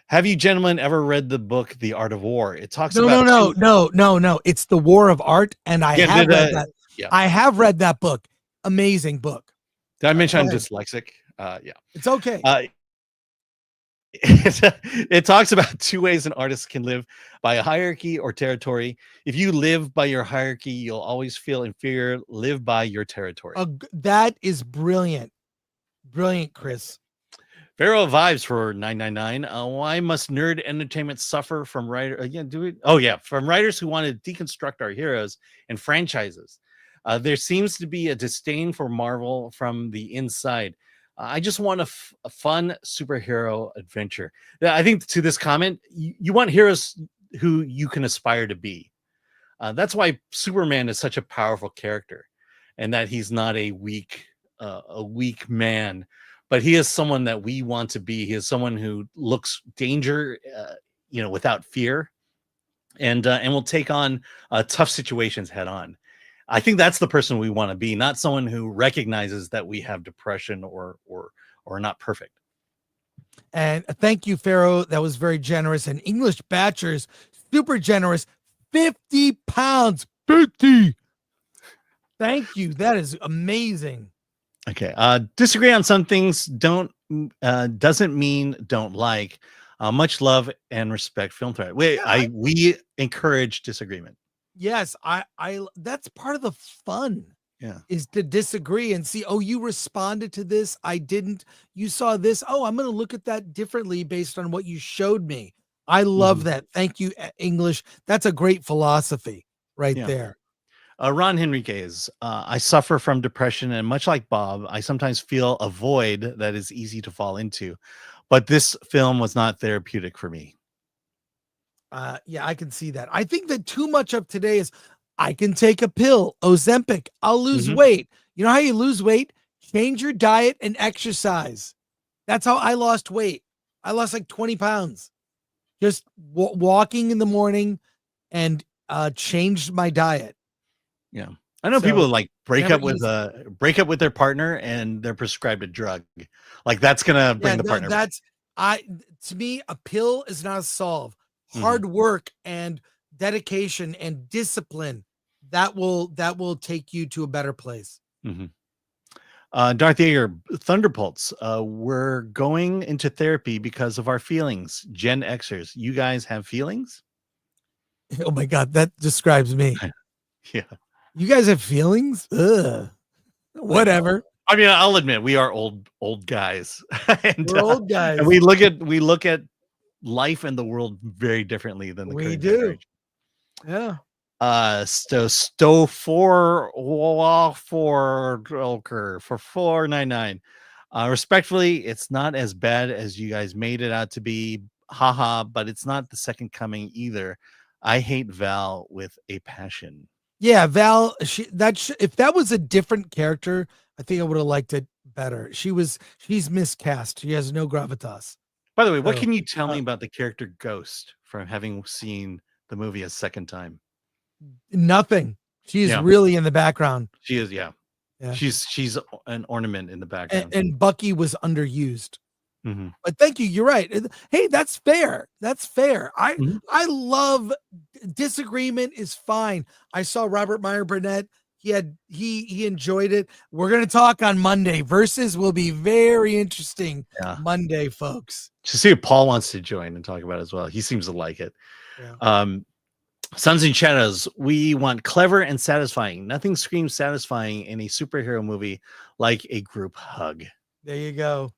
Have you gentlemen ever read the book The Art of War? It talks about No. It's The War of Art, and I Yeah, have did, read that. yeah. I have read that book. Amazing book. Did I mention I'm go ahead. dyslexic? Yeah. It's okay. It talks about two ways an artist can live: by a hierarchy or territory. If you live by your hierarchy, you'll always feel inferior. Live by your territory. That is brilliant. Brilliant, Chris. Pharaoh Vibes for 999. Why must nerd entertainment suffer from writers? From writers who want to deconstruct our heroes and franchises. There seems to be a disdain for Marvel from the inside. I just want a fun superhero adventure. I think to this comment, you want heroes who you can aspire to be. That's why Superman is such a powerful character, and that he's not a weak man, but he is someone that we want to be. He is someone who looks danger, without fear, and will take on tough situations head on. I think that's the person we want to be, not someone who recognizes that we have depression or not perfect. And thank you, Pharaoh. That was very generous. And English Batchers, super generous. 50 pounds. 50. Thank you. That is amazing. Okay. Disagree on some things doesn't mean don't like. Much love and respect, Film Threat. We encourage disagreement. Yes, I that's part of the fun. Yeah. Is to disagree and see, oh, you responded to this. I didn't. You saw this. Oh, I'm going to look at that differently based on what you showed me. I love that. Thank you, English. That's a great philosophy right there. Ron Henriquez, I suffer from depression, and much like Bob, I sometimes feel a void that is easy to fall into. But this film was not therapeutic for me. Yeah, I can see that. I think that too much of today is I can take a pill, Ozempic, I'll lose weight. You know how you lose weight? Change your diet and exercise. That's how I lost weight. I lost like 20 pounds. Just walking in the morning and changed my diet. Yeah. I know people like break up with their partner and they're prescribed a drug. Like that's gonna bring the partner back. To me, a pill is not a solve. Hard work and dedication and discipline that will take you to a better place. Darth Yeager, Thunderbolts. We're going into therapy because of our feelings. Gen Xers, you guys have feelings? Oh my God, that describes me. Yeah. You guys have feelings? Ugh. Whatever. I mean, I'll admit we are old guys. We're old guys. And we look at life and the world very differently than the current generation. Yeah. Stowe for 499. Respectfully, it's not as bad as you guys made it out to be. Haha, but it's not the second coming either. I hate Val with a passion. Yeah, Val, if that was a different character, I think I would have liked it better. She's miscast. She has no gravitas. By the way, what can you tell me about the character Ghost from having seen the movie a second time? Nothing. She is really in the background. She is, yeah. She's an ornament in the background. And Bucky was underused. But thank you. You're right. Hey, that's fair. That's fair. I love disagreement is fine. I saw Robert Meyer Burnett. he enjoyed it. We're gonna talk on Monday. Versus will be very interesting. Yeah. Monday, folks. To see if Paul wants to join and talk about it as well. He seems to like it. Yeah. Sons and Shadows. We want clever and satisfying. Nothing screams satisfying in a superhero movie like a group hug. There you go.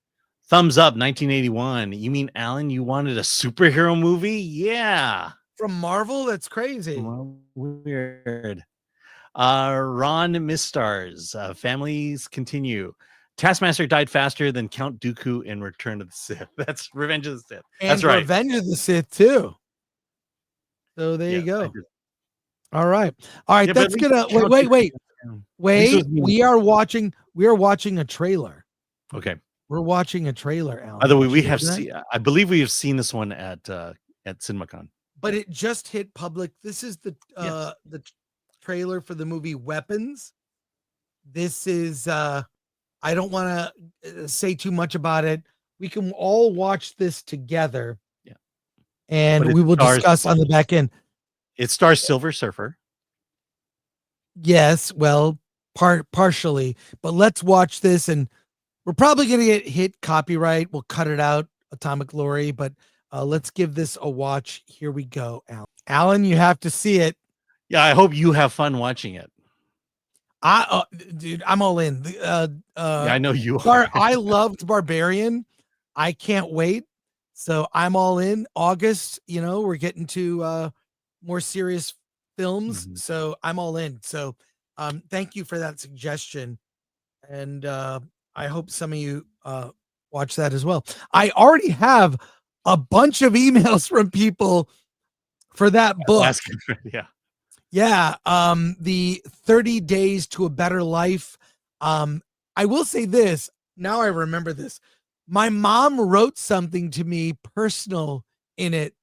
Thumbs up, 1981. You mean, Alan, you wanted a superhero movie? Yeah. From Marvel? That's crazy. Well, weird. Ron Mistars. Families continue. Taskmaster died faster than Count Dooku in Return of the Sith. That's Revenge of the Sith. And That's right. Revenge of the Sith too. So there you go. All right. Yeah, That's gonna wait. We are watching a trailer. Okay. We're watching a trailer, Alan. By the way, we Did you have know that? seen, I believe we have seen this one at CinemaCon. But it just hit public. This is the trailer for the movie Weapons. This is I don't want to say too much about it. We can all watch this together. Yeah. And we will discuss on the back end. It stars Silver Surfer. Yes, well, partially, but let's watch this, and we're probably going to get hit copyright. We'll cut it out, Atomic Glory, but let's give this a watch. Here we go, Alan. Alan, you have to see it. Yeah, I hope you have fun watching it. Dude, I'm all in. Yeah, I know you are. I loved Barbarian. I can't wait. So I'm all in. August, we're getting to more serious films. Mhm. So I'm all in. So thank you for that suggestion. And I hope some of you watch that as well. I already have a bunch of emails from people for that book. Yeah. Yeah, the 30 Days to a Better Life. I will say this, now I remember this. My mom wrote something to me personal in it,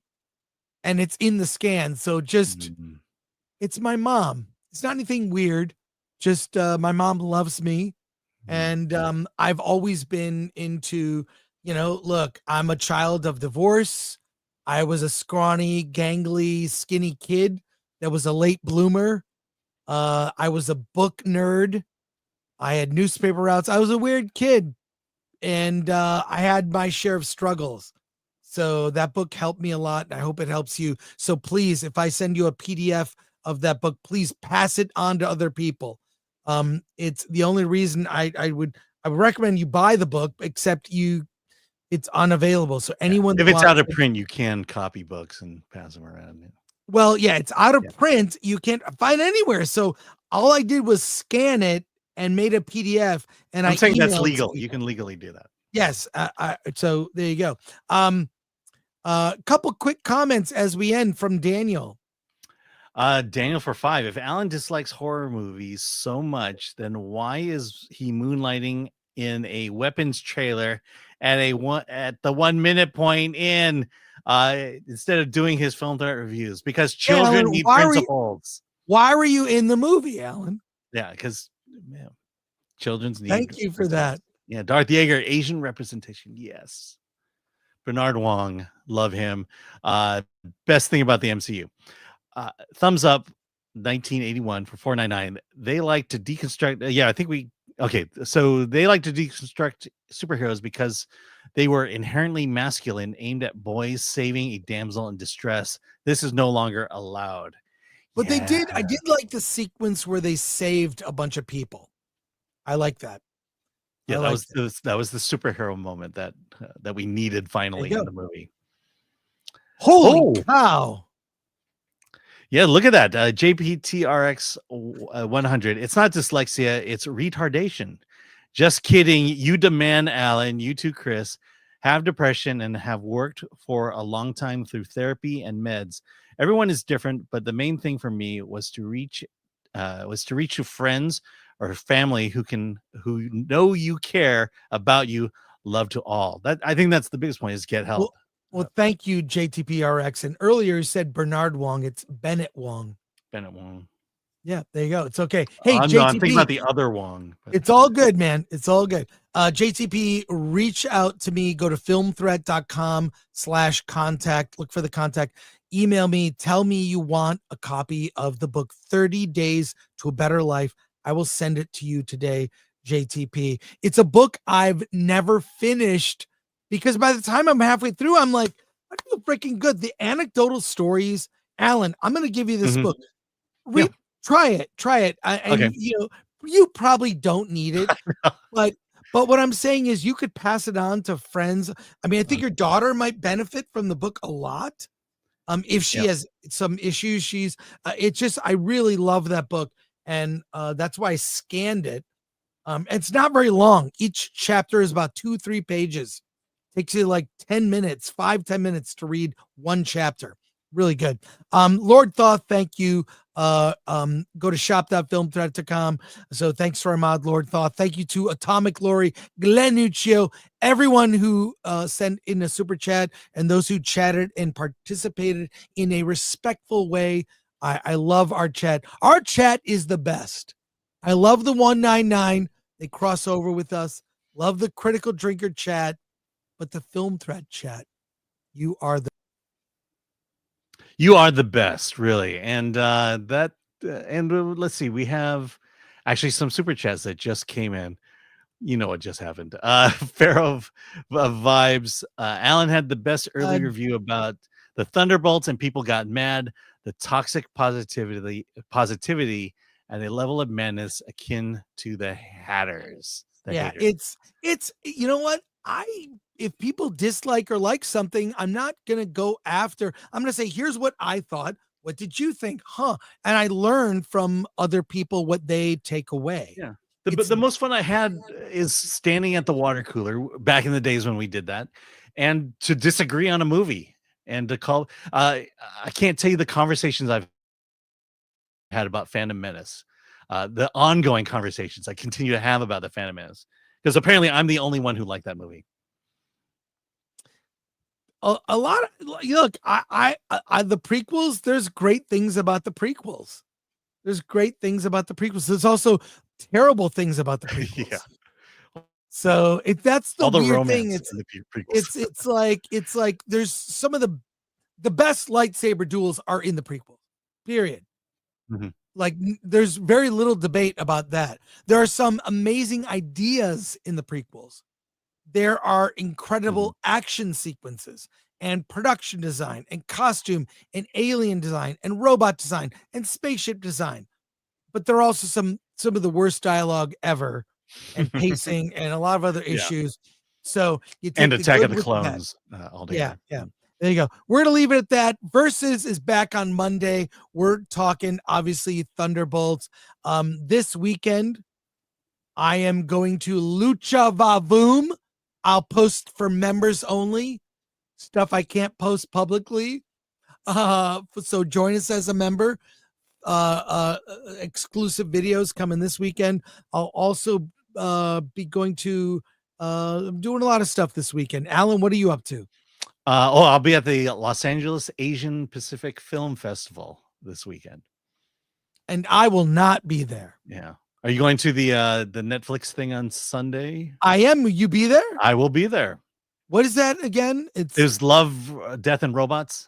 and it's in the scan. So just, it's my mom. It's not anything weird. Just my mom loves me. And I've always been into, look, I'm a child of divorce. I was a scrawny, gangly, skinny kid that was a late bloomer. I was a book nerd. I had newspaper routes. I was a weird kid, and I had my share of struggles. So that book helped me a lot, and I hope it helps you. So please, if I send you a PDF of that book, please pass it on to other people. It's the only reason I would recommend you buy the book, except it's unavailable. So anyone if it's out of print, you can copy books and pass them around. Yeah. Well, yeah, it's out of print. You can't find anywhere. So all I did was scan it and made a PDF. And I'm saying that's emailed legal. to You can legally do that. Yes. So there you go. Couple quick comments as we end from Daniel. Daniel for 5. If Alan dislikes horror movies so much, then why is he moonlighting in a Weapons trailer at the 1 minute point in? Instead of doing his film threat reviews, because children Alan, need principles. Why were you in the movie, Alan? Yeah, because children's need. Thank you for that. Yeah, Darth Yeager, Asian representation. Yes. Bernard Wong, love him. Best thing about the MCU. Thumbs up, 1981 for 499. They like to deconstruct. So they like to deconstruct superheroes because they were inherently masculine, aimed at boys saving a damsel in distress. This is no longer allowed. But I did like the sequence where they saved a bunch of people. I like that. Yeah, that was the superhero moment that we needed finally in the movie. Holy cow. Yeah, look at that. JPTRX 100. It's not dyslexia, it's retardation. Just kidding. You demand, Alan, you too, Chris, have depression and have worked for a long time through therapy and meds. Everyone is different, but the main thing for me was to reach to friends or family who know you care about you. Love to all. That I think that's the biggest point, is get help. Well, thank you, JTPRX. And earlier you said Bernard Wong. It's Bennett Wong. Bennett Wong. Yeah, there you go. It's okay. Hey, I'm JTP, thinking about the other Wong. It's all good, man. It's all good. JTP, reach out to me. Go to filmthreat.com/contact. Look for the contact. Email me. Tell me you want a copy of the book 30 Days to a Better Life. I will send it to you today, JTP. It's a book I've never finished because by the time I'm halfway through, I'm like, I feel freaking good. The anecdotal stories, Alan, I'm going to give you this book. Try it. And you probably don't need it, but what I'm saying is you could pass it on to friends. I mean, I think your daughter might benefit from the book a lot. If she has some issues, it's just, I really love that book. And that's why I scanned it. It's not very long. Each chapter is about 2-3 pages. Takes you like 10 minutes, 5-10 minutes to read one chapter. Really good. Lord Thaw, thank you. Go to shop.filmthreat.com. So thanks for Ahmad, Lord Thaw. Thank you to Atomic Lori, Glenn Nuccio, everyone who sent in a super chat and those who chatted and participated in a respectful way. I love our chat. Our chat is the best. I love the 199. They cross over with us. Love the Critical Drinker chat, but the Film Threat chat, you are the best, really. And let's see, we have actually some super chats that just came in. You know what just happened. Pharaoh of Vibes. Alan had the best early review about the Thunderbolts and people got mad. The toxic positivity and a level of madness akin to the Hatters. It's you know what? If people dislike or like something, I'm not gonna go after. I'm gonna say, here's what I thought. What did you think? And I learn from other people what they take away. Yeah. But the most fun I had is standing at the water cooler back in the days when we did that, and to disagree on a movie and to call. I can't tell you the conversations I've had about Phantom Menace, the ongoing conversations I continue to have about the Phantom Menace, because apparently I'm the only one who liked that movie. A lot of look, I the prequels. There's great things about the prequels. There's There's also terrible things about the prequels. So that's the weird thing. It's like there's some of the best lightsaber duels are in the prequel. Period. Like there's very little debate about that. There are some amazing ideas in the prequels. There are incredible action sequences and production design and costume and alien design and robot design and spaceship design. But there are also some of the worst dialogue ever and pacing and a lot of other issues. So you take Attack of the Clones all day. Yeah. There you go. We're going to leave it at that. Versus is back on Monday. We're talking, obviously, Thunderbolts. This weekend, I am going to Lucha Vavoom. I'll post for members only. Stuff I can't post publicly. So join us as a member. Exclusive videos coming this weekend. I'll also be going to doing a lot of stuff this weekend. Alan, what are you up to? I'll be at the Los Angeles Asian Pacific Film Festival this weekend. And I will not be there. Yeah. Are you going to the Netflix thing on Sunday? I am. Will you be there? I will be there. What is that again? It's Love, Death, and Robots.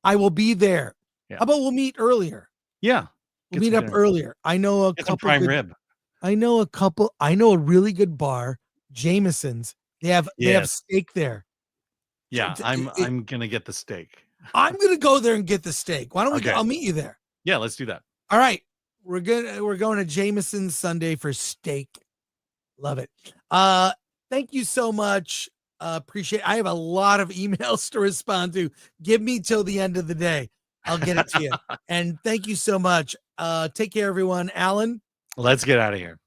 I will be there. Yeah. How about we'll meet earlier? Yeah. We'll meet up earlier. I know a couple prime rib. I know a really good bar, Jameson's. They have steak there. Yeah, I'm gonna get the steak. I'm gonna go there and get the steak. Why don't we go? I'll meet you there. Yeah, let's do that. All right. We're going to Jameson's Sunday for steak. Love it. Thank you so much. Appreciate it. I have a lot of emails to respond to. Give me till the end of the day. I'll get it to you. And thank you so much. Take care, everyone. Alan. Let's get out of here.